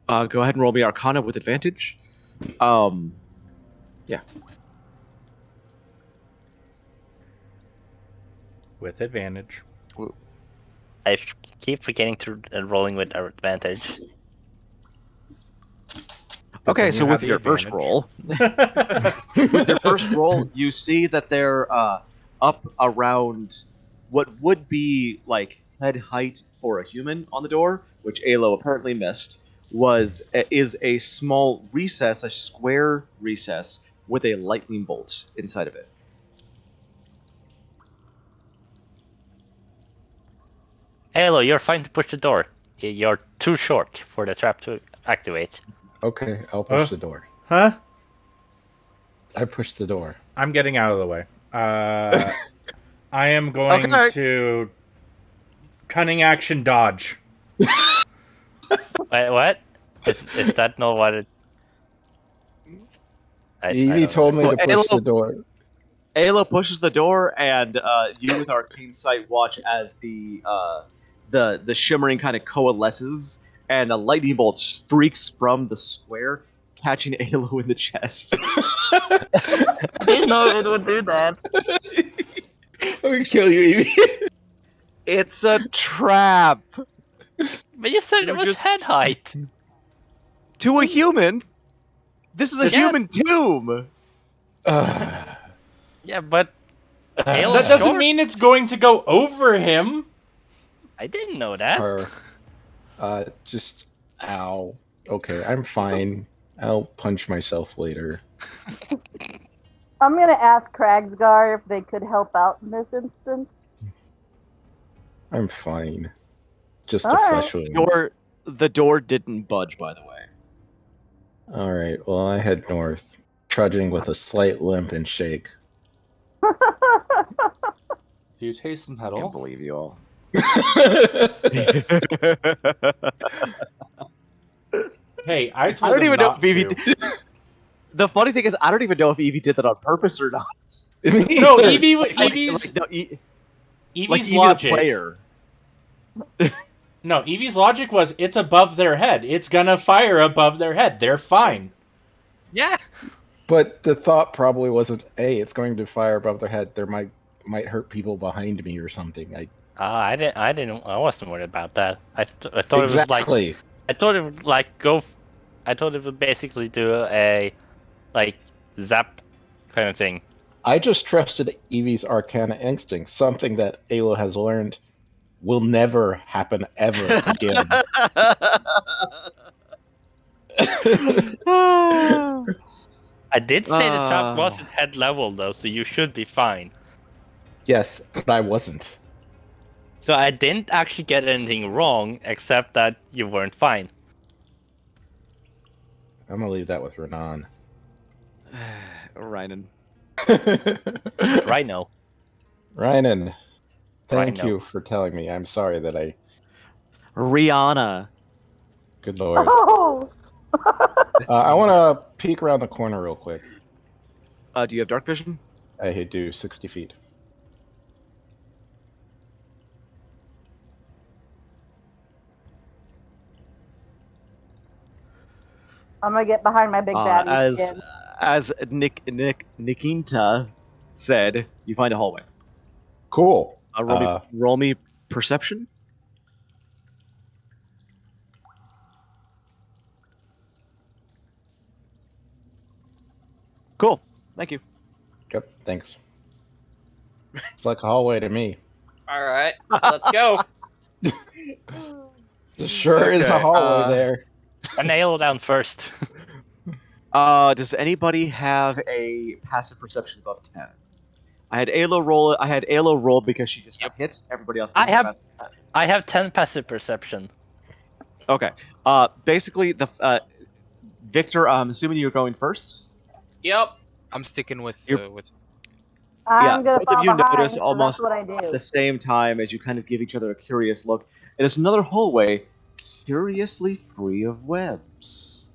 Go ahead and roll me Arcana with advantage. Yeah. With advantage. I keep forgetting to rolling with advantage. But Okay, then so you with have your the first advantage. roll, with your first roll, you see that they're up around what would be like head height for a human on the door, which Alo apparently missed. Is a small recess, a square recess with a lightning bolt inside of it. Hello, you're fine to push the door. You're too short for the trap to activate. Okay, I'll push the door. Huh? I push the door. I'm getting out of the way. I am going Okay. to cunning action dodge. Wait, what? Is that not what it... Evie told me So to push Alo- the door. Ayla pushes the door, and you, with arcane sight, watch as the shimmering kind of coalesces, and a lightning bolt streaks from the square, catching Ayla in the chest. I didn't know it would do that. I'm gonna kill you, Evie. It's a trap But you said You it was just- head height. to a human. This is a Yes. human tomb. Yeah, but... That Ayla's doesn't short. mean it's going to go over him. I didn't know that. Her. Just ow. Okay, I'm fine. I'll punch myself later. I'm gonna ask Kragsgar if they could help out in this instance. I'm fine. Just a All fresh right. wound. The door didn't budge, by the way. All right. Well, I head north, trudging with a slight limp and shake. Do you taste some Can't pedal? believe you all. Hey, I I told don't him even know not if Evie. to. The funny thing is, I don't even know if Evie did that on purpose or not. No, Evie's Evie's Evie's the logic. player. No, Evie's logic was it's above their head. It's gonna fire above their head. They're fine. Yeah. But the thought probably wasn't, hey, it's going to fire above their head. There might hurt people behind me or something. I wasn't worried about that. I thought it was like... Exactly. I thought it would like go... I thought it would basically do a... like, zap kind of thing. I just trusted Evie's Arcana instinct, something that Ayla has learned will never happen ever again. I did say the trap Ah. wasn't head level though, so you should be fine. Yes, but I wasn't. So I didn't actually get anything wrong, except that you weren't fine. I'm gonna leave that with Renan. Rhinan. Rhino. Rhinan, thank Rhino. you for telling me. I'm sorry that I. Rihanna. Good lord. Oh! I want to peek around the corner real quick. Do you have dark vision? I do 60 feet. I'm gonna get behind my big baddie again. As Nikinta said, you find a hallway. Cool. Roll me perception. Cool. Thank you. Yep, thanks. It's like a hallway to me. All right, let's go. It sure is a Okay, hallway there. A nail down first. Does anybody have a passive perception above 10? I had Ayla roll because she just got hit. Everybody else. I gets have- passive. I have 10 passive perception. Okay. Basically, Victor. I'm assuming you're going first. Yep. I'm sticking with You're- I'm gonna both fall of you behind, notice so almost that's what I at do. the same time as you kind of give each other a curious look. It is another hallway, curiously free of webs.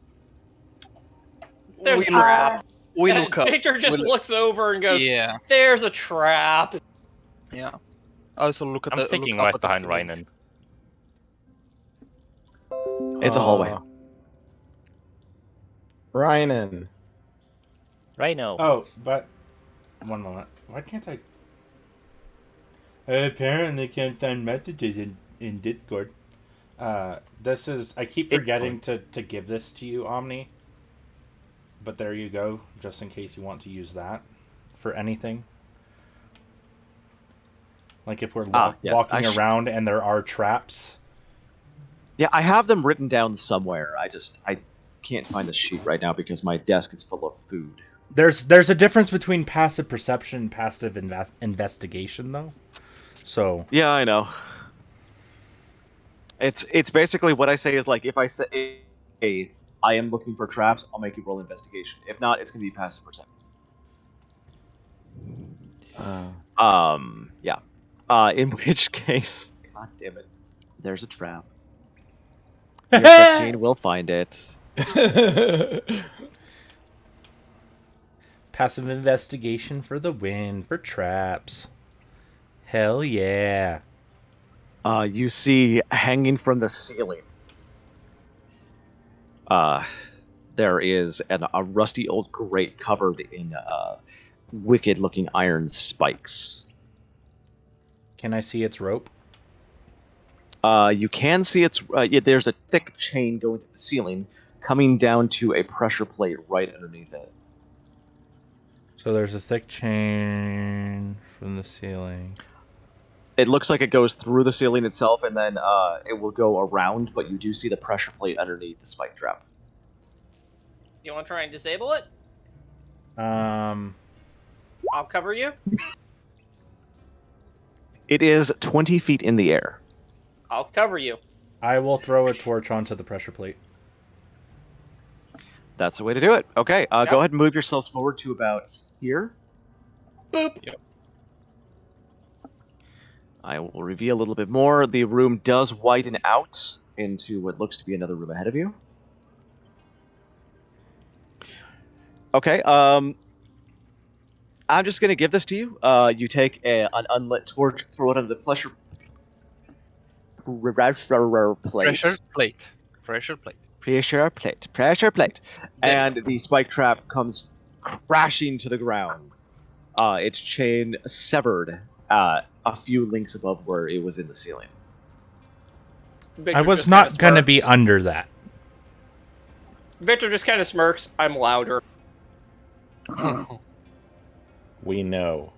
There's We a look trap. We And look up. Victor just We looks over and goes, Yeah. "There's a trap." Yeah. I also look at I'm the. sticking look up right at the behind ceiling. Rynan. It's a hallway. Ryan. Rhino. Oh, but one moment. Why can't I? I apparently can't send messages in Discord. This is. I keep forgetting to give this to you, Omni. But there you go, just in case you want to use that for anything. Like if we're Yes, walking around and there are traps. Yeah, I have them written down somewhere. I can't find the sheet right now because my desk is full of food. There's a difference between passive perception and passive investigation, though. So Yeah, I know. It's basically what I say is like if I say, hey, I am looking for traps, I'll make you roll investigation. If not, it's gonna be passive perception. Yeah. In which case, god damn it, there's a trap. You're 15, we'll find it. passive investigation for the win for traps. Hell yeah. You see hanging from the ceiling. There is a rusty old grate covered in wicked-looking iron spikes. Can I see its rope? You can see there's a thick chain going to the ceiling, coming down to a pressure plate right underneath it. So there's a thick chain from the ceiling. It looks like it goes through the ceiling itself, and then it will go around, but you do see the pressure plate underneath the spike trap. You want to try and disable it? Um, I'll cover you. It is 20 feet in the air. I'll cover you. I will throw a torch onto the pressure plate. That's the way to do it. Okay, Yep. go ahead and move yourselves forward to about here. Boop. Yep. I will reveal a little bit more. The room does widen out into what looks to be another room ahead of you. Okay, I'm just going to give this to you. You take an unlit torch, throw it under the pressure plate. Pressure plate. Pressure plate. There you And the spike trap comes crashing to the ground. Its chain severed a few links above where it was in the ceiling. Victor I was just not kinda going to be smirks. under that. Victor just kind of smirks. I'm louder. We know.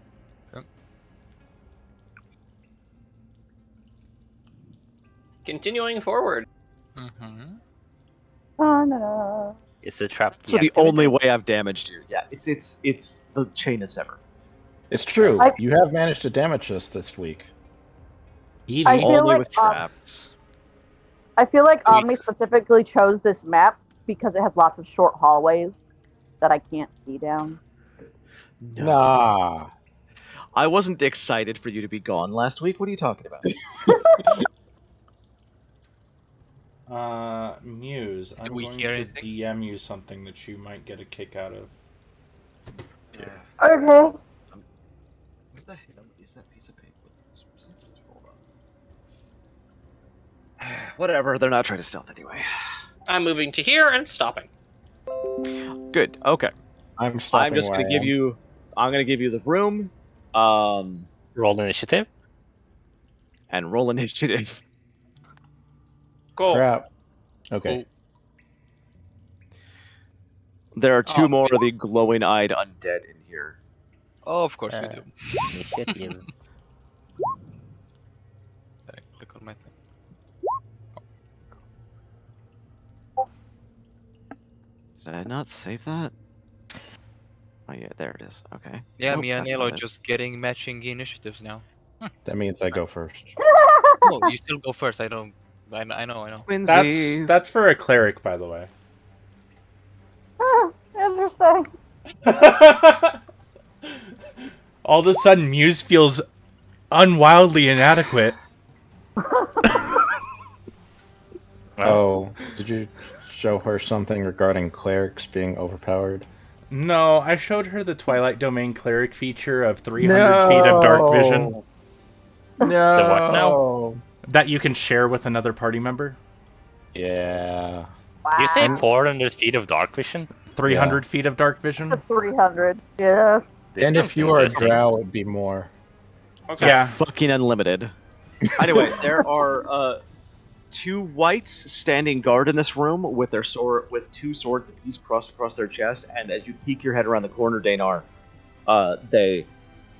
Continuing forward. Mm-hmm. Is the trap So the deactivated? only way I've damaged you, yeah, it's the chain is severed. It's true. I- You have managed to damage us this week. Evie, I feel Only like, with traps. I feel like Omni specifically chose this map because it has lots of short hallways that I can't see down. No. Nah. I wasn't excited for you to be gone last week. What are you talking about? Muse, I'm we going hear to anything? DM you something that you might get a kick out of. Okay. What the hell is that piece of paper? Whatever, they're not trying to stealth anyway. I'm moving to here and stopping. Good. Okay. I'm stopping. I'm just where gonna I give am. you. I'm gonna give you the room. Roll initiative. And roll initiative. Cool. Crap. Okay. There are two Oh, more of the glowing-eyed undead in here. Oh, of course we do. Initiative. Click on my thing. Did I not save that? Oh yeah, there it is. Okay. Yeah, Nope, me and that's Nalo not it. just getting matching initiatives now. That means I go first. Oh, you still go first. I know. Twinsies. That's for a cleric, by the way. Interesting. All of a sudden, Muse feels unwildly inadequate. Oh, did you show her something regarding clerics being overpowered? No, I showed her the Twilight Domain cleric feature of 300 feet of dark vision. No. The what now? That you can share with another party member. Yeah. Wow. You say 400 feet of dark vision? 300 feet of dark vision. 300. Yeah. And if you are a drow, it'd be more. Okay. Yeah. Fucking unlimited. Anyway, there are 2 wights standing guard in this room with their sword, with 2 swords apiece crossed across their chest. And as you peek your head around the corner, Daynar, they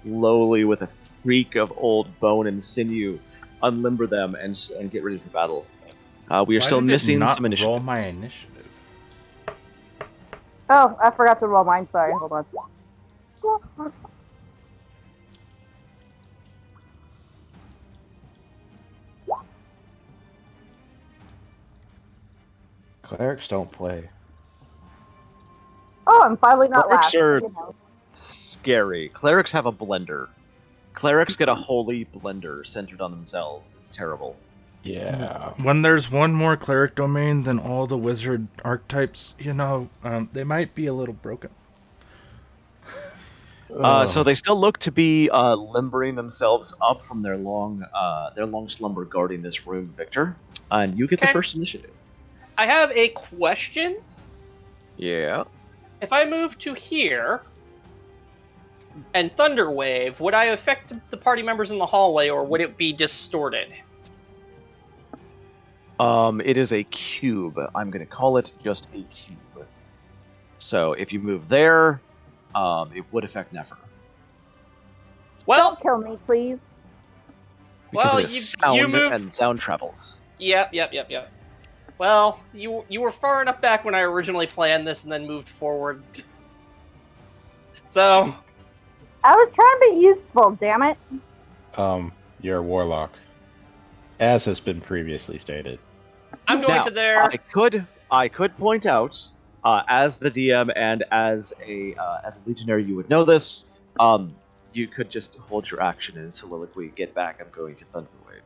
lowly, with a creak of old bone and sinew, unlimber them and get ready for battle. We are still missing some initiatives. Roll my initiative. Oh, I forgot to roll mine. Sorry. Hold on. Clerics don't play. Oh, I'm finally not Clerics last. are You know. scary. Clerics have a blender. Clerics get a holy blender centered on themselves. It's terrible. Yeah. When there's one more cleric domain than all the wizard archetypes, they might be a little broken. So they still look to be limbering themselves up from their long slumber guarding this room, Victor. And you get the Okay. first initiative. I have a question. Yeah. If I move to here and Thunderwave, would I affect the party members in the hallway, or would it be distorted? It is a cube. I'm going to call it just a cube. So if you move there, it would affect Nefer. Well, Don't kill me, please. Because well, it is sound you moved. and sound travels. Yep. Well, you were far enough back when I originally planned this, and then moved forward. So I was trying to be useful, damn it. You're a warlock, as has been previously stated. I'm going Now, to there. I could point out, as the DM and as a legionary, you would know this. You could just hold your action and soliloquy. Get back. I'm going to Thunderwave.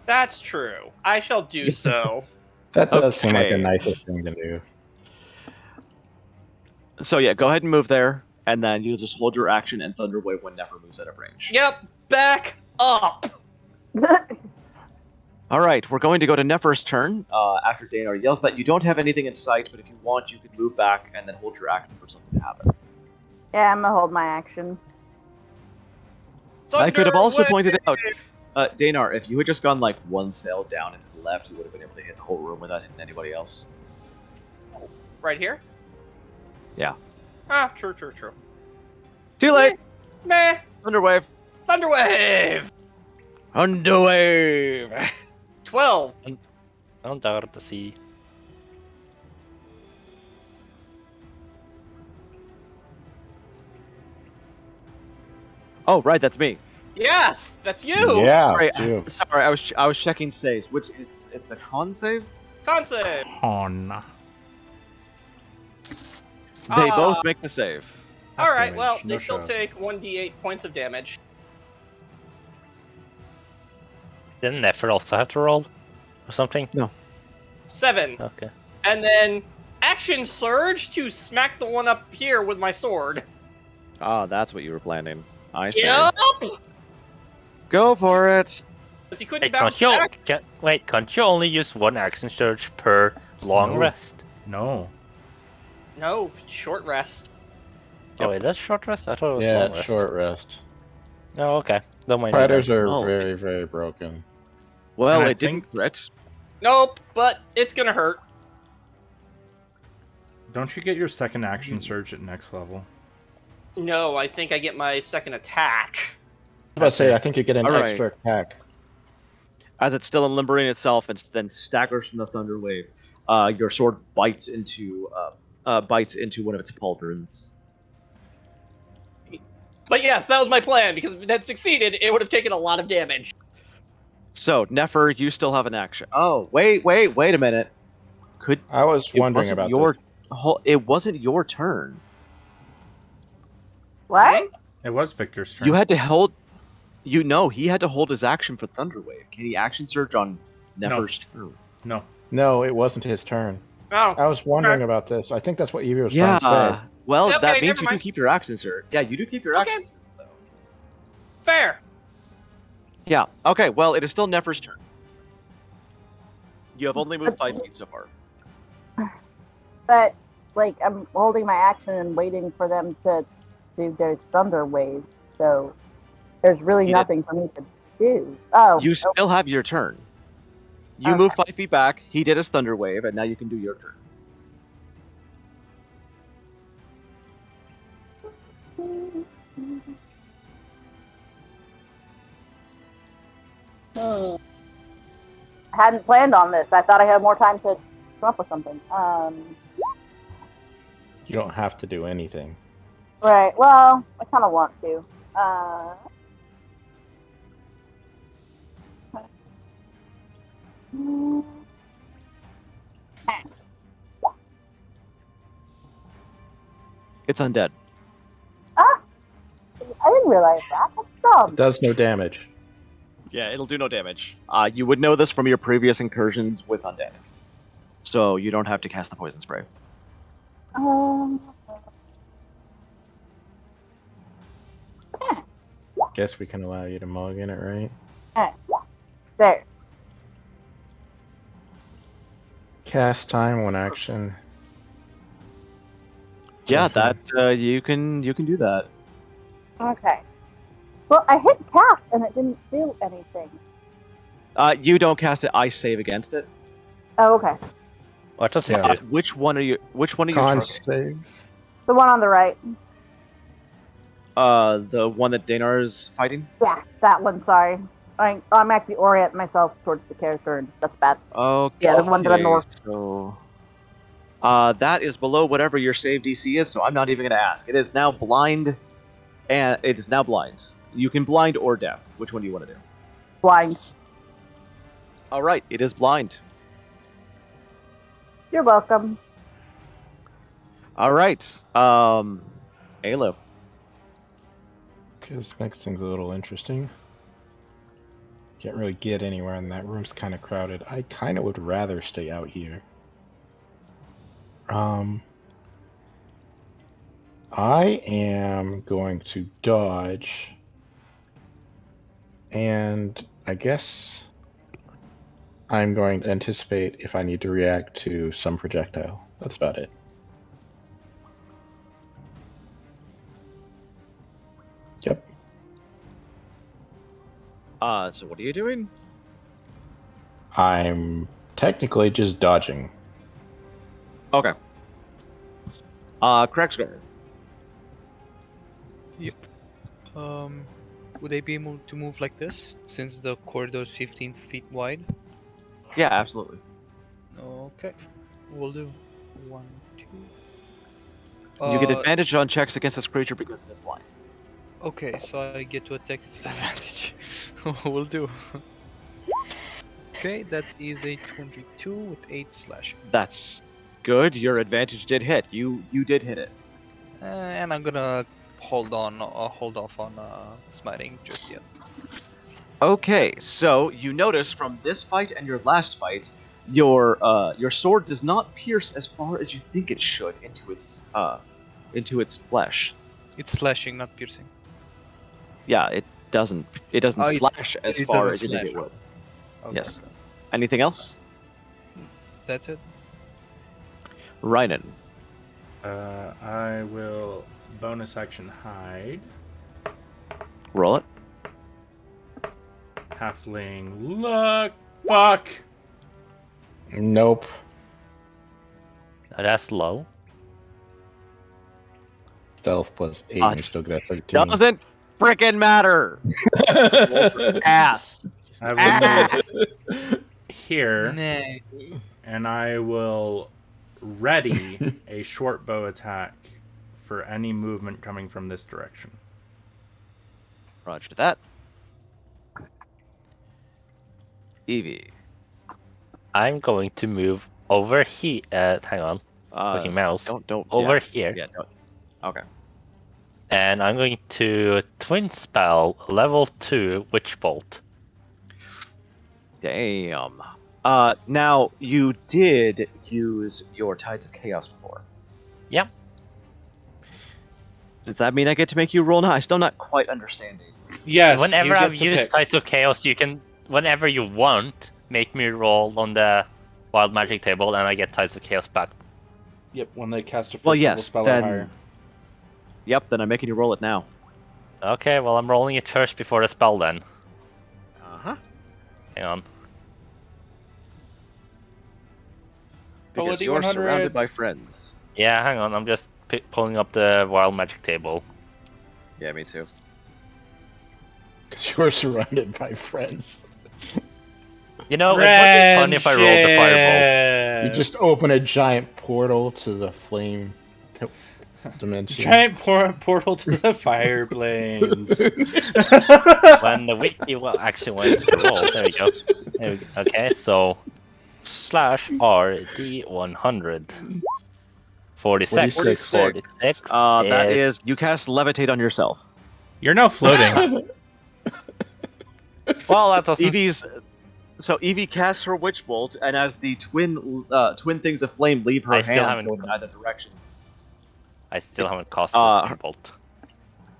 That's true. I shall do so. That does seem like a Okay. nicer thing to do. So yeah, go ahead and move there, and then you'll just hold your action and Thunderwave when Nefer moves out of range. Yep. Back up. All right, we're going to go to Nefer's turn. After Daynar yells that you don't have anything in sight, but if you want, you could move back and then hold your action for something to happen. Yeah, I'm gonna hold my action. I could have also Thunderwave. pointed out, Daynar, if you had just gone like one cell down and to the left, you would have been able to hit the whole room without hitting anybody else. Right here? Yeah. Ah, true. Too late. Meh. Thunderwave. Thunderwave! Thunderwave. 12. Under the sea. Oh, right, that's me. Yes, that's you. Yeah, Sorry, you. sorry, I was checking saves. Which it's a con save. Con save. On. They Ah. both make the save. All right. damage, Well, no they still shot. take 1d8 points of damage. Didn't Nefer also have to roll? Or something? 7. Okay. And then action surge to smack the one up here with my sword. Ah, that's what you were planning. I see. Yup. Go for it. Because he couldn't Hey, bounce can't you, back. can't you only use one action surge per long No. rest? No. No, short rest. Oh, wait, that's short rest? I thought it was Yeah, long rest. short rest. Oh, okay. Don't mind me Fighters then. are Oh. very, very broken. Well, And I it didn't think- crit. Nope, but it's gonna hurt. Don't you get your second action surge at next level? No, I think I get my second attack. I was about to say, I think you get an All right. extra attack. As it's still limbering itself and then staggers from the thunder wave, your sword bites into one of its pauldrons. But yes, that was my plan, because if it had succeeded, it would have taken a lot of damage. So, Nefer, you still have an action. Oh, wait a minute. I was It wondering wasn't about your this. It wasn't your turn. What? It was Victor's turn. You had to hold. You know, he had to hold his action for Thunderwave. Can he action surge on Nefer's turn? No. No, it wasn't his turn. Oh, I was wondering about this. I think that's what Evie was trying to Yeah. say. Well, Okay, that means never you do mind. keep your action surge. Yeah, you do keep your Okay. action surge, though. fair. Yeah. Okay. Well, it is still Nefer's turn. You have only moved 5 feet so far. But like I'm holding my action and waiting for them to do their thunder wave. So there's really He did- nothing for me to do. Oh, You still have your turn. You Okay. move 5 feet back. He did his thunder wave, and now you can do your turn. I hadn't planned on this. I thought I had more time to come up with something. You don't have to do anything. Right. Well, I kind of want to. It's undead. I didn't realize that. That's dumb. It does no damage. Yeah, it'll do no damage. You would know this from your previous incursions with undead. So you don't have to cast the poison spray. Guess we can allow you to mulligan it, right? There. Cast time, one action. Yeah, Okay. that you can do that. Okay. Well, I hit cast and it didn't do anything. You don't cast it. I save against it. Oh, okay. What does Yeah. it do? Which one are you? Which one are you Con targeting? save. The one on the right. The one that Daynar is fighting. Yeah, that one. Sorry. I'm actually orient myself towards the character, and that's bad. Okay. Yeah, the one to the north. So, that is below whatever your save DC is. So I'm not even going to ask. It is now blind, and it is now blind. You can blind or deaf. Which one do you want to do? Blind. All right, it is blind. You're welcome. All right. Alo. Okay, this makes things a little interesting. Can't really get anywhere, and that room's kind of crowded. I kind of would rather stay out here. I am going to dodge, and I guess I'm going to anticipate if I need to react to some projectile. That's about it. Yep. So what are you doing? I'm technically just dodging. Okay. Krexgar. Would they be able to move like this since the corridor is 15 feet wide? Yeah, absolutely. Okay, we'll do 1, 2. You get advantage on checks against this creature because it is blind. Okay, so I get to attack at disadvantage. We'll do. Okay, that is a 22 with 8 slashing. That's good. Your advantage did hit. You did hit it. And I'm gonna hold off on smiting just yet. Okay, so you notice from this fight and your last fight, your sword does not pierce as far as you think it should into its flesh. It's slashing, not piercing. Yeah, it doesn't slash as it far doesn't as you think slash. it would. Okay. Yes. Anything else? That's it. Rynan. I will bonus action hide. Roll it. Halfling look. Fuck. Nope. That's low. Stealth plus 8, and you still get a 13. Doesn't frickin' matter. Ass. I will Ass. move here, Nah. and I will ready a short bow attack for any movement coming from this direction. Roger that. Evie. I'm going to move over here. Hang on. Clicking mouse. Don't. Over yeah. here. Yeah. Don't. Okay. And I'm going to twin spell level 2 Witch Bolt. Damn. Now you did use your Tides of Chaos before. Yep. Does that mean I get to make you roll now? I'm still not quite understanding. Yes. Whenever you get I've to used pick. Tides of Chaos, you can, whenever you want, make me roll on the Wild Magic table, and I get Tides of Chaos back. Yep, when they cast a first Well, level yes. spell or Then. higher. Yep. Then I'm making you roll it now. Okay, well I'm rolling it first before the spell then. Uh-huh. Hang on. Because Quality you're 100. surrounded by friends. Yeah, hang on, I'm just pulling up the Wild Magic table. Yeah, me too. Because you're surrounded by friends. You know, it would be fun if I rolled the fireball. You just open a giant portal to the flame dimension. Giant portal to the fire planes. When the wiki actually wants to roll, there we go. Okay, so /RD100. 46. 46. That is you cast levitate on yourself. You're now floating. Well, that doesn't. So Evie casts her witch bolt, and as the twin things of flame leave her I still hands haven't- going in either direction. I still haven't cast Uh, the bolt.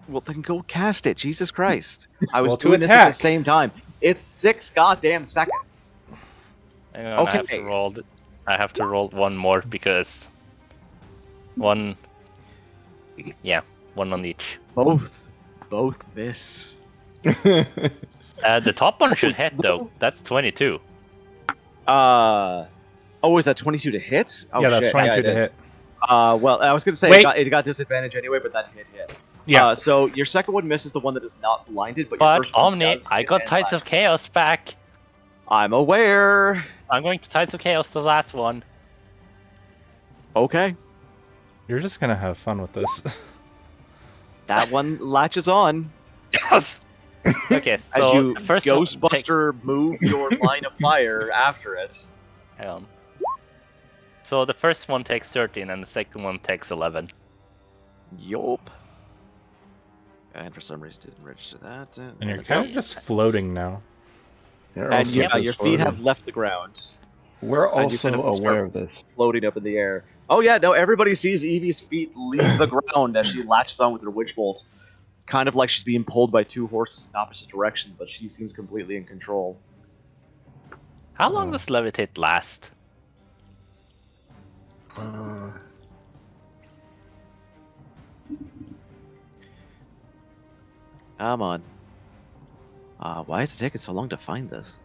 Well, then go cast it. Jesus Christ! I was Well, to doing this at attack. the same time. It's 6 goddamn seconds. Hang on, I have okay. to roll. I have to roll one more because one. Yeah, one on each. Both miss. The top one should hit though. That's 22. Oh, is that 22 to hit? Oh, yeah, that's shit. 22 it to is. hit. Well, I was gonna say Wait. it got disadvantage anyway, but that hit. Yeah. So your second one misses the one that is not blinded, but your But first one Omni, does I hit got and Tides latch. of Chaos back. I'm aware. I'm going to Tides of Chaos, the last one. Okay, You're just gonna have fun with this. that one latches on Yes. Okay, as so you the first one Ghostbuster move your line of fire after it. hang on. So the first one takes 13, and the second one takes 11. Yup. And for some reason didn't register that. And you're kind of just floating now. You're And also your just feet have floating. left the ground, We're and you also kind of aware start- of this. floating up in the air. Oh yeah, no, everybody sees Evie's feet leave the ground as she latches on with her witch bolt. Kind of like she's being pulled by 2 horses in opposite directions, but she seems completely in control. How long does levitate last? Come on. Why is it taking so long to find this?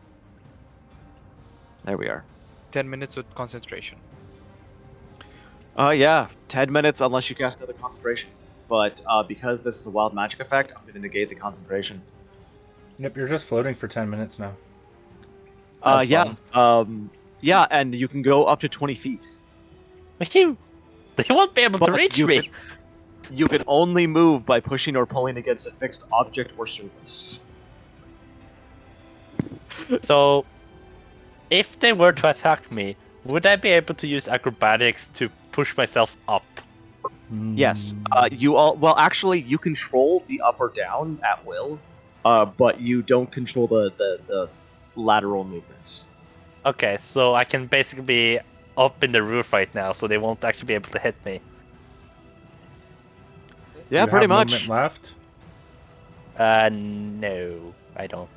There we are. 10 minutes with concentration. Yeah, 10 minutes unless you cast another concentration. But because this is a wild magic effect, I'm going to negate the concentration. Yep, you're just floating for 10 minutes now. That's Yeah. Yeah, and you can go up to 20 feet. You won't be able to But reach you me. You can only move by pushing or pulling against a fixed object or surface. So, if they were to attack me, would I be able to use acrobatics to push myself up? Yes. Well, actually, you control the up or down at will, but you don't control the lateral movements. Okay, so I can basically be up in the roof right now, so they won't actually be able to hit me. Yeah, You pretty have much. movement left. No, I don't.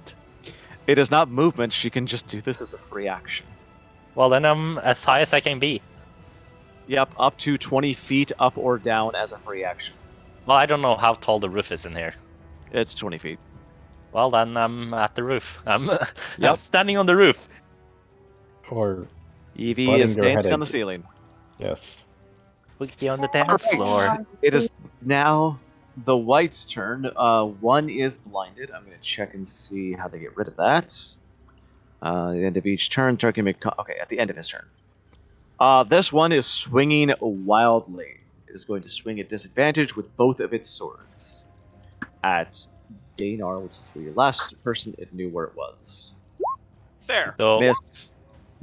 It is not movement. She can just do this as a free action. Well, then I'm as high as I can be. Yep, up to 20 feet up or down as a free action. Well, I don't know how tall the roof is in here. It's 20 feet. Well, then I'm at the roof. I'm Yep. standing on the roof. Or Evie Butting is your dancing head on the again. ceiling. yes. We'll on the dance Alright. floor. It is now the Wight's turn. One is blinded. I'm going to check and see how they get rid of that. At the end of each turn, target can make... Okay, at the end of his turn. This one is swinging wildly. It is going to swing at disadvantage with both of its swords at Daynar, which is the last person it knew where it was. Fair. So,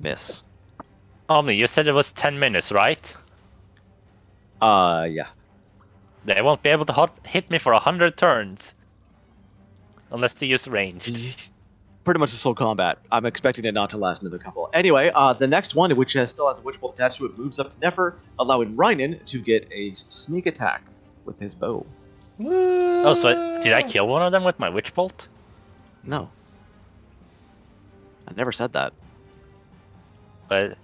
Miss. Omni, you said it was 10 minutes, right? Yeah. They won't be able to hit me for 100 turns. Unless they use range. Pretty much this whole combat. I'm expecting it not to last another couple. Anyway, the next one, which still has a witch bolt attached to it, moves up to Nefer, allowing Rynan to get a sneak attack with his bow. Oh, so did I kill one of them with my witch bolt? No. I never said that. But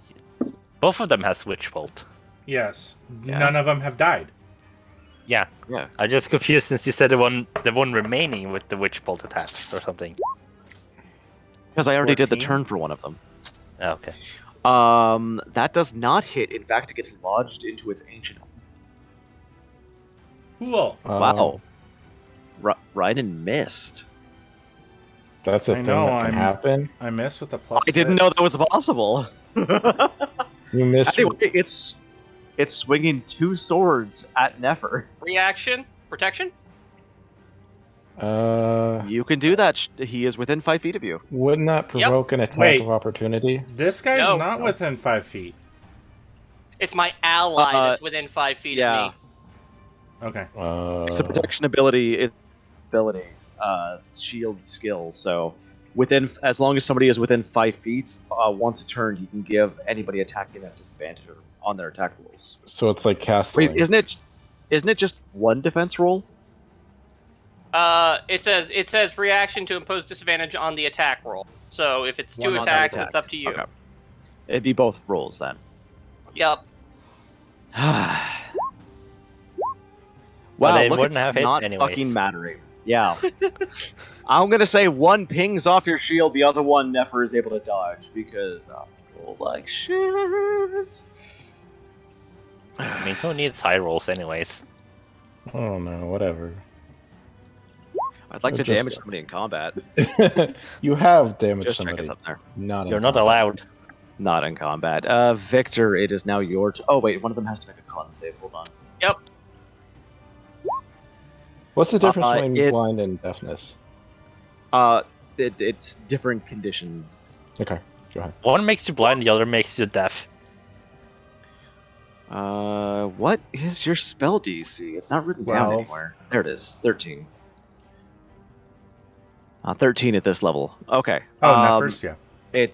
both of them has witch bolt. Yes. Yeah. None of them have died. Yeah. Yeah. I just confused since you said the one remaining with the witch bolt attached or something. Because I already did the 14? turn for one of them. Oh, okay. That does not hit. In fact, it gets lodged into its ancient. Cool. Wow. Rynan missed. That's a I thing know, that can happen. I missed with the plus. I didn't know 6. that was possible. You missed. Anyway, it's swinging 2 swords at Nefer. Reaction? Protection? You can do that. He is within 5 feet of you. Wouldn't that provoke an attack Wait. of opportunity? This guy's No. not within 5 feet. It's my ally that's within 5 feet yeah. of me. Okay. It's a protection ability. Shield skill. So, as long as somebody is within 5 feet, once a turn, you can give anybody attacking at disadvantage on their attack rolls. So it's like casting. Wait, isn't it just 1 defense roll? It says reaction to impose disadvantage on the attack roll. So if it's 2 One on that attacks, attack. it's up to you. Okay. It'd be both rolls then. Yep. Wow, they look wouldn't at have hit not anyways. fucking mattering. Yeah. I'm gonna say 1 pings off your shield, the other one Nefer is able to dodge because I roll like shit. I mean, who needs high rolls anyways? Oh no, whatever. I'd like to Just- damage somebody in combat. You have damaged Just check somebody. it's up there. Not. You're in not combat. allowed. Not in combat. Victor, it is now your oh wait, one of them has to make a con save. Hold on. Yep. What's the difference between it- blind and deafness? It's different conditions. Okay, go ahead. One makes you blind, the other makes you deaf. What is your spell DC? It's not written down 12. anywhere. There it is. 13. 13 at this level. Okay. Oh, not first, yeah. It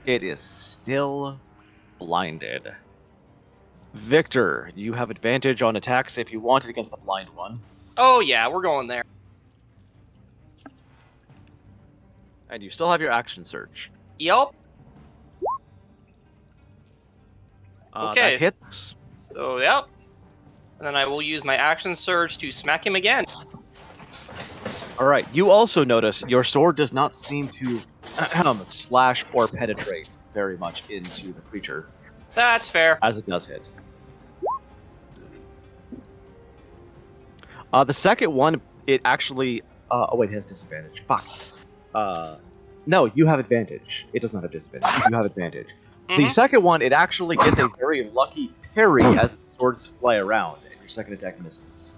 is still blinded. Victor, you have advantage on attacks if you want it against the blind one. Oh yeah, we're going there. And you still have your action surge. Yep. Okay. That hits. So yep. And then I will use my action surge to smack him again. Alright, you also notice your sword does not seem to slash or penetrate very much into the creature, That's fair. as it does hit. The second one, it actually... oh wait, it has disadvantage. Fuck. No, you have advantage. It does not have disadvantage. You have advantage. The Mhm. second one, it actually gets a very lucky parry as the swords fly around, and your second attack misses.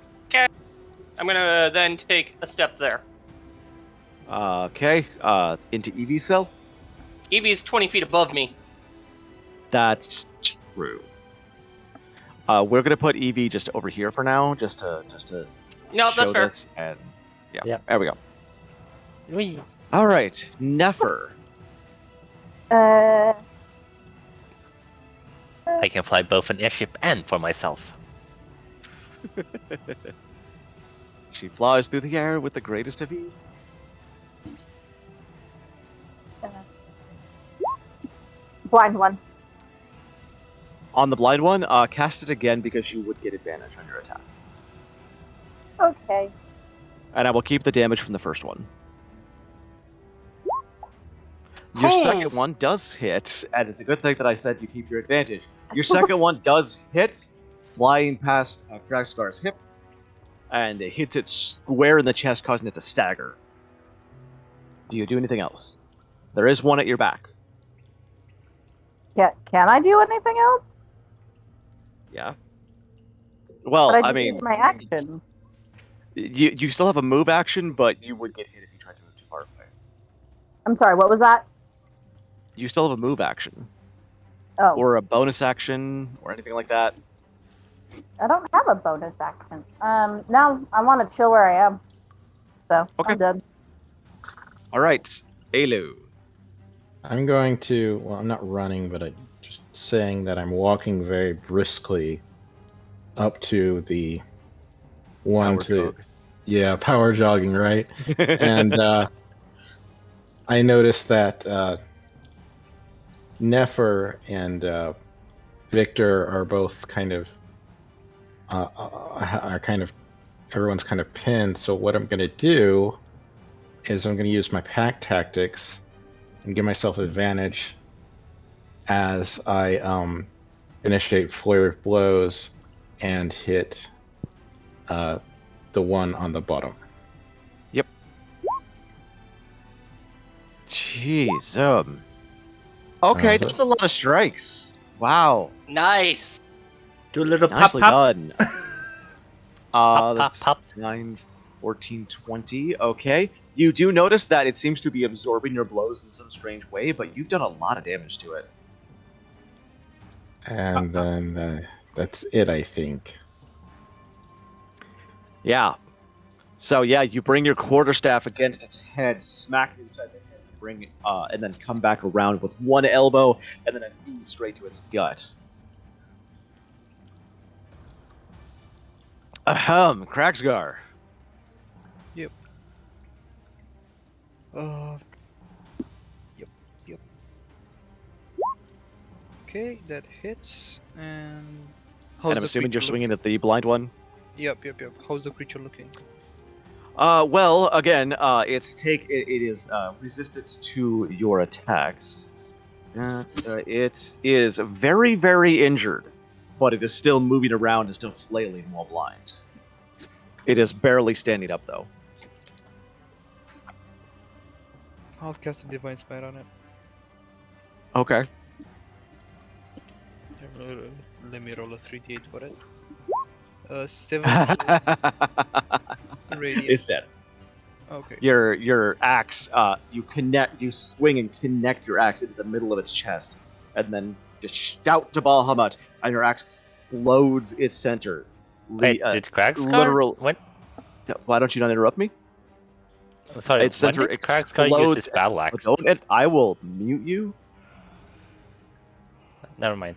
I'm gonna then take a step there. Okay, into Evie's cell? Evie's 20 feet above me. That's true. We're gonna put Evie just over here for now, just to No, show that's fair. this, and Yeah. there we go. Whee. All right, Nefer. Uh, I can fly both an airship and for myself. She flies through the air with the greatest of ease. blind one. On the blind one, cast it again because you would get advantage on your attack, Okay. and I will keep the damage from the first one. Your Oh. second one does hit, and it's a good thing that I said you keep your advantage. Your second one does hit, flying past Kragskar's hip, and it hits it square in the chest, causing it to stagger. Do you do anything else? There is one at your back. Yeah. Can I do anything else? Yeah. Well, But I I just mean, used my action. You still have a move action, but you would get hit if you tried to move too far away. I'm sorry, what was that? You still have a move action. Oh, Or a bonus action, or anything like that. I don't have a bonus action. No, I want to chill where I am. So, Okay. I'm done. All right, Elu. I'm going to. Well, I'm not running, but I'm just saying that I'm walking very briskly up to the one Power to. jog. Yeah, power jogging, right? And I noticed that Nefer and Victor are both kind of everyone's kind of pinned. So what I'm going to do is I'm going to use my pack tactics and give myself advantage as I initiate flurry of blows and hit the one on the bottom. Yep. Jeez. Okay, that's a lot of strikes. Wow. Nice. Do a little Nicely pop pop. done. Pop, That's pop. 9, 14, 20. Okay. You do notice that it seems to be absorbing your blows in some strange way, but you've done a lot of damage to it. And then that's it, I think. Yeah. So yeah, you bring your quarterstaff against its head, smack it inside the head, bring it, and then come back around with one elbow and then a knee straight to its gut. Ahem, Kraxgar. Yep. Yep. Okay, that hits. And And I'm assuming you're swinging at the blind one. Yep. How's the creature looking? Well, again, it is resistant to your attacks. It is very, very injured, but it is still moving around and still flailing while blind. It is barely standing up, though. I'll cast a Divine Smite on it. Okay. Let me roll a 3d8 for it. 17 radiant. It's dead. Okay. Your axe, you swing and connect your axe into the middle of its chest, and then just shout to Bahamut, and your axe explodes its center. Wait, did Kraxgar? Literal. When? Why don't you not interrupt me? I'm sorry. Its center when did Kraxgar use explodes. his battle axe? I will mute you. Never mind.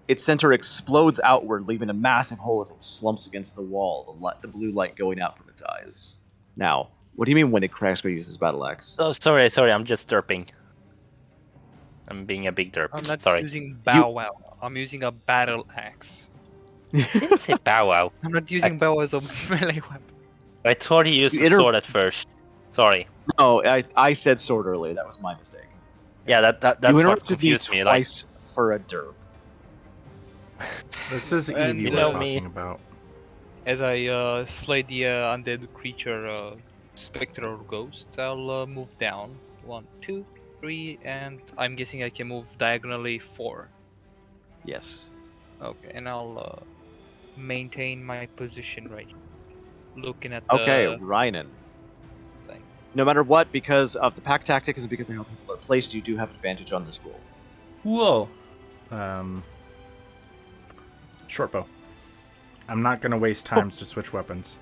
Its center explodes outward, leaving a massive hole as it slumps against the wall, the blue light going out from its eyes. Now, what do you mean when did Kraxgar use his battle axe? Oh, sorry, I'm just derping. I'm being a big derp. I'm not sorry. using bow wow. I'm using a battle axe. I didn't say bow wow. I'm not using bow as a melee weapon. I thought he used the sword at first. Sorry. No, I said sword earlier. That was my mistake. Yeah, that's you what interrupted confused me. Twice for a derp. This is And Evie you we're know talking me. about. As I slay the undead creature, specter or ghost, I'll move down. 1, 2, 3, and I'm guessing I can move diagonally 4. Yes. Okay, and I'll maintain my position right here. Looking at the Okay, Rhinan. thing. No matter what, because of the pack tactics and because of how people are placed, you do have advantage on this roll. Whoa. Short bow. I'm not gonna waste times to switch weapons.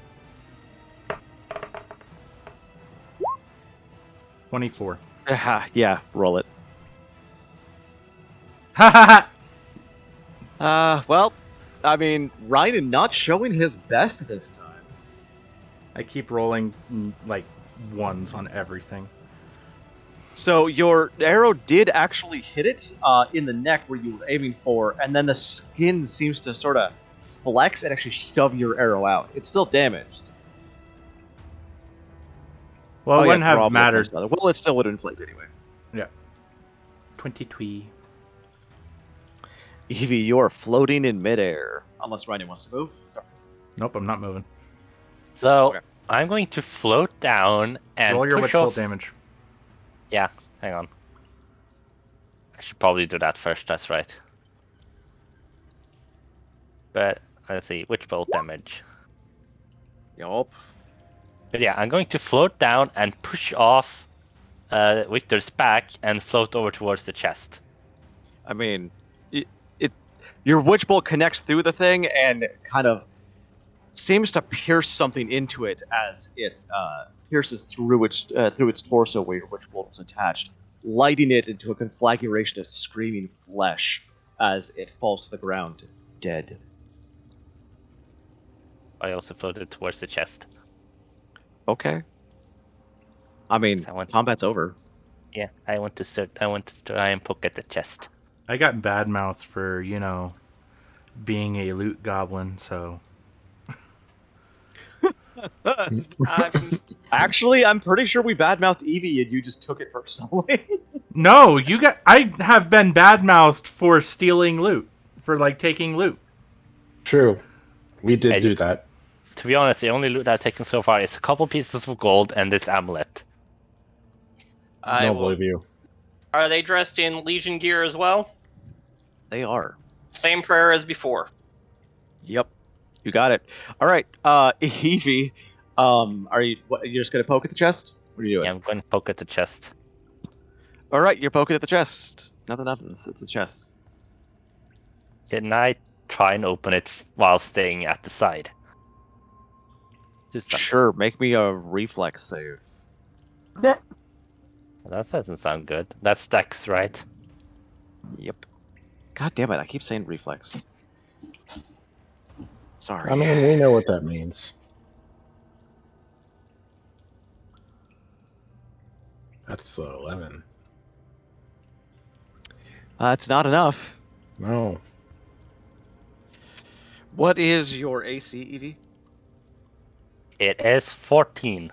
24. Yeah, roll it. Ha ha ha! Well, I mean, Rhinan not showing his best this time. I keep rolling like ones on everything. So your arrow did actually hit it in the neck where you were aiming for, and then the skin seems to sort of flex and actually shove your arrow out. It's still damaged. Well, it wouldn't have probably mattered. Well, it still would have inflated anyway. Yeah. 22. Evie, you're floating in midair. Unless Rhinan wants to move. Sorry. Nope, I'm not moving. So Okay. I'm going to float down and Roll your push witch bolt off. damage. Yeah, hang on. I should probably do that first. That's right. But let's see, witch bolt damage. Yup. But yeah, I'm going to float down and push off Victor's back and float over towards the chest. I mean, your witch bolt connects through the thing and kind of seems to pierce something into it as it pierces through its torso where your witch bolt was attached, lighting it into a conflagration of screaming flesh as it falls to the ground, dead. I also floated towards the chest. Okay. I mean, combat's over. Yeah, I want to try and poke at the chest. I got bad mouths for, being a loot goblin, so. Actually, I'm pretty sure we badmouthed Evie and you just took it personally. No, I have been badmouthed for stealing loot, for taking loot. True. We did do that. To be honest, the only loot I've taken so far is a couple pieces of gold and this amulet. I No will. believe you. Are they dressed in Legion gear as well? They are. Same prayer as before. Yep. You got it. All right, Evie, are you you're just gonna poke at the chest? What are you doing? Yeah, I'm going to poke at the chest. All right, you're poking at the chest. Nothing happens. It's a chest. Can I try and open it while staying at the side? Sure. Make me a reflex save. Well, that doesn't sound good. That's Dex, right? Yep. God damn it! I keep saying reflex. Sorry. I mean, we know what that means. That's 11. It's not enough. No. What is your AC, Evie? It is 14.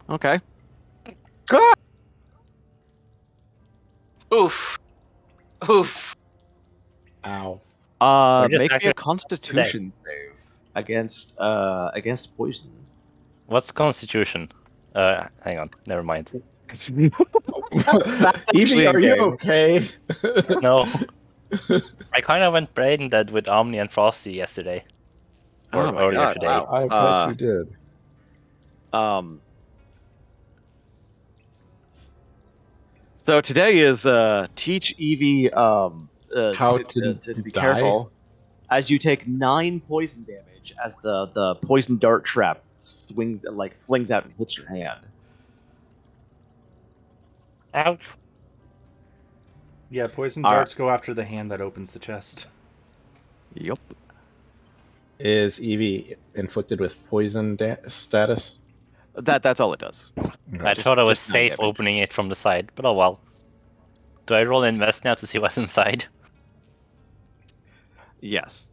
Okay. Oof. Oof. Ow. Make me a Constitution save against poison. What's Constitution? Hang on. Never mind. Evie, are you okay? No. I kind of went brain dead with Omni and Frosty yesterday. Or Oh my earlier God, today. wow. I bet you did. So today is teach Evie how to be die? careful as you take 9 poison damage as the poison dart trap flings out and hits your hand. Ouch. Yeah, poison darts go after the hand that opens the chest. Yep. Is Evie inflicted with poison status? That's all it does. I thought I was safe opening it from the side, but oh well. Do I roll invest now to see what's inside? Yes.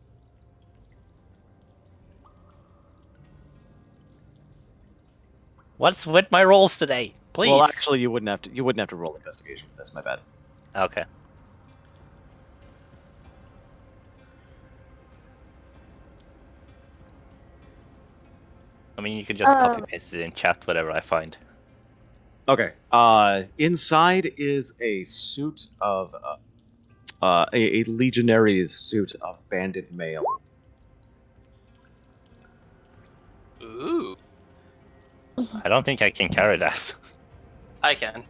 What's with my rolls today? Please. Well, actually, you wouldn't have to roll investigation for this. My bad. Okay. I mean, you can just copy paste it in chat, whatever I find. Okay. Inside is a suit of a legionary's suit of banded mail. Ooh. I don't think I can carry that. I can.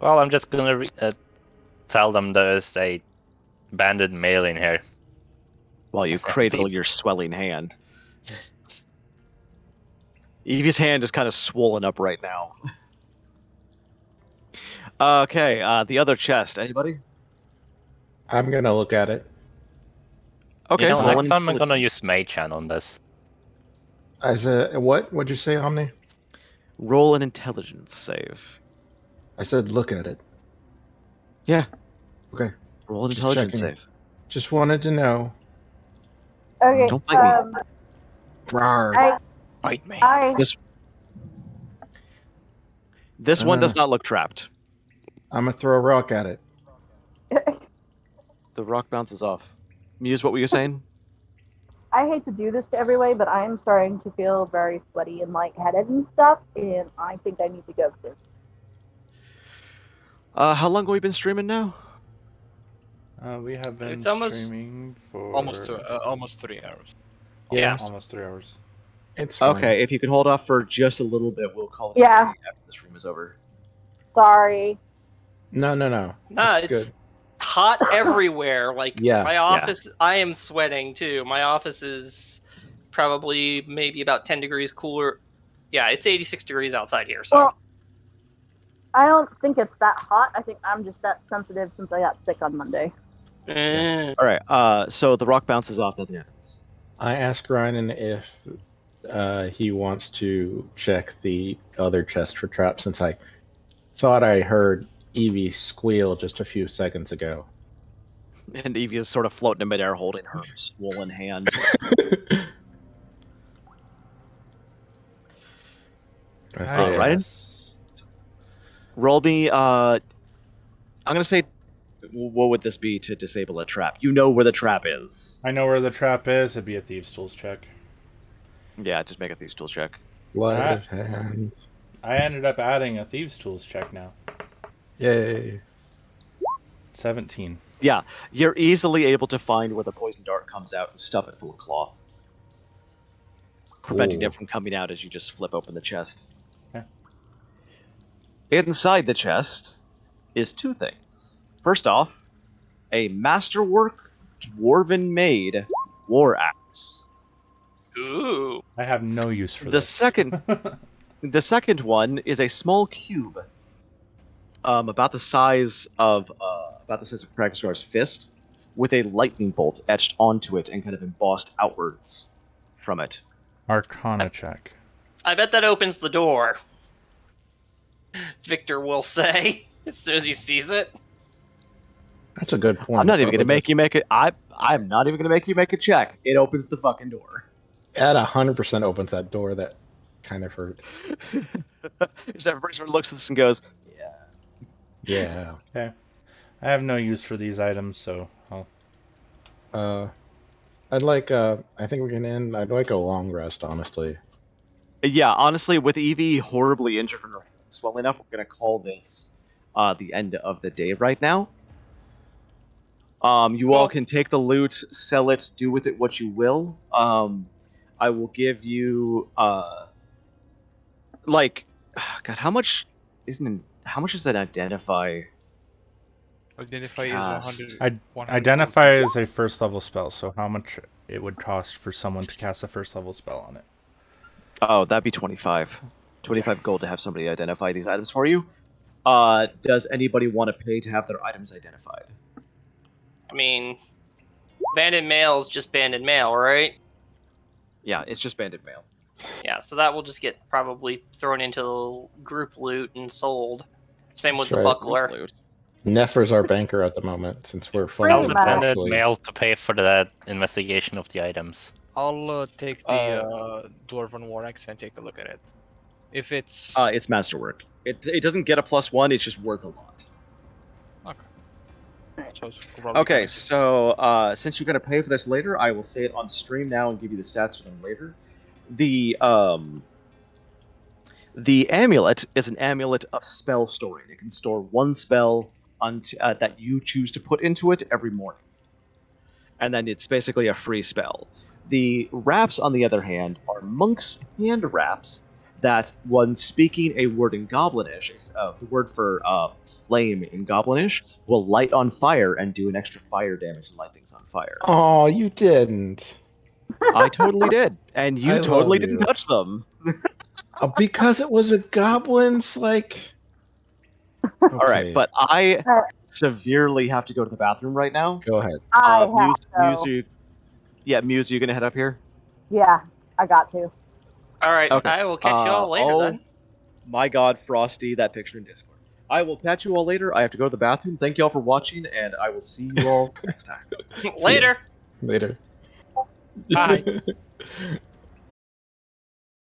Well, I'm just gonna tell them there's a banded mail in here. While you cradle your swelling hand. Evie's hand is kind of swollen up right now. Okay, the other chest. Anybody? I'm gonna look at it. Okay. You know, roll next time I'm gonna intelligence. use Mage Hand on this. As a what? What'd you say, Omni? Roll an intelligence save. I said look at it. Yeah. Okay. Roll an Just intelligence checking. save. Just wanted to know. Okay. Don't bite me. Rawr. Bite me. This one does not look trapped. I'm gonna throw a rock at it. The rock bounces off. Muse, what were you saying? I hate to do this to everybody, but I am starting to feel very sweaty and lightheaded and stuff, and I think I need to go soon. How long have we been streaming now? We have been It's almost- streaming for almost 3 hours. Yeah. almost 3 hours. It's fine. Okay, if you can hold off for just a little bit, we'll call it Yeah. after the stream is over. Sorry. No. Nah, It's it's good. hot everywhere. Like Yeah. my office, I am sweating too. My office is probably maybe about 10 degrees cooler. Yeah, it's 86 degrees outside here. So Well, I don't think it's that hot. I think I'm just that sensitive since I got sick on Monday. All right. So the rock bounces off. Nothing happens. I asked Ryan if he wants to check the other chest for traps, since I thought I heard Evie squeal just a few seconds ago. And Evie is sort of floating in midair, holding her swollen hand. I All thought- right. Roll me. I'm gonna say, what would this be to disable a trap? You know where the trap is. I know where the trap is. It'd be a Thieves' Tools check. Yeah, just make a Thieves' Tools check. Light of hand. I ended up adding a Thieves' Tools check now. Yay. 17. Yeah, you're easily able to find where the poison dart comes out and stuff it full of cloth, preventing Cool. it from coming out as you just flip open the chest. Okay. Inside the chest is two things. First off, a masterwork dwarven-made war axe. ooh, I have no use for The this. second one is a small cube, about the size of Kragsgar's fist, with a lightning bolt etched onto it and kind of embossed outwards from it. Arcana check. I bet that opens the door. Victor will say as soon as he sees it. That's a good point. I'm not even gonna Probably make you make it. I'm not even gonna make you make a check. It opens the fucking door. At 100% opens that door. That kind of hurt. Just everybody sort of looks at this and goes, "Yeah." Yeah. Okay. I have no use for these items, so I'll... I'd like. I think we can end. I'd like a long rest, honestly. Yeah, honestly, with Evie horribly injured and her hand swelling up, we're gonna call this the end of the day right now. You all can take the loot, sell it, do with it what you will. I will give you God, how much does that identify? Identify is Cast. 100. Identify is a first level spell, so how much it would cost for someone to cast a first level spell on it. Oh, that'd be 25. 25 gold to have somebody identify these items for you. Does anybody want to pay to have their items identified? I mean, banded mail is just banded mail, right? Yeah, it's just banded mail. Yeah, so that will just get probably thrown into the group loot and sold. Same with That's the right. buckler. Loot. Nefer's our banker at the moment, since we're Pretty I'll funded much. depend partially. mail to pay for that investigation of the items. I'll take the dwarven war axe and take a look at it. If it's It's masterwork. It doesn't get a +1. It's just worth a lot. so it's probably Okay, gonna- so since you're gonna pay for this later, I will say it on stream now and give you the stats for them later. The amulet is an amulet of spell storing. It can store one spell that you choose to put into it every morning, and then it's basically a free spell. The wraps, on the other hand, are monk's hand wraps that, when speaking a word in Goblinish, the word for flame in Goblinish, will light on fire and do an extra fire damage and light things on fire. Oh, you didn't. I totally did, and you I totally love didn't you. touch them. Because it was a goblin's, like. All right, Okay, but I severely have to go to the bathroom right now. go ahead. I have Muse, to. Muse, are you gonna head up here? Yeah, I got to. All right, Okay. I will catch you all later then. My God, Frosty, that picture in Discord. I will catch you all later. I have to go to the bathroom. Thank you all for watching, and I will see you all next time. Later. Later. Bye.